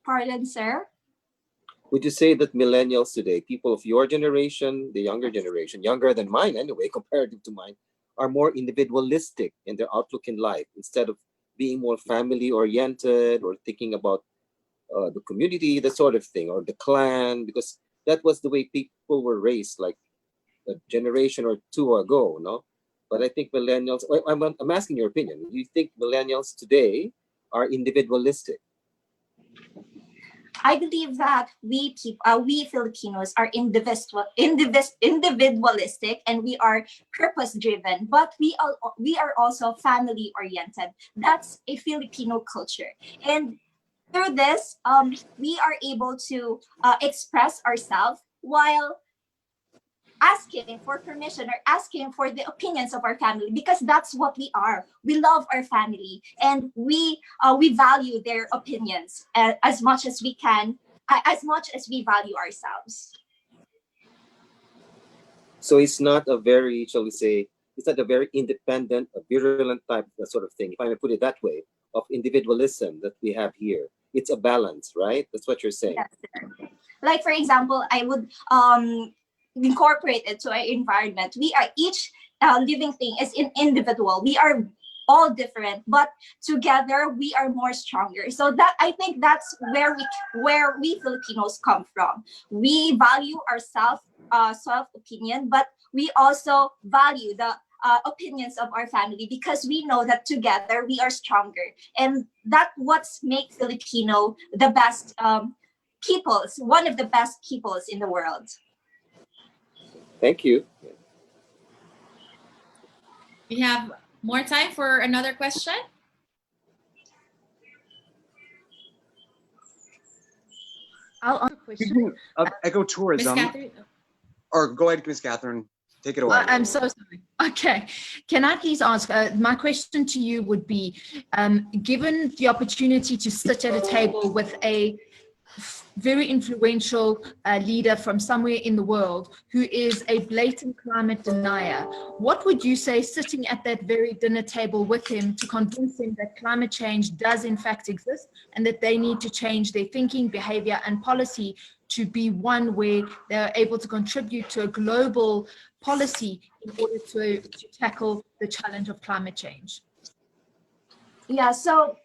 Pardon, sir? Would you say that millennials today, people of your generation, the younger generation, younger than mine anyway, comparative to mine, are more individualistic in their outlook in life instead of being more family-oriented or thinking about the community, that sort of thing, or the clan, because that was the way people were raised like a generation or two ago, no? But I think millennials, I'm asking your opinion. Do you think millennials today are individualistic? I believe that we Filipinos are individualistic and we are purpose-driven, but we are also family-oriented. That's a Filipino culture, and through this, we are able to express ourselves while asking for permission or asking for the opinions of our family, because that's what we are. We love our family and we value their opinions as much as we can, as much as we value ourselves. So it's not a very, shall we say, it's not a very independent, a virulent type, that sort of thing, if I may put it that way, of individualism that we have here. It's a balance, right? That's what you're saying. Yes, sir. Like, for example, I would incorporate it to our environment. We are each living thing is individual. We are all different, but together we are more stronger. So that, I think that's where we Filipinos come from. We value our self opinion, but we also value the opinions of our family, because we know that together we are stronger, and that's what makes Filipino the best peoples, one of the best peoples in the world. Thank you. We have more time for another question. I'll answer a question. Ecotourism. Or go ahead, Ms. Catherine. Take it away. I'm so sorry. Okay. Can I please ask, my question to you would be, given the opportunity to sit at a table with a very influential leader from somewhere in the world who is a blatant climate denier, what would you say sitting at that very dinner table with him to convince him that climate change does in fact exist and that they need to change their thinking, behavior and policy to be one where they're able to contribute to a global policy in order to tackle the challenge of climate change? Yeah, so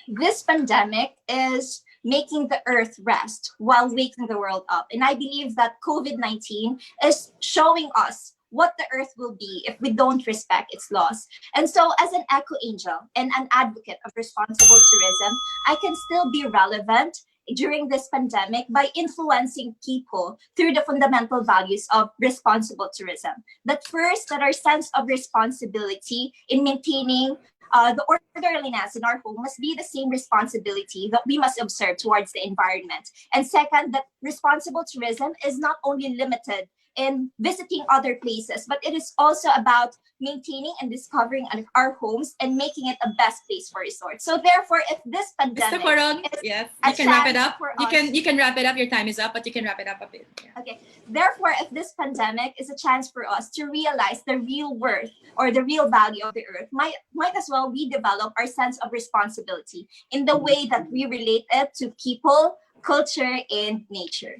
this pandemic is making the earth rest while waking the world up. And I believe that COVID-19 is showing us what the earth will be if we don't respect its laws. And so as an eco-angel and an advocate of responsible tourism, I can still be relevant during this pandemic by influencing people through the fundamental values of responsible tourism. That first, that our sense of responsibility in maintaining the orderliness in our home must be the same responsibility that we must observe towards the environment. And second, that responsible tourism is not only limited in visiting other places, but it is also about maintaining and discovering our homes and making it a best place for resort. So therefore, if this pandemic, Mr. Corong, yes, you can wrap it up. You can wrap it up. Your time is up, but you can wrap it up a bit. Yeah. Okay. Therefore, if this pandemic is a chance for us to realize the real worth or the real value of the earth, might as well we develop our sense of responsibility in the way that we relate it to people, culture, and nature.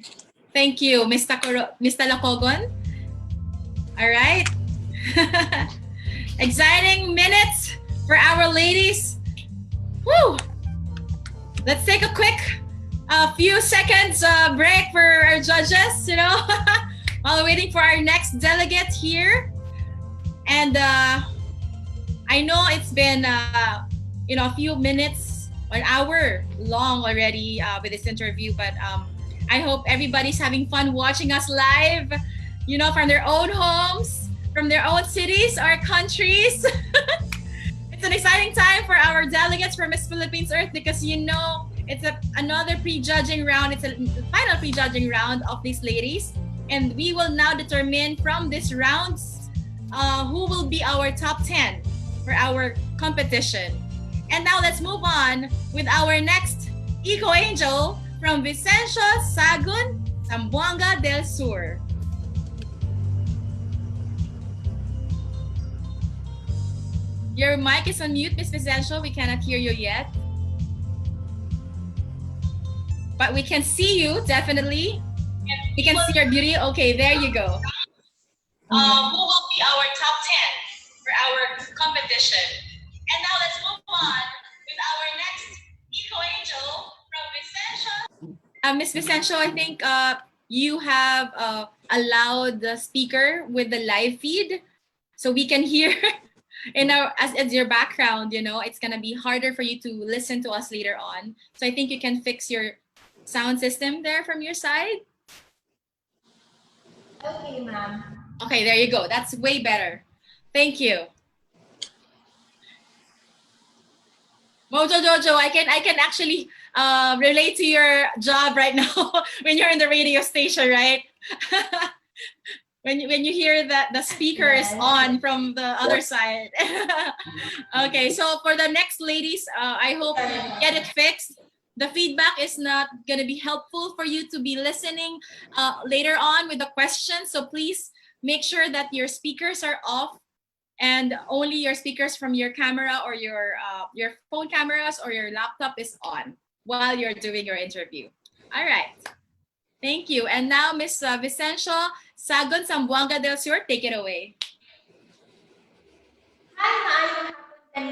Thank you, Mr. Lacogon. All right. Exciting minutes for our ladies. Woo! Let's take a quick few seconds break for our judges, while waiting for our next delegate here. And I know it's been a few minutes, an hour long already with this interview, but I hope everybody's having fun watching us live, from their own homes, from their own cities or countries. It's an exciting time for our delegates from Miss Philippines Earth because it's another prejudging round. It's a final prejudging round of these ladies. And we will now determine from these rounds who will be our top 10 for our competition. And now let's move on with our next Eco Angel from Visayas, Sagun, Zamboanga del Sur. Your mic is on mute, Miss Vicencio. We cannot hear you yet. But we can see you, definitely. We can see your beauty. Okay, there you go. Who will be our top 10 for our competition? And now let's move on with our next Eco Angel from Vicencio. Miss Vicencio, I think you have allowed the speaker with the live feed so we can hear as your background, it's gonna be harder for you to listen to us later on. So I think you can fix your sound system there from your side. Okay, ma'am. Okay, there you go. That's way better. Thank you. Mojo Jojo, I can actually relate to your job right now when you're in the radio station, right? when you hear that the speaker is on from the other side. Okay, so for the next ladies, I hope you get it fixed. The feedback is not going to be helpful for you to be listening later on with the questions. So please make sure that your speakers are off and only your speakers from your camera or your phone cameras or your laptop is on while you're doing your interview. All right. Thank you. And now, Miss Vicencio, Sagun, Zamboanga del Sur, take it away. Hi, I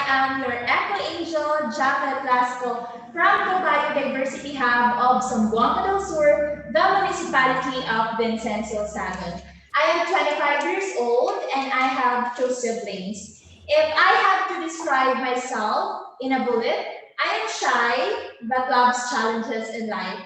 am your Eco Angel, Jacqueline Blasco, from the Biodiversity Hub of Zamboanga del Sur, the municipality of Vicencio, Sagun. I am 25 years old and I have 2 siblings. If I have to describe myself in a bullet, I am shy but loves challenges in life.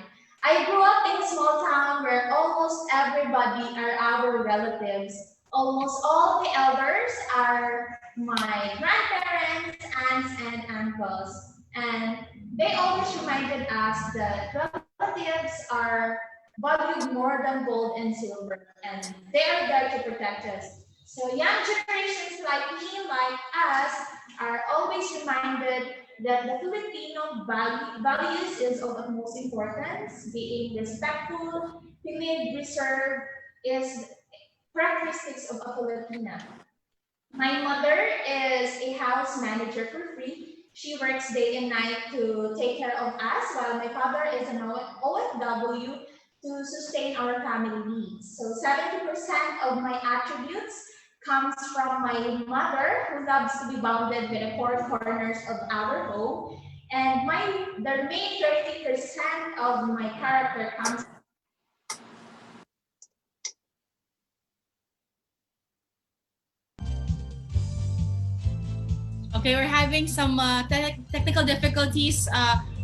I grew up in a small town where almost everybody are our relatives. Almost all the elders are my grandparents, aunts, and uncles. And they always reminded us that relatives are valued more than gold and silver, and they are there to protect us. So young generations like me, like us, are always reminded that the Filipino values is of utmost importance. Being respectful, timid, reserved is characteristics of a Filipina. My mother is a house manager for free. She works day and night to take care of us, while my father is an OFW to sustain our family needs. So 70% of my attributes comes from my mother, who loves to be bounded with the 4 corners of our home. And the remaining 30% of my character comes. Okay, we're having some technical difficulties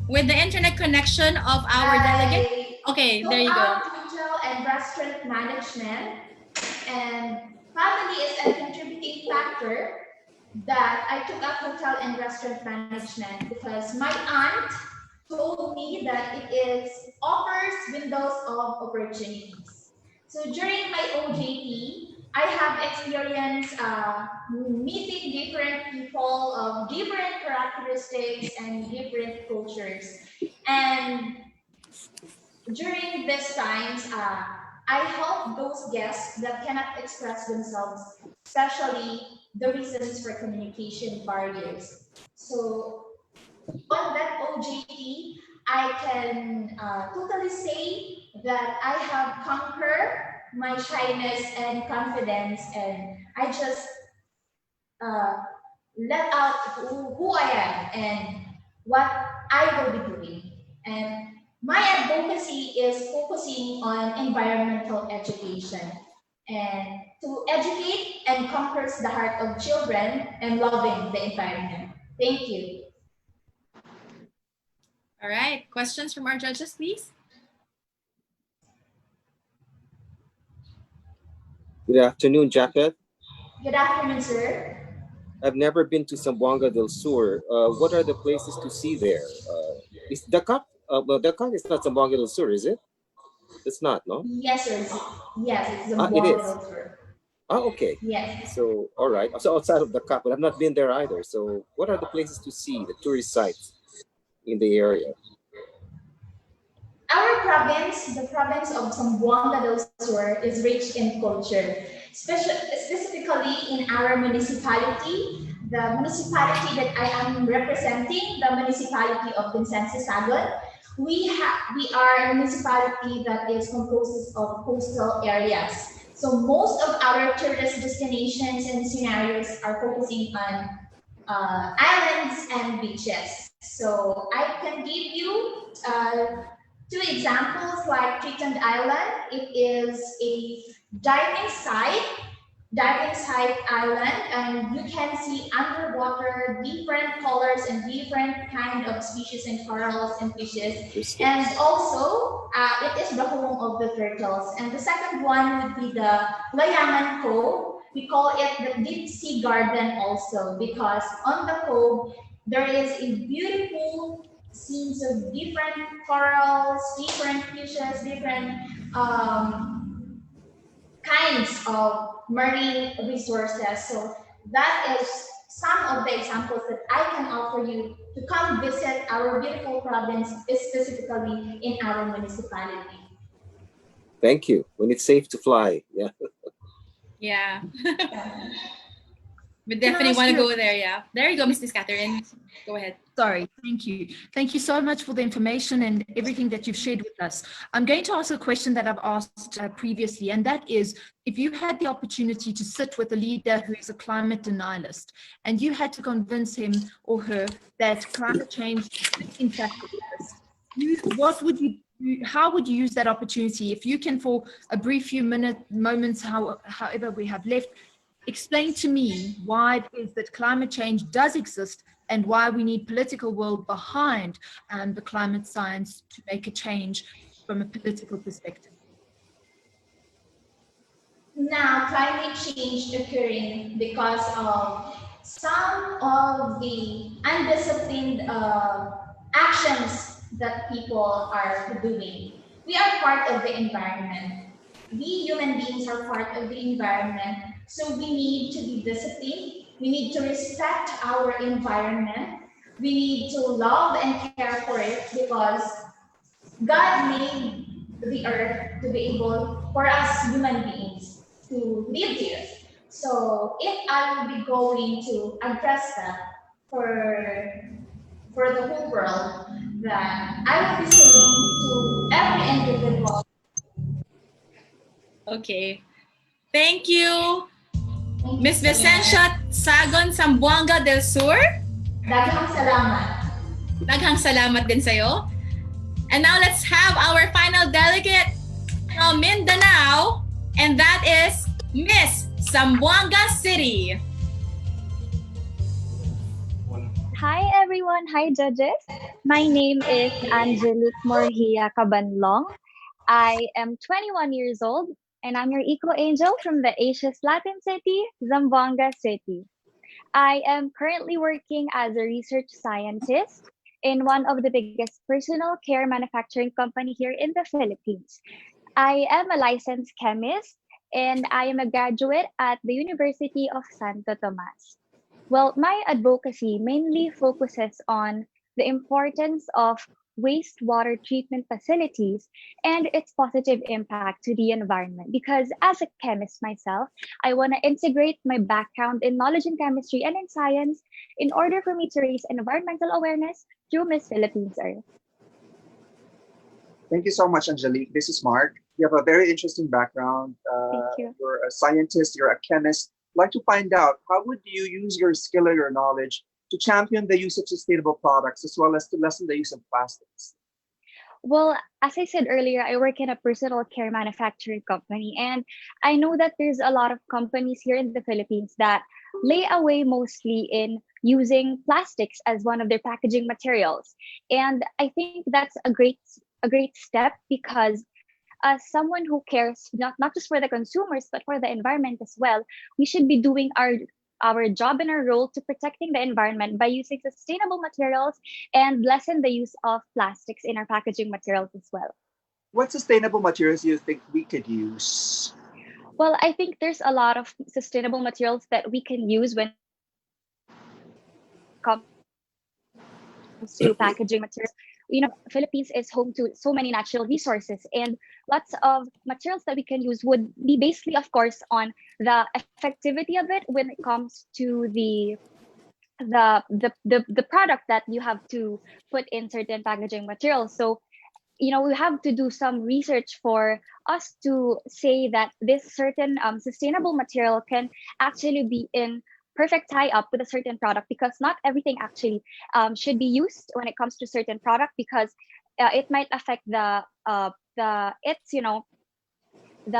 with the internet connection of our delegate. Okay, there you go. Hotel and restaurant management, and family is a contributing factor that I took up hotel and restaurant management because my aunt told me that it offers windows of opportunities. So during my OJT, I have experienced meeting different people of different characteristics and different cultures. And during these times, I help those guests that cannot express themselves, especially the reasons for communication barriers. So on that OJT, I can totally say that I have conquered my shyness and confidence, and I just let out who I am and what I will be doing. And my advocacy is focusing on environmental education and to educate and conquer the heart of children and loving the environment. Thank you. All right, questions from our judges, please. Good afternoon, Japheth. Good afternoon, sir. I've never been to Zamboanga del Sur. What are the places to see there? Is Dakar? Well, Dakar is not Zamboanga del Sur, is it? It's not, no? Yes, sir. Yes, it's the It is. Zamboanga, sir. Okay. Yes. So, all right. So outside of Dakar, but I've not been there either. So, what are the places to see, the tourist sites in the area? Our province, the province of Zamboanga del Sur, is rich in culture, specifically in our municipality. The municipality that I am representing, the municipality of Vincennes Sagon, we are a municipality that is composed of coastal areas. So most of our tourist destinations and scenarios are focusing on islands and beaches. So I can give you two examples like Treated Island. It is a diving site, island, and you can see underwater different colors and different kind of species and corals and fishes. And also, it is the home of the turtles. And the second one would be the Layangan Cove. We call it the deep sea garden also because on the cove there is a beautiful scenes of different corals, different fishes, different kinds of marine resources. So that is some of the examples that I can offer you to come visit our beautiful province, specifically in our municipality. Thank you. When it's safe to fly, yeah. Yeah. We definitely want to go there, yeah. There you go, Mrs. Catherine. Go ahead. Sorry, thank you. Thank you so much for the information and everything that you've shared with us. I'm going to ask a question that I've asked previously, and that is, if you had the opportunity to sit with a leader who is a climate denialist, and you had to convince him or her that climate change is in fact what would you do? How would you use that opportunity? If you can, for a brief few moments, however we have left, explain to me why it is that climate change does exist and why we need political will behind the climate science to make a change from a political perspective. Now, climate change occurring because of some of the undisciplined actions that people are doing. We are part of the environment. We human beings are part of the environment, so we need to be disciplined. We need to respect our environment. We need to love and care for it because God made the earth to be able for us human beings to live here. So if I will be going to address that for the whole world, that I will be saying to every individual. Okay. Thank you, Ms. Vicencia Sagon Zamboanga del Sur. Daghang salamat. Daghang salamat din sa'yo. And now let's have our final delegate from Mindanao, and that is Miss Zamboanga City. Hi everyone, hi judges. My name is Angelique Morhia Cabanlong. I am 21 years old and I'm your eco angel from the Asia's Latin city, Zamboanga City. I am currently working as a research scientist in one of the biggest personal care manufacturing company here in the Philippines. I am a licensed chemist and I am a graduate at the University of Santo Tomas. Well, my advocacy mainly focuses on the importance of wastewater treatment facilities and its positive impact to the environment. Because as a chemist myself, I want to integrate my background in knowledge in chemistry and in science in order for me to raise environmental awareness through Miss Philippines Earth. Thank you so much, Angelique. This is Mark. You have a very interesting background. Thank you. You're a scientist, you're a chemist. I'd like to find out, how would you use your skill or your knowledge to champion the use of sustainable products as well as to lessen the use of plastics? Well, as I said earlier, I work in a personal care manufacturing company, and I know that there's a lot of companies here in the Philippines that lay away mostly in using plastics as one of their packaging materials. And I think that's a great step because as someone who cares not just for the consumers but for the environment as well, we should be doing our job and our role to protecting the environment by using sustainable materials and lessen the use of plastics in our packaging materials as well. What sustainable materials do you think we could use? Well, I think there's a lot of sustainable materials that we can use when it comes to packaging materials. Philippines is home to so many natural resources, and lots of materials that we can use would be basically, of course, on the effectivity of it when it comes to the product that you have to put in certain packaging materials. So we have to do some research for us to say that this certain sustainable material can actually be in perfect tie-up with a certain product, because not everything actually should be used when it comes to certain product, because it might affect the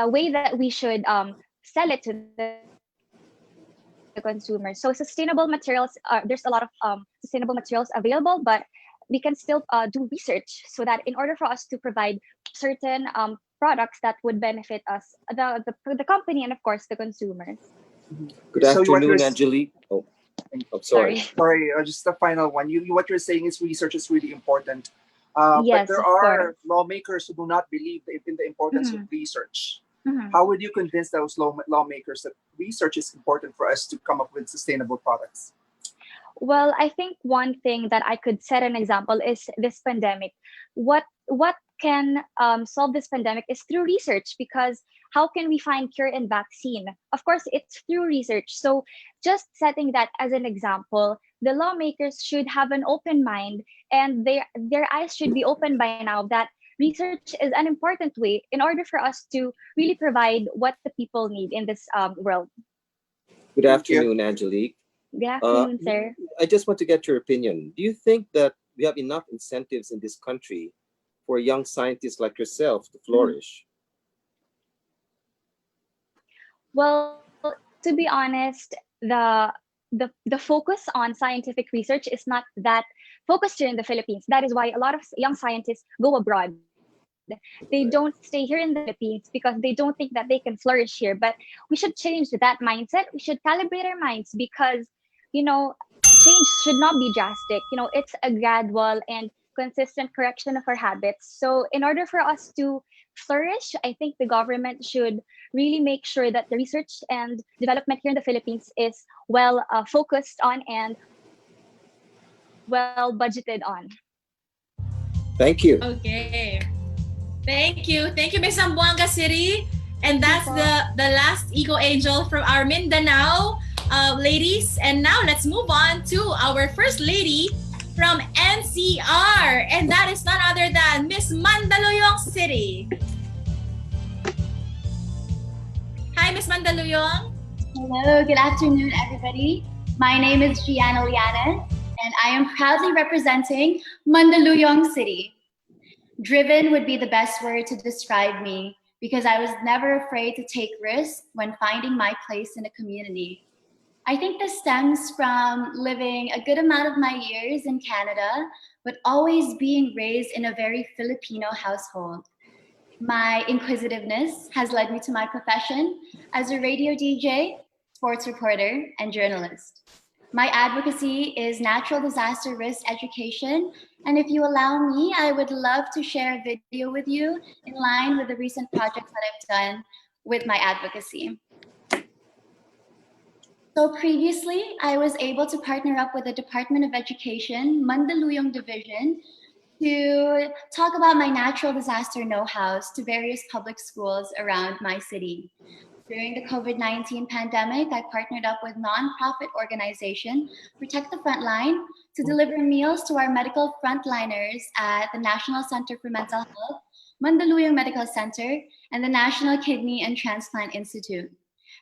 way that we should sell it to the consumer. So sustainable materials, there's a lot of sustainable materials available, but we can still do research so that in order for us to provide certain products that would benefit us, the company, and of course the consumers. Good afternoon, Angelique. Oh, sorry. Sorry, just the final one. What you're saying is research is really important. Yes, but there of are course. lawmakers who do not believe in the importance of research. Mhm. How would you convince those lawmakers that research is important for us to come up with sustainable products? Well, I think one thing that I could set an example is this pandemic. What can solve this pandemic is through research, because how can we find cure and vaccine? Of course, it's through research. So just setting that as an example, the lawmakers should have an open mind, and their eyes should be open by now that research is an important way in order for us to really provide what the people need in this world. Good afternoon, Angelique. Good afternoon, sir. I just want to get your opinion. Do you think that we have enough incentives in this country for young scientists like yourself to flourish? Well, to be honest, the focus on scientific research is not that focused here in the Philippines. That is why a lot of young scientists go abroad. They don't stay here in the Philippines because they don't think that they can flourish here. But we should change that mindset. We should calibrate our minds, because change should not be drastic. It's a gradual and consistent correction of our habits. So in order for us to flourish, I think the government should really make sure that the research and development here in the Philippines is well focused on and well budgeted on. Thank you. Okay. Thank you, Miss Zamboanga City. And that's the last Eco Angel from our Mindanao ladies. And now let's move on to our first lady from NCR. And that is none other than Miss Mandaluyong City. Hi, Miss Mandaluyong. Hello, good afternoon, everybody. My name is Liliana, and I am proudly representing Mandaluyong City. Driven would be the best word to describe me, because I was never afraid to take risks when finding my place in a community. I think this stems from living a good amount of my years in Canada, but always being raised in a very Filipino household. My inquisitiveness has led me to my profession as a radio DJ, sports reporter, and journalist. My advocacy is natural disaster risk education, and if you allow me, I would love to share a video with you in line with the recent projects that I've done with my advocacy. So previously, I was able to partner up with the Department of Education, Mandaluyong Division, to talk about my natural disaster know-hows to various public schools around my city. During the COVID-19 pandemic, I partnered up with nonprofit organization Protect the Frontline to deliver meals to our medical frontliners at the National Center for Mental Health, Mandaluyong Medical Center, and the National Kidney and Transplant Institute.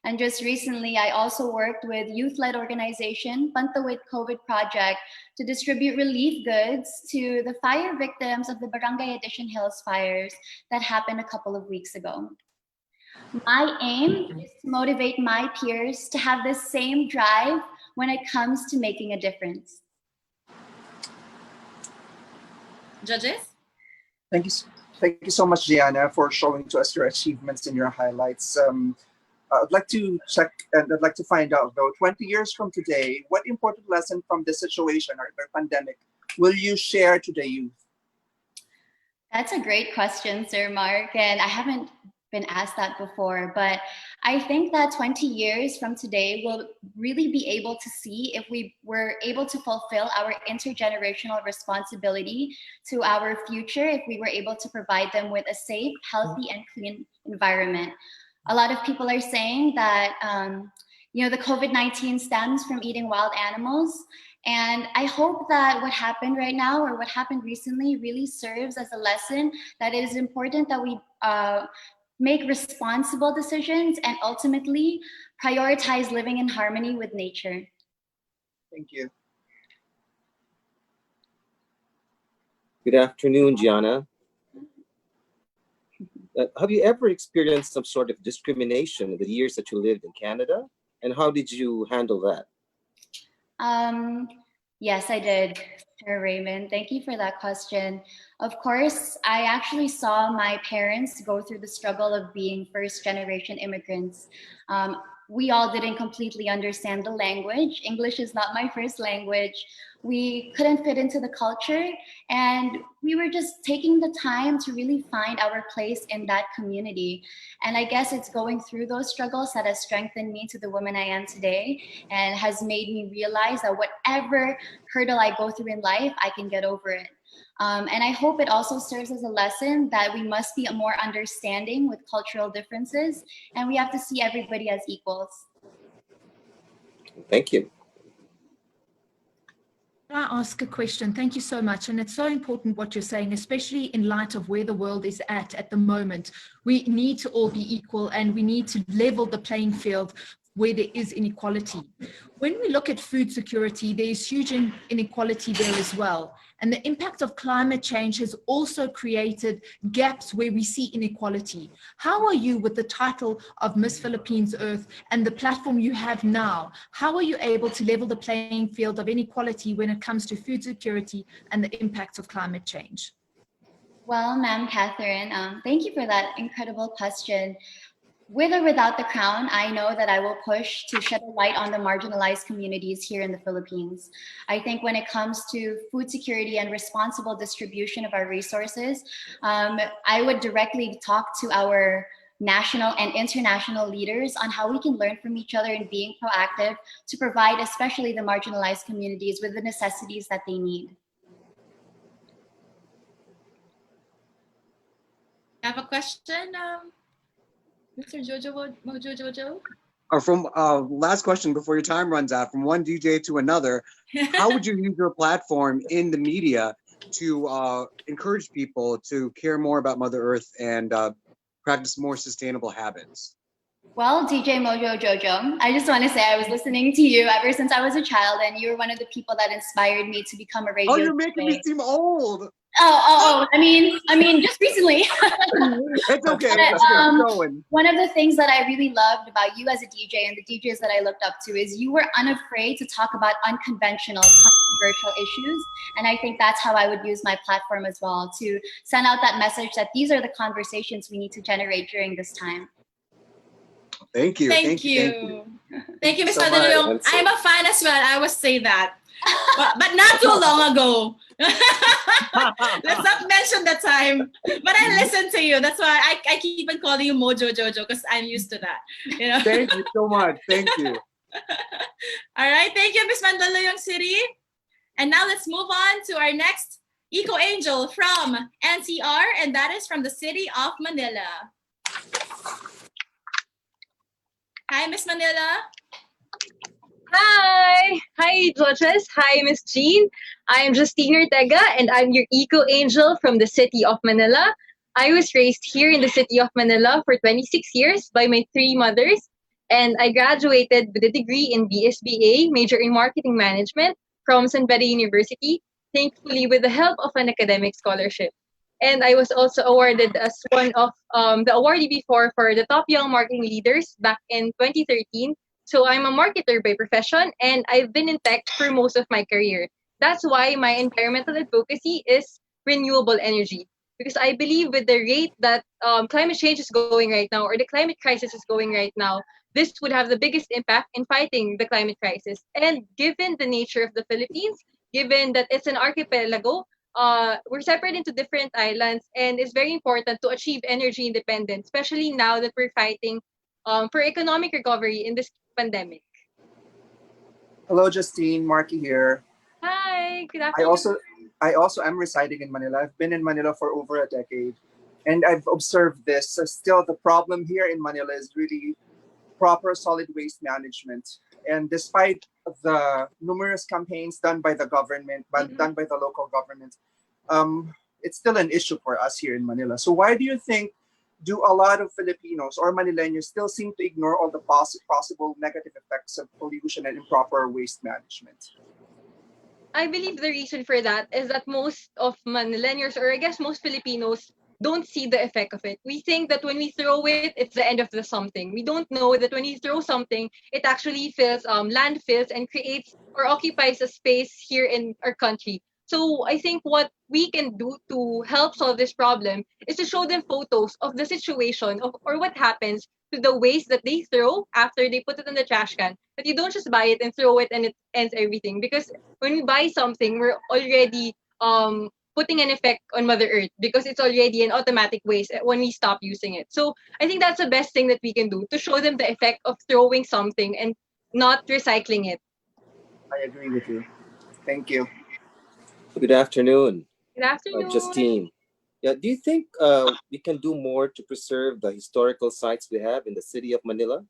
And just recently, I also worked with youth-led organization Pantawid COVID Project to distribute relief goods to the fire victims of the Barangay Addition Hills fires that happened a couple of weeks ago. My aim is to motivate my peers to have the same drive when it comes to making a difference. Judges? Thank you. Thank you so much, Gianna, for showing to us your achievements and your highlights. I'd like to check and I'd like to find out though, 20 years from today, what important lesson from this situation or the pandemic will you share to the youth? That's a great question, Sir Mark, and I haven't been asked that before, but I think that 20 years from today we'll really be able to see if we were able to fulfill our intergenerational responsibility to our future, if we were able to provide them with a safe, healthy, and clean environment. A lot of people are saying that the COVID-19 stems from eating wild animals. And I hope that what happened right now or what happened recently really serves as a lesson that it is important that we make responsible decisions and ultimately prioritize living in harmony with nature. Thank you. Good afternoon, Gianna. Have you ever experienced some sort of discrimination in the years that you lived in Canada? And how did you handle that? Yes, I did, Sir Raymond. Thank you for that question. Of course, I actually saw my parents go through the struggle of being first-generation immigrants. We all didn't completely understand the language. English is not my first language. We couldn't fit into the culture, and we were just taking the time to really find our place in that community. And I guess it's going through those struggles that has strengthened me to the woman I am today and has made me realize that whatever hurdle I go through in life, I can get over it. And I hope it also serves as a lesson that we must be more understanding with cultural differences, and we have to see everybody as equals. Thank you. Can I ask a question? Thank you so much. And it's so important what you're saying, especially in light of where the world is at the moment. We need to all be equal and we need to level the playing field where there is inequality. When we look at food security, there is huge inequality there as well. And the impact of climate change has also created gaps where we see inequality. How are you, with the title of Miss Philippines Earth and the platform you have now, how are you able to level the playing field of inequality when it comes to food security and the impacts of climate change? Well, Ma'am Catherine, thank you for that incredible question. With or without the crown, I know that I will push to shed a light on the marginalized communities here in the Philippines. I think when it comes to food security and responsible distribution of our resources, I would directly talk to our national and international leaders on how we can learn from each other and being proactive to provide especially the marginalized communities with the necessities that they need. I have a question, Mr. Mojo. From last question before your time runs out, from one DJ to another, how would you use your platform in the media to encourage people to care more about Mother Earth and practice more sustainable habits? Well, DJ Mojo Jojo, I just want to say I was listening to you ever since I was a child, and you were one of the people that inspired me to become a radio Oh, you're making me seem old. I mean, just recently. It's okay. But, one of the things that I really loved about you as a DJ and the DJs that I looked up to is you were unafraid to talk about unconventional, controversial issues. And I think that's how I would use my platform as well, to send out that message that these are the conversations we need to generate during this time. Thank you. Thank you, Ms. Madaluyong. I'm a fan as well. I will say that. But not too long ago. Let's not mention the time. But I listen to you. That's why I keep on calling you Mojo Jojo, because I'm used to that. You know? Thank you so much. Thank you. All right. Thank you, Ms. Mandaluyong City. And now let's move on to our next Eco Angel from NCR, and that is from the city of Manila. Hi, Miss Manila. Hi, judges. Hi, Miss Jean. I am Justine Ortega, and I'm your Eco Angel from the city of Manila. I was raised here in the city of Manila for 26 years by my three mothers, and I graduated with a degree in BSBA, major in Marketing Management, from San Beda University, thankfully with the help of an academic scholarship. And I was also awarded as one of the awardee before for the Top Young Marketing Leaders back in 2013. So I'm a marketer by profession, and I've been in tech for most of my career. That's why my environmental advocacy is renewable energy. because I believe with the rate that climate change is going right now, or the climate crisis is going right now, this would have the biggest impact in fighting the climate crisis. And given the nature of the Philippines, given that it's an archipelago, we're separated into different islands, and it's very important to achieve energy independence, especially now that we're fighting for economic recovery in this pandemic. Hello, Justine. Marky here. Hi, good I afternoon. also am residing in Manila. I've been in Manila for over a decade, and I've observed this. So still, the problem here in Manila is really proper solid waste management. And despite the numerous campaigns done by the government, but done by the local government, it's still an issue for us here in Manila. So why do you think do a lot of Filipinos or Manileños still seem to ignore all the possible negative effects of pollution and improper waste management? I believe the reason for that is that most of Manileños, or I guess most Filipinos, don't see the effect of it. We think that when we throw it, it's the end of the something. We don't know that when you throw something, it actually fills landfills and creates or occupies a space here in our country. So I think what we can do to help solve this problem is to show them photos of the situation of, or what happens to the waste that they throw after they put it in the trash can. But you don't just buy it and throw it and it ends everything. Because when we buy something, we're already putting an effect on Mother Earth because it's already an automatic waste when we stop using it. So I think that's the best thing that we can do, to show them the effect of throwing something and not recycling it. I agree with you. Thank you. Good afternoon. Good afternoon. Justine. Yeah, do you think we can do more to preserve the historical sites we have in the city of Manila?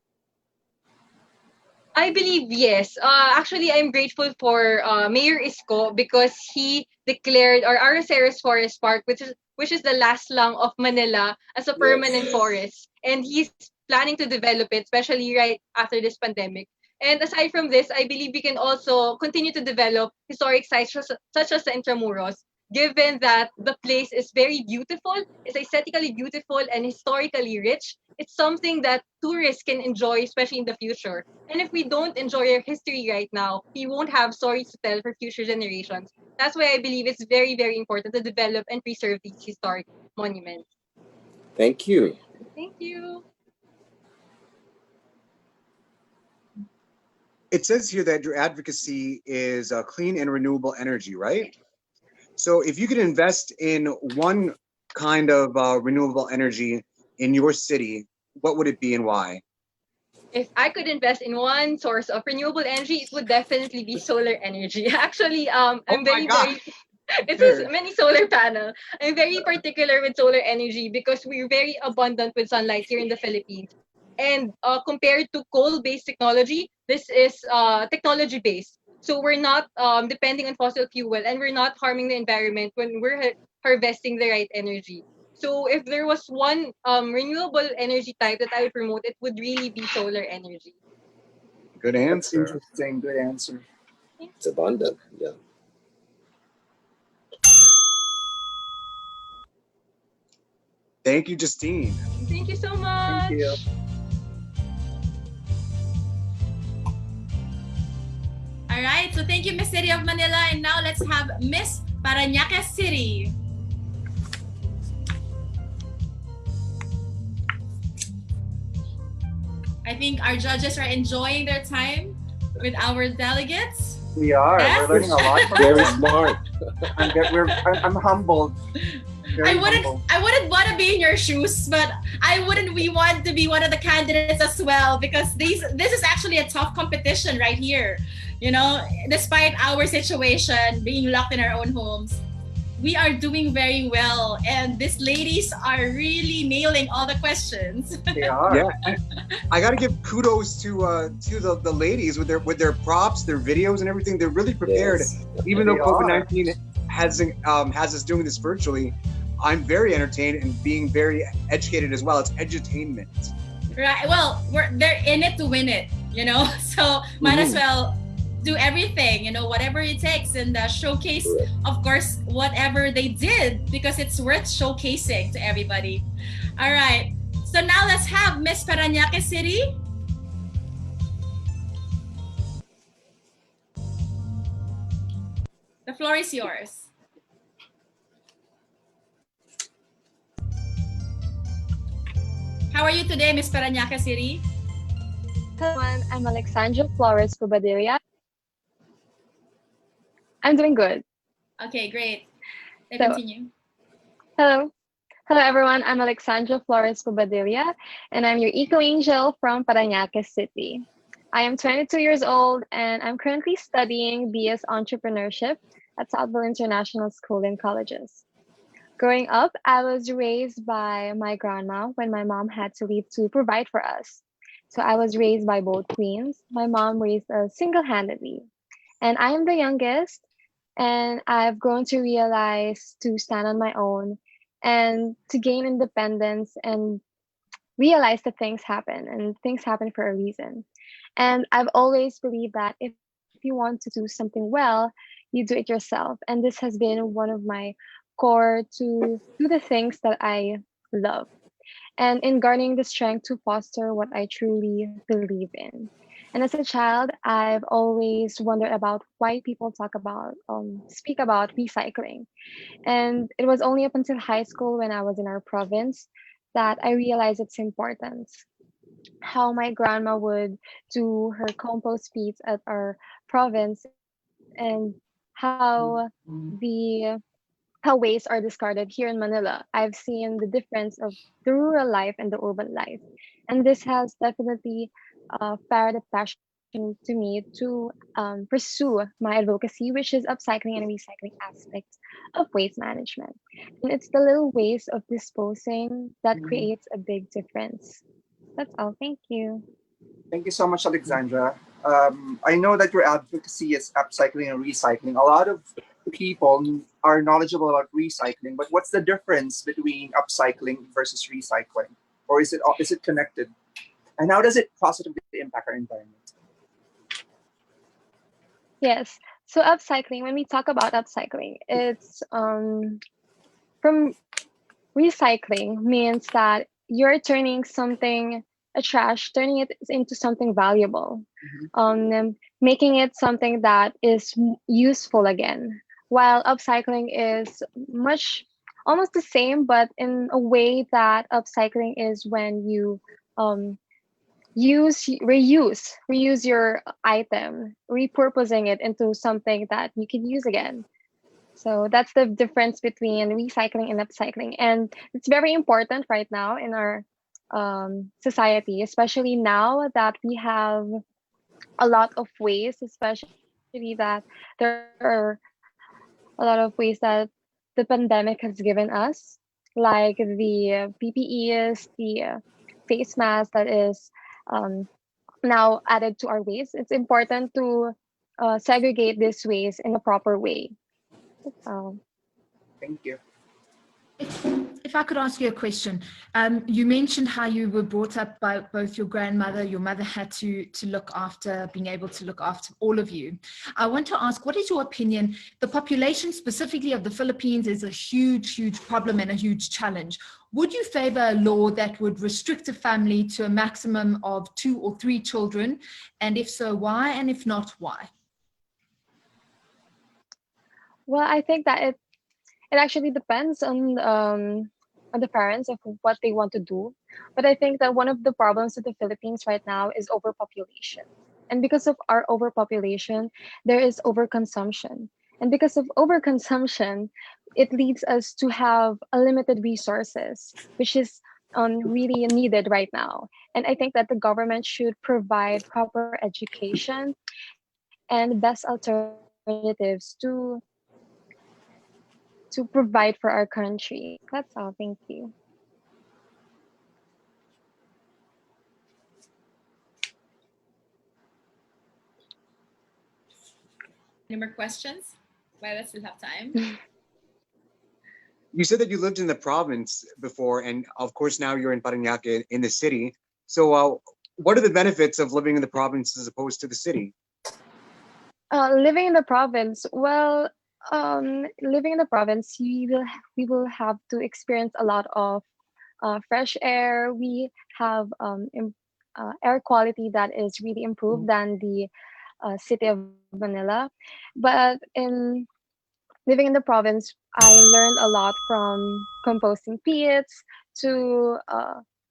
I believe yes. Actually, I'm grateful for Mayor Isko because he declared our Araceres Forest Park, which is the last lung of Manila, as a permanent forest, and he's planning to develop it, especially right after this pandemic. And aside from this, I believe we can also continue to develop historic sites such as the Intramuros, given that the place is very beautiful, is aesthetically beautiful and historically rich. It's something that tourists can enjoy, especially in the future. And if we don't enjoy our history right now, we won't have stories to tell for future generations. That's why I believe it's very, very important to develop and preserve these historic monuments. Thank you. Thank you. It says here that your advocacy is clean and renewable energy, right? So if you could invest in one kind of renewable energy in your city, what would it be and why? If I could invest in one source of renewable energy, it would definitely be solar energy. Actually, I'm very it is many solar panel. I'm very particular with solar energy because we're very abundant with sunlight here in the Philippines. And compared to coal-based technology, this is technology-based. So we're not depending on fossil fuel, and we're not harming the environment when we're harvesting the right energy. So if there was one renewable energy type that I would promote, it would really be solar energy. Good That's answer. interesting. Good answer. It's abundant. Yeah. Thank you, Justine. Thank you so much. Thank you. All right, so thank you, Miss City of Manila. And now let's have Miss Parañaque City. I think our judges are enjoying their time with our delegates. We are. Yes? We're learning a lot from Very them. smart. I'm humbled. I wouldn't want to be in your shoes, but we want to be one of the candidates as well, because this is actually a tough competition right here. You know, despite our situation being locked in our own homes, we are doing very well, and these ladies are really nailing all the questions. They are. Yeah, I got to give kudos to the ladies with their props, their videos, and everything. They're really prepared, even though COVID-19 has us doing this virtually. I'm very entertained and being very educated as well. It's edutainment. Right. Well, they're in it to win it, you know. So might as well do everything, you know, whatever it takes, and showcase, of course, whatever they did, because it's worth showcasing to everybody. All right. So now let's have Miss Parañaque City. The floor is yours. How are you today, Miss Parañaque City? Hello, I'm Alexandra Flores Cubadilla. I'm doing good. Okay, great. So, Continue. hello. Hello, everyone. I'm Alexandra Flores Cubadilla, and I'm your Eco Angel from Parañaque City. I am 22 years old, and I'm currently studying BS Entrepreneurship at Southville International School and Colleges. Growing up, I was raised by my grandma when my mom had to leave to provide for us. So I was raised by both queens. My mom raised us single-handedly. And I am the youngest, and I've grown to realize to stand on my own and to gain independence and realize that things happen and things happen for a reason. And I've always believed that if you want to do something well, you do it yourself. And this has been one of my core to do the things that I love. And in garnering the strength to foster what I truly believe in. And as a child, I've always wondered about why people speak about recycling. And it was only up until high school when I was in our province that I realized its importance. How my grandma would do her compost feeds at our province and how the how waste are discarded here in Manila. I've seen the difference of the rural life and the urban life. And this has definitely fired a passion to me to pursue my advocacy, which is upcycling and recycling aspects of waste management. And it's the little ways of disposing that creates a big difference. That's all. Thank you. Thank you so much, Alexandra. I know that your advocacy is upcycling and recycling. A lot of people are knowledgeable about recycling, but what's the difference between upcycling versus recycling? Or is it connected? And how does it positively impact our environment? Yes. So upcycling, when we talk about upcycling, it's from recycling means that you're turning something a trash, turning it into something valuable, making it something that is useful again. While upcycling is almost the same, but in a way that upcycling is when you reuse your item, repurposing it into something that you can use again. So that's the difference between recycling and upcycling. And it's very important right now in our society, especially now that we have a lot of waste, especially that there are a lot of ways that the pandemic has given us, like the PPEs, the face mask that is now added to our waste. It's important to segregate this waste in a proper way. Thank you. If I could ask you a question, you mentioned how you were brought up by both your grandmother, your mother had to look after, being able to look after all of you. I want to ask, what is your opinion? The population specifically of the Philippines is a huge, huge problem and a huge challenge. Would you favor a law that would restrict a family to a maximum of 2 or 3 children? And if so, why? And if not, why? Well, I think that it actually depends on the parents of what they want to do. But I think that one of the problems with the Philippines right now is overpopulation. And because of our overpopulation, there is overconsumption. And because of overconsumption, it leads us to have unlimited resources, which is really needed right now. And I think that the government should provide proper education and best alternatives to provide for our country. That's all. Thank you. Any more questions? While I still have time. You said that you lived in the province before, and of course now you're in Parañaque in the city. So, what are the benefits of living in the province as opposed to the city? Living in the province, well, living in the province, we will have to experience a lot of fresh air. We have air quality that is really improved than the city of Manila. But in living in the province, I learned a lot from composting pits to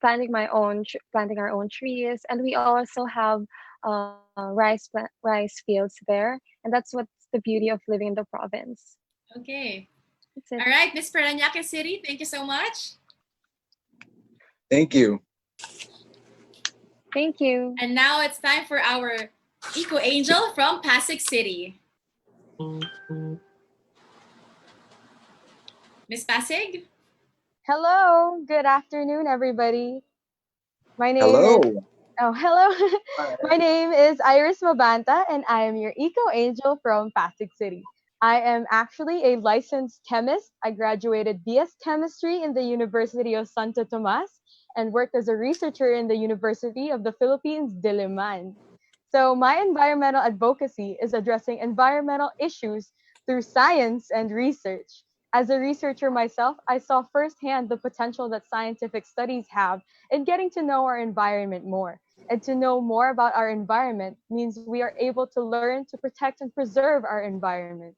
planting our own trees, and we also have rice fields there, and that's what's the beauty of living in the province. Okay. That's it. All right, Miss Parañaque City, thank you so much. Thank you. Thank you. And now it's time for our Eco Angel from Pasig City. Miss Pasig? Hello, good afternoon, everybody. My name Hello. is hello. My name is Iris Mabanta, and I am your Eco Angel from Pasig City. I am actually a licensed chemist. I graduated BS Chemistry in the University of Santo Tomas and worked as a researcher in the University of the Philippines, Diliman. So my environmental advocacy is addressing environmental issues through science and research. As a researcher myself, I saw firsthand the potential that scientific studies have in getting to know our environment more. And to know more about our environment means we are able to learn to protect and preserve our environment.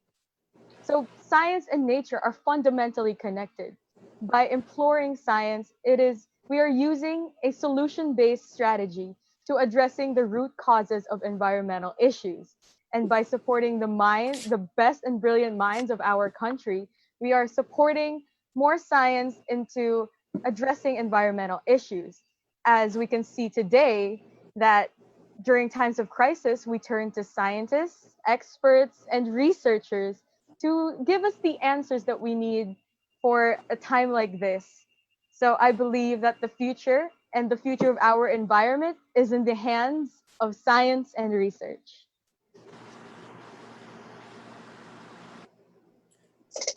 So science and nature are fundamentally connected. By imploring science, we are using a solution-based strategy to addressing the root causes of environmental issues. And by supporting the best and brilliant minds of our country, we are supporting more science into addressing environmental issues. As we can see today, that during times of crisis, we turn to scientists, experts, and researchers to give us the answers that we need for a time like this. So I believe that the future and the future of our environment is in the hands of science and research.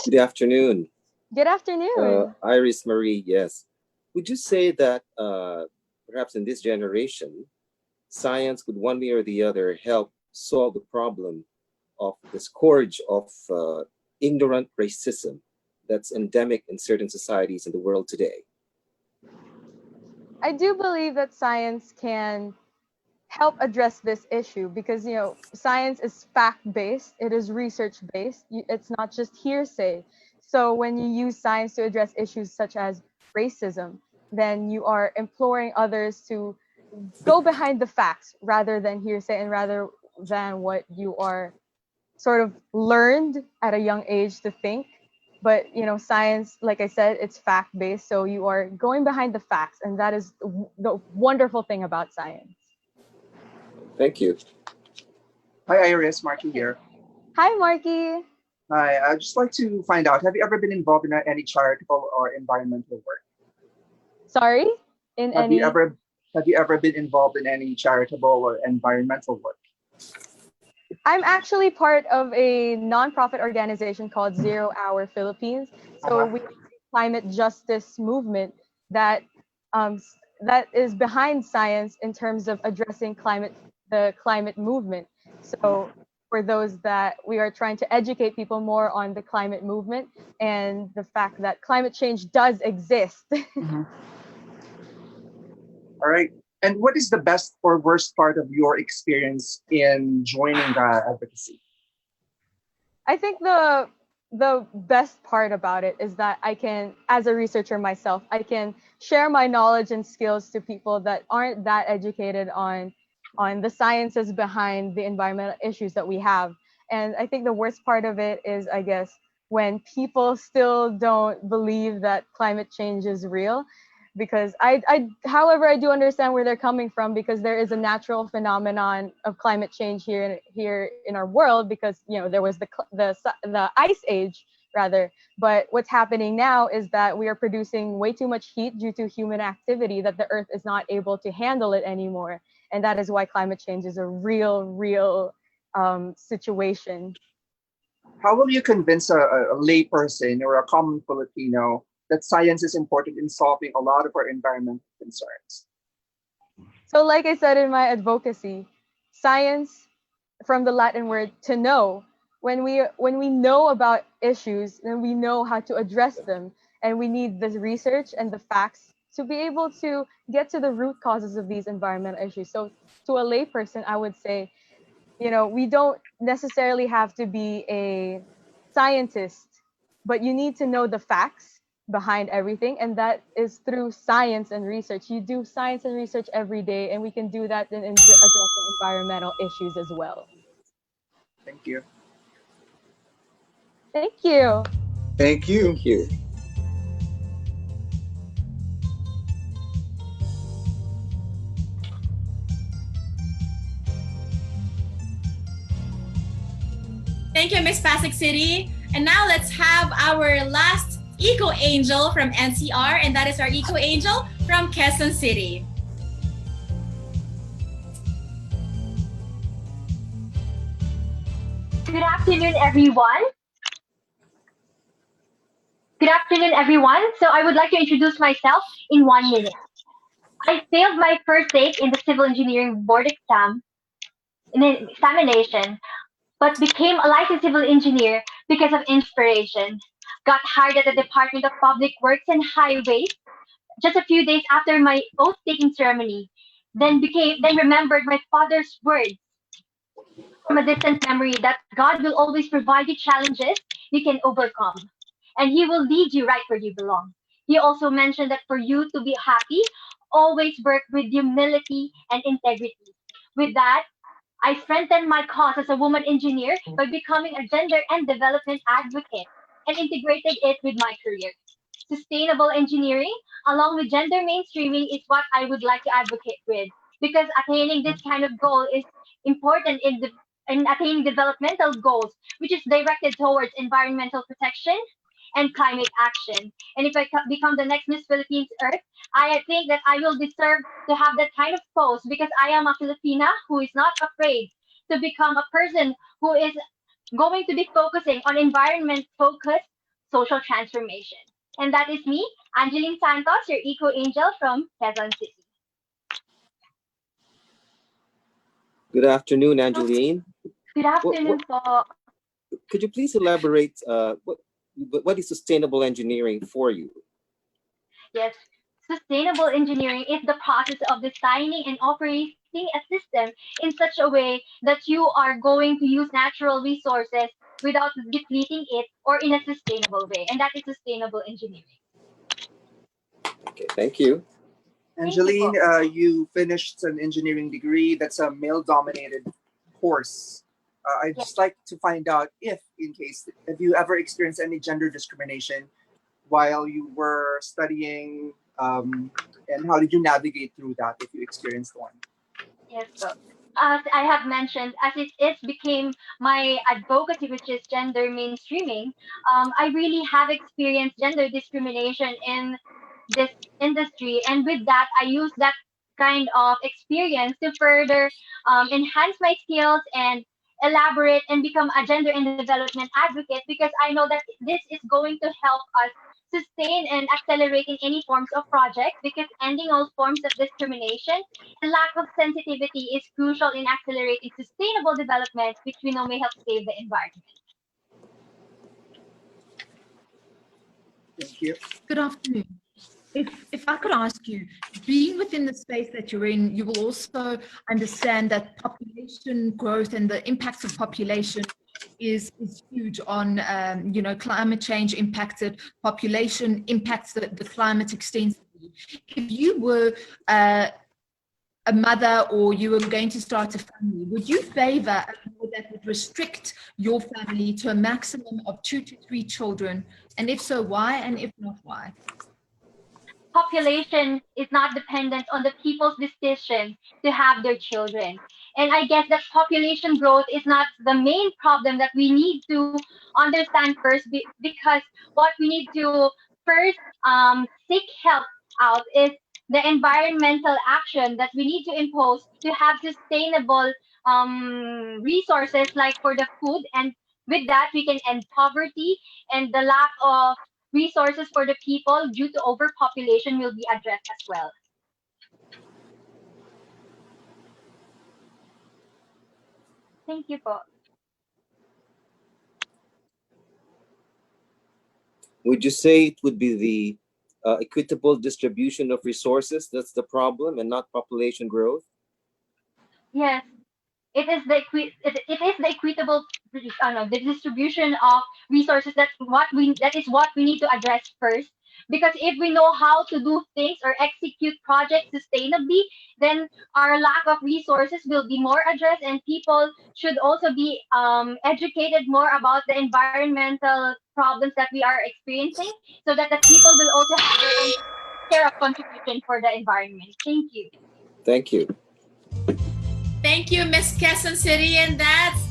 Good afternoon. Good afternoon. Iris Marie, yes. Would you say that perhaps in this generation, science could one way or the other help solve the problem of the scourge of ignorant racism that's endemic in certain societies in the world today? I do believe that science can help address this issue because science is fact-based, it is research-based, it's not just hearsay. So when you use science to address issues such as racism, then you are imploring others to go behind the facts rather than hearsay and rather than what you are sort of learned at a young age to think. But science, like I said, it's fact-based, so you are going behind the facts, and that is the wonderful thing about science. Thank you. Hi, Iris. Marky here. Hi, Marky. Hi. I'd just like to find out, have you ever been involved in any charitable or environmental work? Sorry? Have you ever been involved in any charitable or environmental work? I'm actually part of a nonprofit organization called 0 Hour Philippines. So we are a climate justice movement that is behind science in terms of addressing the climate movement. So for those that we are trying to educate people more on the climate movement and the fact that climate change does exist. Mm-hmm. All right. And what is the best or worst part of your experience in joining the advocacy? I think the best part about it is that I can, as a researcher myself, I can share my knowledge and skills to people that aren't that educated on the sciences behind the environmental issues that we have. And I think the worst part of it is, I guess, when people still don't believe that climate change is real. Because however, I do understand where they're coming from, because there is a natural phenomenon of climate change here in our world, because there was the ice age rather. But what's happening now is that we are producing way too much heat due to human activity, that the Earth is not able to handle it anymore, and that is why climate change is a real situation. How will you convince a layperson or a common Filipino that science is important in solving a lot of our environmental concerns? So like I said in my advocacy, science, from the Latin word to know, when we know about issues, then we know how to address them, and we need the research and the facts to be able to get to the root causes of these environmental issues. So to a layperson, I would say, we don't necessarily have to be a scientist, but you need to know the facts behind everything, and that is through science and research. You do science and research every day, and we can do that in addressing environmental issues as well. Thank you. Thank you. Thank you. Thank you. Thank you, Miss Pasig City. And now let's have our last Eco Angel from NCR, and that is our Eco Angel from Quezon City. Good afternoon, everyone. Good afternoon, everyone. So I would like to introduce myself in 1 minute. I failed my first take in the civil engineering board examination, but became a licensed civil engineer because of inspiration. Got hired at the Department of Public Works and Highways just a few days after my oath-taking ceremony. Then remembered my father's words from a distant memory that God will always provide you challenges you can overcome, and He will lead you right where you belong. He also mentioned that for you to be happy, always work with humility and integrity. With that, I strengthened my cause as a woman engineer by becoming a gender and development advocate and integrated it with my career. Sustainable engineering, along with gender mainstreaming, is what I would like to advocate with, because attaining this kind of goal is important in attaining developmental goals, which is directed towards environmental protection and climate action. And if I become the next Miss Philippines Earth, I think that I will deserve to have that kind of post, because I am a Filipina who is not afraid to become a person who is going to be focusing on environment-focused social transformation. And that is me, Angeline Santos, your Eco Angel from Quezon City. Good afternoon, Angeline. Good afternoon po. Could you please elaborate what is sustainable engineering for you? Yes, sustainable engineering is the process of designing and operating a system in such a way that you are going to use natural resources without depleting it, or in a sustainable way. And that is sustainable engineering. Okay, thank you. Angeline, you finished an engineering degree. That's a male-dominated course. I'd just like to find out if you ever experienced any gender discrimination while you were studying, and how did you navigate through that if you experienced one? Yes, so as I have mentioned, as it became my advocacy, which is gender mainstreaming, I really have experienced gender discrimination in this industry. And with that, I use that kind of experience to further enhance my skills and elaborate and become a gender and development advocate, because I know that this is going to help us sustain and accelerating any forms of project, because ending all forms of discrimination and lack of sensitivity is crucial in accelerating sustainable development, which we know may help save the environment. Thank you. Good afternoon. If I could ask you, being within the space that you're in, you will also understand that population growth and the impacts of population is huge on, climate change impacted population impacts the climate extensively. If you were a mother, or you were going to start a family, would you favor a law that would restrict your family to a maximum of 2 to 3 children? And if so, why? And if not, why? Population is not dependent on the people's decision to have their children. And I guess that population growth is not the main problem that we need to understand first, because what we need to first seek help out is the environmental action that we need to impose to have sustainable resources, like for the food. And with that, we can end poverty, and the lack of resources for the people due to overpopulation will be addressed as well. Thank you po. Would you say it would be the equitable distribution of resources that's the problem, and not population growth? Yes, it is the equitable the distribution of resources that is what we need to address first, Because if we know how to do things or execute projects sustainably, then our lack of resources will be more addressed, and people should also be educated more about the environmental problems that we are experiencing, so that the people will also have their own share of contribution for the environment. Thank you. Thank you. Thank you, Miss Quezon City. And that's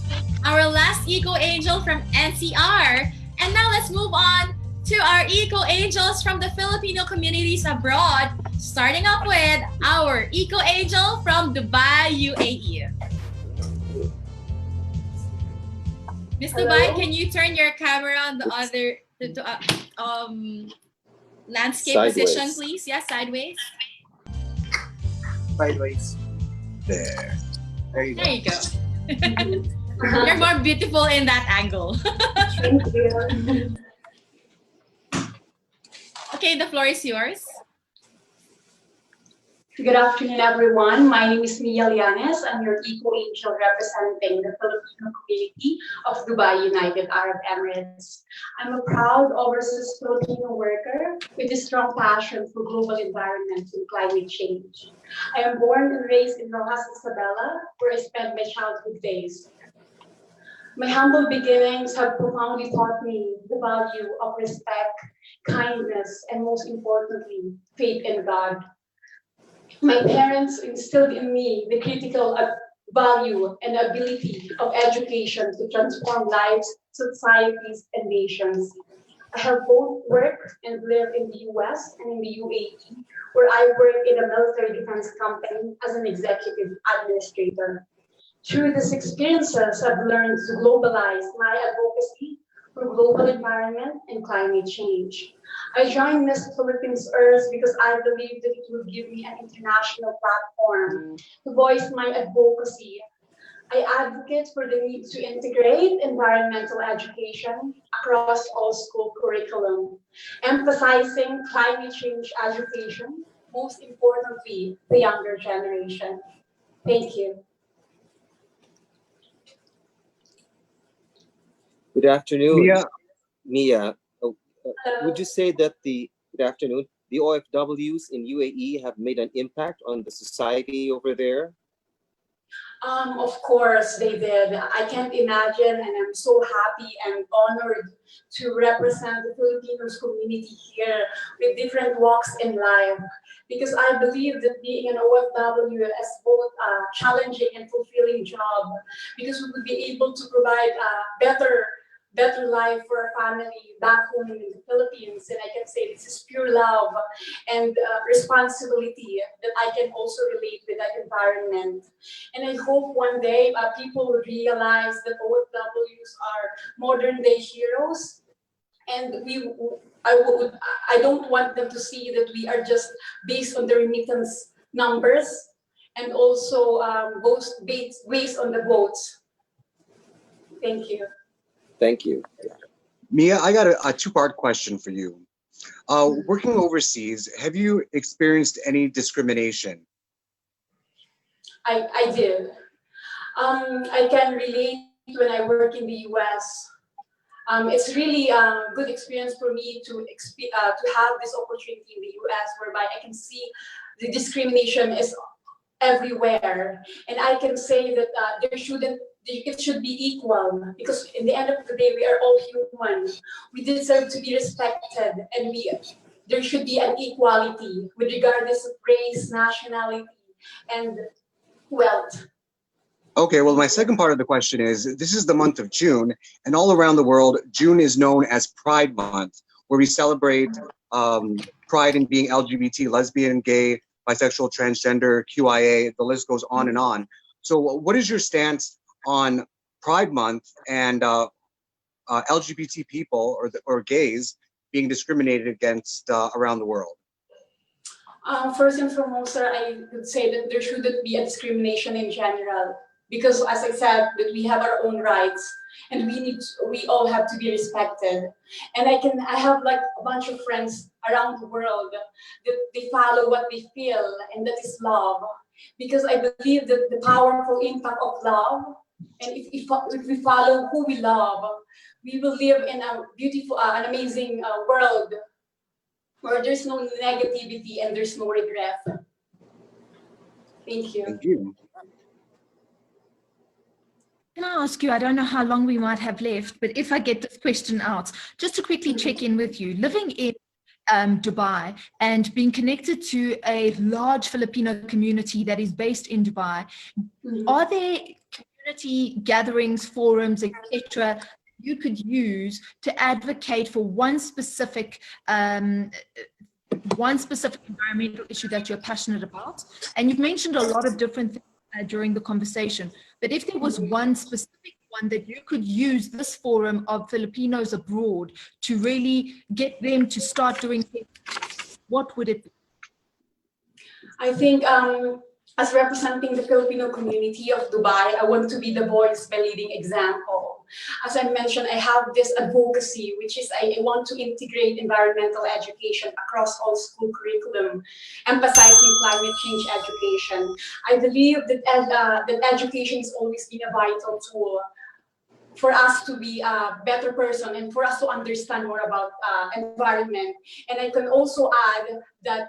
our last Eco Angel from NCR. And now let's move on to our Eco Angels from the Filipino communities abroad, starting off with our Eco Angel from Dubai, UAE. Miss Dubai, can you turn your camera on the other landscape position, please? Yes, sideways. Sideways. There. There you go. There you go. You're more beautiful in that angle. Thank you. Okay, the floor is yours. Good afternoon, everyone. My name is Liliana. I'm your Eco Angel representing the Filipino community of Dubai, United Arab Emirates. I'm a proud overseas Filipino worker with a strong passion for global environment and climate change. I am born and raised in Rojas, Isabela, where I spent my childhood days. My humble beginnings have profoundly taught me the value of respect, kindness, and most importantly, faith in God. My parents instilled in me the critical value and ability of education to transform lives, societies, and nations. I have both worked and lived in the US and in the UAE, where I work in a military defense company as an executive administrator. Through these experiences, I've learned to globalize my advocacy for global environment and climate change. I joined Miss Philippines Earth because I believe that it will give me an international platform to voice my advocacy. I advocate for the need to integrate environmental education across all school curriculum, emphasizing climate change education, most importantly, the younger generation. Thank you. Good afternoon, Mia. Mia. Would you say that good afternoon, the OFWs in UAE have made an impact on the society over there? Of course they did. I can't imagine, and I'm so happy and honored to represent the Filipinos community here with different walks in life. Because I believe that being an OFW is both a challenging and fulfilling job, because we would be able to provide a better life for our family back home in the Philippines. And I can say this is pure love and responsibility that I can also relate with that environment. And I hope one day people will realize that OFWs are modern day heroes. And I don't want them to see that we are just based on the remittance numbers and also based on the votes. Thank you. Thank you. Mia, I got a two-part question for you. Working overseas, have you experienced any discrimination? I did. I can relate when I work in the US. It's really a good experience for me to have this opportunity in the US, whereby I can see the discrimination is everywhere, and I can say that it should be equal, because in the end of the day we are all human. We deserve to be respected, and there should be an equality with regardless of race, nationality, and wealth. Okay, well, my second part of the question is, this is the month of June, and all around the world, June is known as Pride Month, where we celebrate pride in being LGBT, lesbian, gay, bisexual, transgender, QIA, the list goes on and on. So what is your stance on Pride Month and LGBT people or gays being discriminated against around the world? First and foremost, sir, I would say that there shouldn't be a discrimination in general, because as I said, that we have our own rights, and we all have to be respected. And I have like a bunch of friends around the world that they follow what they feel, and that is love. Because I believe that the powerful impact of love, and if we follow who we love, we will live in a beautiful, an amazing world where there's no negativity and there's no regret. Thank you. Thank you. Can I ask you, I don't know how long we might have left, but if I get this question out, just to quickly check in with you, living in Dubai and being connected to a large Filipino community that is based in Dubai, are there community gatherings, forums, etc., you could use to advocate for one specific environmental issue that you're passionate about? And you've mentioned a lot of different things during the conversation, but if there was one specific one that you could use this forum of Filipinos abroad to really get them to start doing things, what would it be? I think as representing the Filipino community of Dubai, I want to be the voice by leading example. As I mentioned, I have this advocacy, which is I want to integrate environmental education across all school curriculum, emphasizing climate change education. I believe that education has always been a vital tool for us to be a better person and for us to understand more about environment. And I can also add that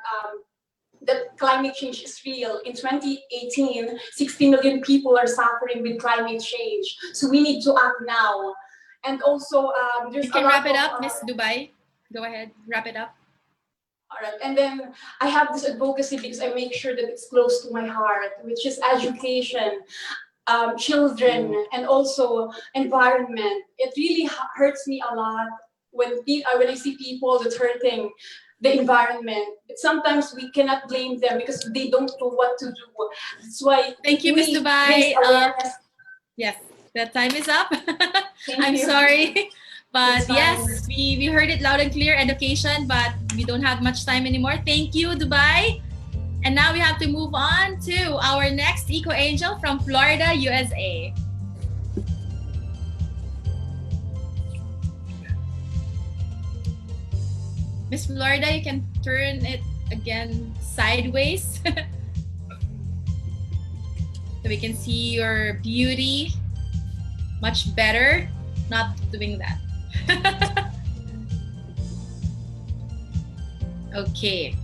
that climate change is real. In 2018, 60 million people are suffering with climate change. So we need to act now. And also, there's You can wrap it up, Miss Dubai. Go ahead, wrap it up. All right, and then I have this advocacy because I make sure that it's close to my heart, which is education, children, and also environment. It really hurts me a lot when I see people that's hurting the environment. Sometimes we cannot blame them because they don't know what to do. That's why. Thank you, Miss Dubai. Yes, that time is up. I'm sorry. But yes, we heard it loud and clear, education, but we don't have much time anymore. Thank you, Dubai. And now we have to move on to our next Eco Angel from Florida, USA. Miss Florida, you can turn it again sideways so we can see your beauty much better. Not doing that. Okay.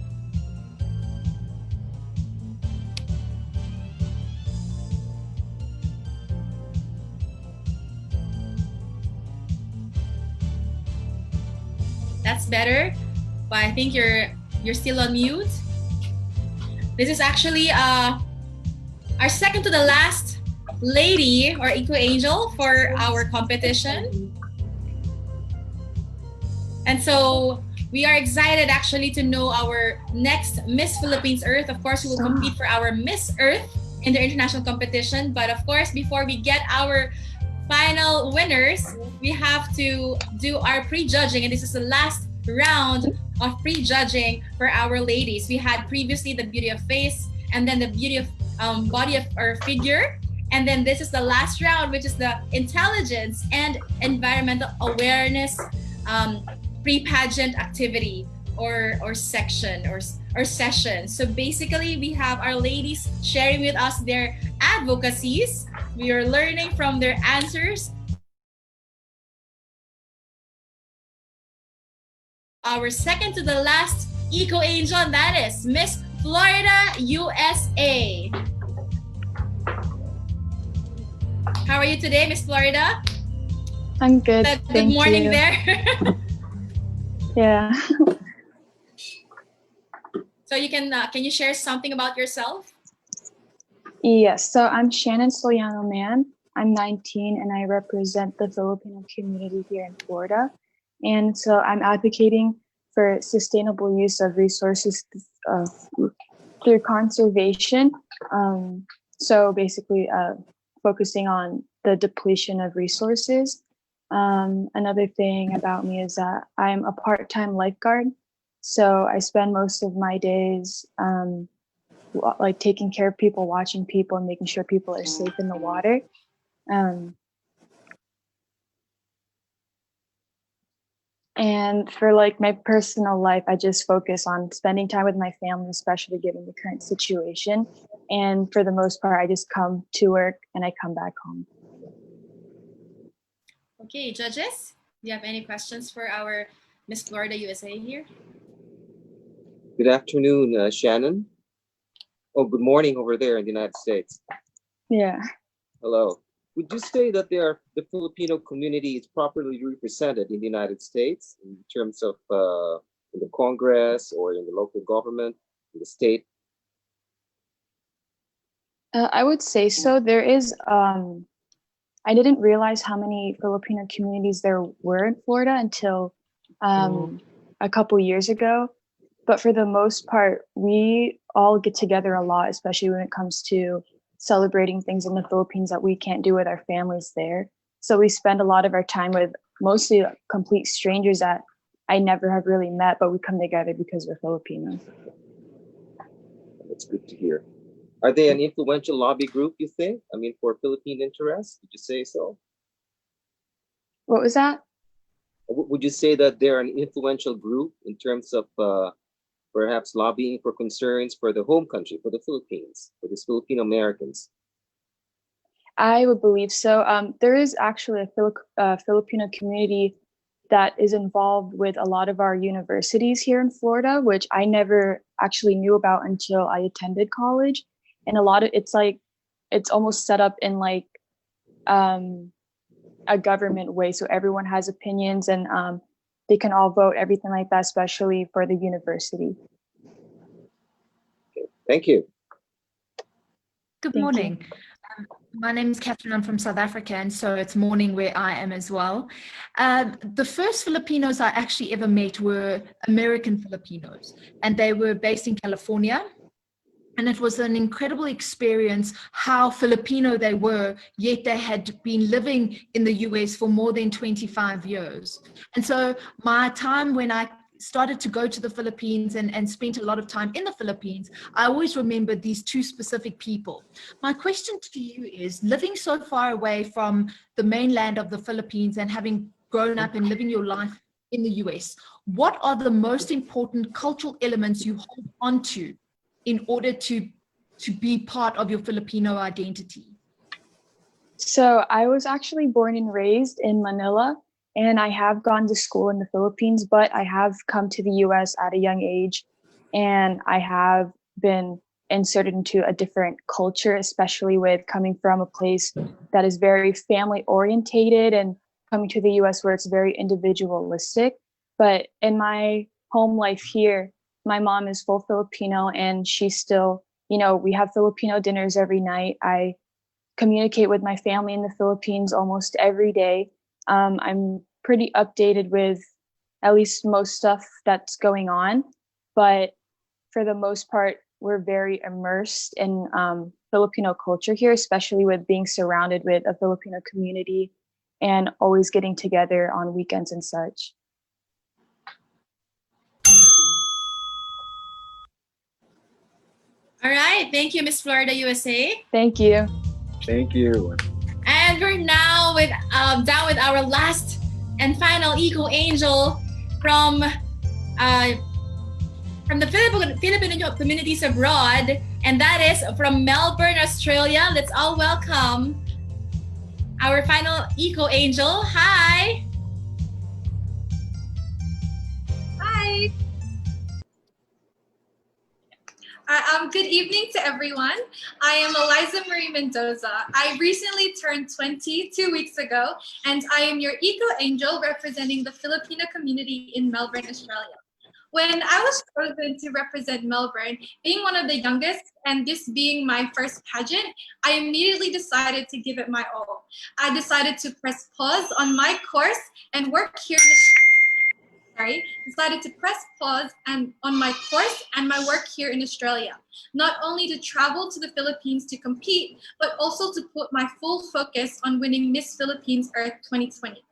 That's better, but I think you're still on mute. This is actually our second to the last lady or Eco Angel for our competition. And so we are excited actually to know our next Miss Philippines Earth. Of course, we will compete for our Miss Earth in the international competition. But of course, before we get our final winners, we have to do our prejudging, and this is the last round of prejudging for our ladies. We had previously the beauty of face, and then the beauty of body of or figure, and then this is the last round, which is the intelligence and environmental awareness pre-pageant activity or section or session. So basically, we have our ladies sharing with us their advocacies. We are learning from their answers. Our second to the last Eco Angel, and that is Miss Florida, USA. How are you today, Miss Florida? I'm good. Good morning you. there. Yeah. So you can you share something about yourself? Yes. So I'm Shannon Soliano Man. I'm 19 and I represent the Filipino community here in Florida. And so I'm advocating for sustainable use of resources through conservation. So basically focusing on the depletion of resources. Another thing about me is that I'm a part-time lifeguard. So I spend most of my days like taking care of people, watching people, and making sure people are safe in the water. And for like my personal life, I just focus on spending time with my family, especially given the current situation. And for the most part, I just come to work and I come back home. Okay, judges, do you have any questions for our Miss Florida USA here? Good afternoon, Shannon. Oh, good morning over there in the United States. Yeah. Hello. Would you say that the Filipino community is properly represented in the United States in terms of in the Congress or in the local government, in the state? I would say so. There is, I didn't realize how many Filipino communities there were in Florida until a couple years ago. But for the most part, we all get together a lot, especially when it comes to celebrating things in the Philippines that we can't do with our families there. So we spend a lot of our time with mostly complete strangers that I never have really met, but we come together because we're Filipino. That's good to hear. Are they an influential lobby group, you think? I mean, for Philippine interests? Would you say so? What was that? Would you say that they're an influential group in terms of perhaps lobbying for concerns for the home country, for the Philippines, for these Filipino Americans? I would believe so. There is actually a Filipino community that is involved with a lot of our universities here in Florida, which I never actually knew about until I attended college. And a lot of it's almost set up in like a government way. So everyone has opinions and they can all vote, everything like that, especially for the university. Okay. Thank you. Good morning. My name is Catherine. I'm from South Africa, and so it's morning where I am as well. The first Filipinos I actually ever met were American Filipinos, and they were based in California. And it was an incredible experience how Filipino they were, yet they had been living in the US for more than 25 years. And so my time when I started to go to the Philippines and spent a lot of time in the Philippines, I always remembered these two specific people. My question to you is, living so far away from the mainland of the Philippines and having grown up and living your life in the US, what are the most important cultural elements you hold on to in order to be part of your Filipino identity? So I was actually born and raised in Manila, and I have gone to school in the Philippines, but I have come to the US at a young age, and I have been inserted into a different culture, especially with coming from a place that is very family orientated and coming to the US where it's very individualistic. But in my home life here, my mom is full Filipino, and she's still, we have Filipino dinners every night. I communicate with my family in the Philippines almost every day. I'm pretty updated with at least most stuff that's going on, but for the most part, we're very immersed in Filipino culture here, especially with being surrounded with a Filipino community and always getting together on weekends and such. All right. Thank you, Miss Florida, USA. Thank you. Thank you. And we're now down with our last and final Eco Angel from the Filipino communities abroad, and that is from Melbourne, Australia. Let's all welcome our final Eco Angel. Hi. Hi. Good evening to everyone. I am Eliza Marie Mendoza. I recently turned 20 2 weeks ago, and I am your Eco Angel representing the Filipino community in Melbourne, Australia. When I was chosen to represent Melbourne, being one of the youngest and this being my first pageant, I immediately decided to give it my all. I decided to press pause on my course and work here decided to press pause on my course and my work here in Australia, not only to travel to the Philippines to compete, but also to put my full focus on winning Miss Philippines Earth 2020.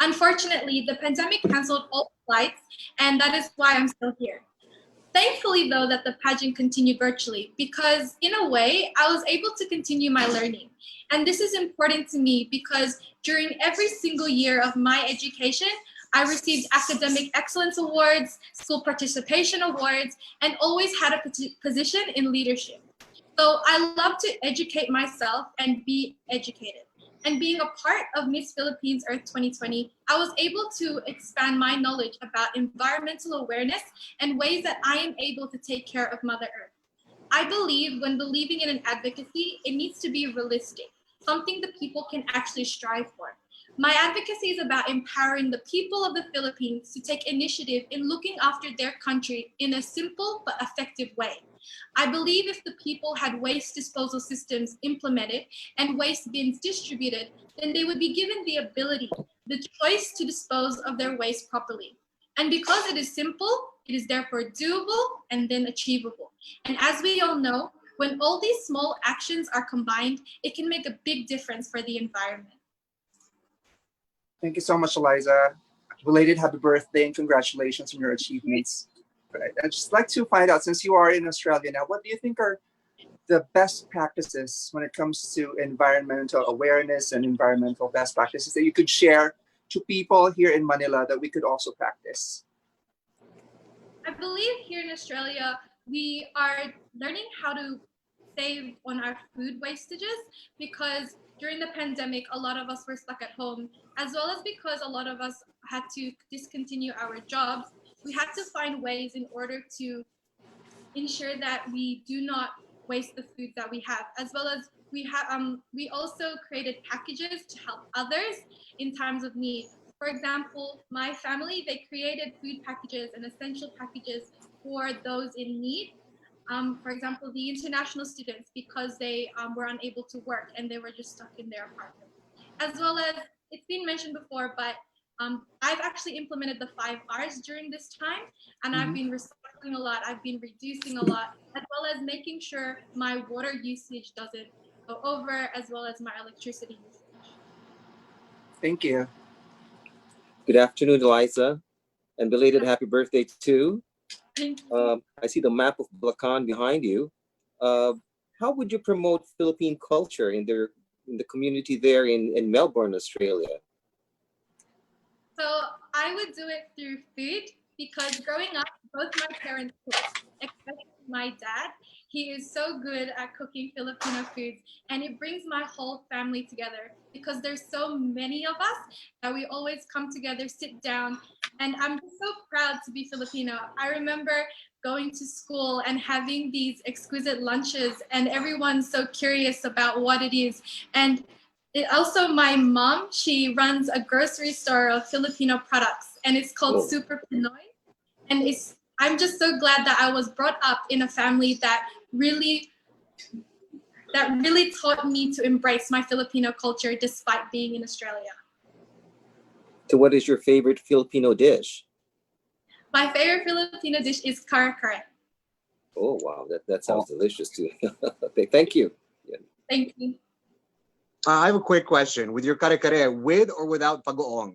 Unfortunately, the pandemic canceled all flights, and that is why I'm still here. Thankfully, though, that the pageant continued virtually because, in a way, I was able to continue my learning. And this is important to me because during every single year of my education, I received academic excellence awards, school participation awards, and always had a position in leadership. So I love to educate myself and be educated. And being a part of Miss Philippines Earth 2020, I was able to expand my knowledge about environmental awareness and ways that I am able to take care of Mother Earth. I believe when believing in an advocacy, it needs to be realistic, something that people can actually strive for. My advocacy is about empowering the people of the Philippines to take initiative in looking after their country in a simple but effective way. I believe if the people had waste disposal systems implemented and waste bins distributed, then they would be given the ability, the choice to dispose of their waste properly. And because it is simple, it is therefore doable and then achievable. And as we all know, when all these small actions are combined, it can make a big difference for the environment. Thank you so much, Eliza. Belated happy birthday and congratulations on your achievements. Right. I'd just like to find out, since you are in Australia now, what do you think are the best practices when it comes to environmental awareness and environmental best practices that you could share to people here in Manila that we could also practice? I believe here in Australia, we are learning how to save on our food wastages because during the pandemic, a lot of us were stuck at home, as well as because a lot of us had to discontinue our jobs. We had to find ways in order to ensure that we do not waste the food that we have, as well as we also created packages to help others in times of need. For example, my family, they created food packages and essential packages for those in need. For example, the international students, because they were unable to work and they were just stuck in their apartment. As well as, it's been mentioned before, but I've actually implemented the 5 R's during this time, and I've been recycling a lot, I've been reducing a lot, as well as making sure my water usage doesn't go over, as well as my electricity usage. Thank you. Good afternoon, Eliza, and belated happy birthday too. Thank you. I see the map of Bulacan behind you. How would you promote Philippine culture in the community there in Melbourne, Australia? So I would do it through food because growing up, both my parents cooked, especially my dad. He is so good at cooking Filipino foods, and it brings my whole family together because there's so many of us that we always come together, sit down, and I'm just so proud to be Filipino. I remember going to school and having these exquisite lunches, and everyone's so curious about what it is. And also, my mom, she runs a grocery store of Filipino products, and it's called Super Pinoy. And I'm just so glad that I was brought up in a family that really taught me to embrace my Filipino culture despite being in Australia. So what is your favorite Filipino dish? My favorite Filipino dish is kare-kare. Oh, wow, that sounds delicious too. Okay, thank you. Thank you. I have a quick question. With your kare-kare, with or without pagoong?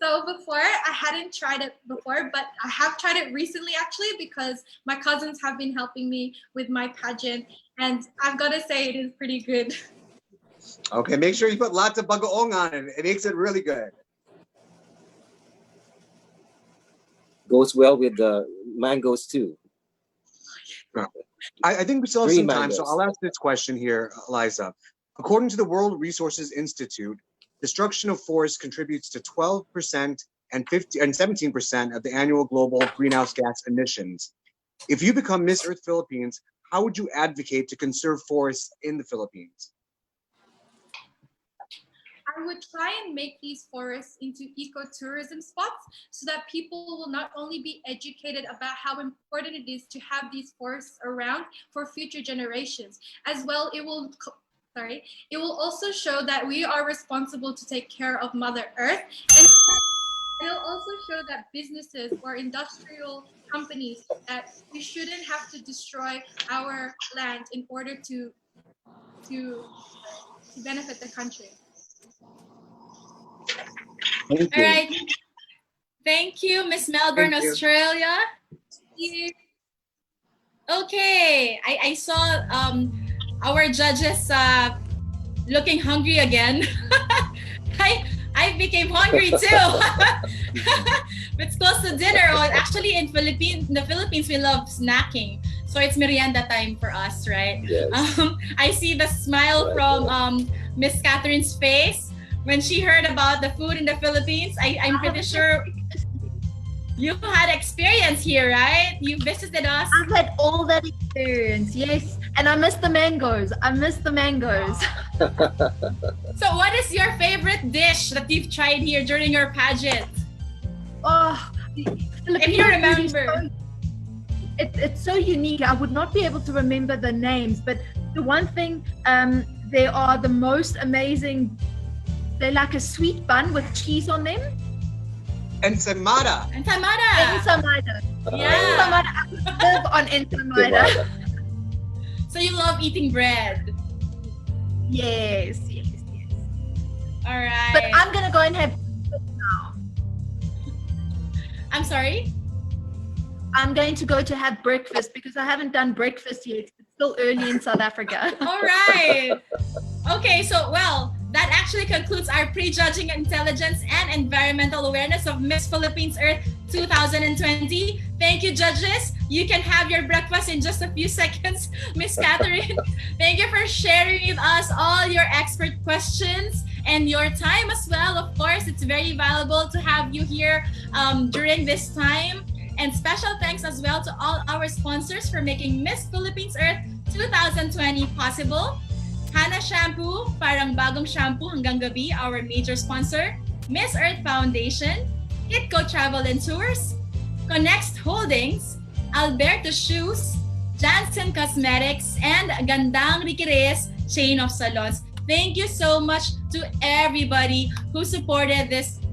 So before, I hadn't tried it before, but I have tried it recently actually because my cousins have been helping me with my pageant, and I've got to say it is pretty good. Okay, make sure you put lots of bagoong on it. It makes it really good. Goes well with the mangoes too. I think we still have Green some time, so mangoes. I'll ask this question here, Eliza. According to the World Resources Institute, destruction of forests contributes to 12% and 17% of the annual global greenhouse gas emissions. If you become Miss Earth Philippines, how would you advocate to conserve forests in the Philippines? I would try and make these forests into ecotourism spots so that people will not only be educated about how important it is to have these forests around for future generations, as well it will also show that we are responsible to take care of Mother Earth, and it'll also show that businesses or industrial companies that we shouldn't have to destroy our land in order to benefit the country. All right. Thank you, Miss Melbourne, Thank you. Australia. Okay, I saw our judges looking hungry again. I became hungry too. It's close to dinner. Well, actually, in the Philippines, we love snacking. So it's merienda time for us, right? Yes. I see the smile from Miss Catherine's face when she heard about the food in the Philippines. I'm pretty sure you had experience here, right? You visited us. I've had all that experience, yes. And I miss the mangoes. So what is your favorite dish that you've tried here during your pageant? Oh, if you remember. It's so unique. I would not be able to remember the names, but the one thing, they are the most amazing. They're like a sweet bun with cheese on them. Ensaimada. Yeah. Ensaimada. I would live on ensaimada. So you love eating bread? Yes. All right. But I'm gonna go and have breakfast now. I'm sorry? I'm going to go to have breakfast because I haven't done breakfast yet. It's still early in South Africa. All right. Okay, so that actually concludes our Prejudging Intelligence and Environmental Awareness of Miss Philippines Earth 2020. Thank you, judges. You can have your breakfast in just a few seconds. Miss Catherine, thank you for sharing with us all your expert questions and your time as well. Of course, it's very valuable to have you here during this time. And special thanks as well to all our sponsors for making Miss Philippines Earth 2020 possible. Hana Shampoo, parang bagong shampoo hanggang gabi, our major sponsor. Miss Earth Foundation, Kitco Travel and Tours, Connext Holdings, Alberto Shoes, Janssen Cosmetics, and Gandang Ricky Reyes Chain of Salons. Thank you so much to everybody who supported this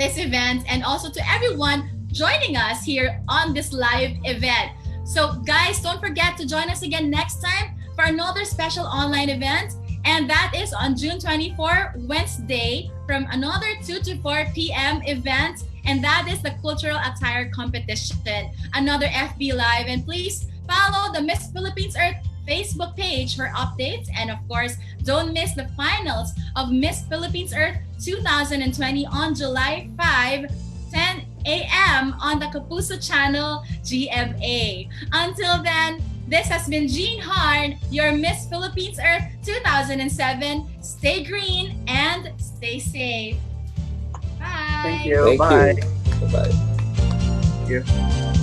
event, and also to everyone joining us here on this live event. So guys, don't forget to join us again next time for another special online event, and that is on June 24, Wednesday, from another 2 to 4 p.m. event, and that is the Cultural Attire Competition, another FB Live. And please follow the Miss Philippines Earth Facebook page for updates, and of course, don't miss the finals of Miss Philippines Earth 2020 on July 5, 10 a.m. on the Kapuso channel GMA. Until then, this has been Jean Harn, your Miss Philippines Earth 2007. Stay green and stay safe. Bye. Thank you. Bye. Bye. Thank you.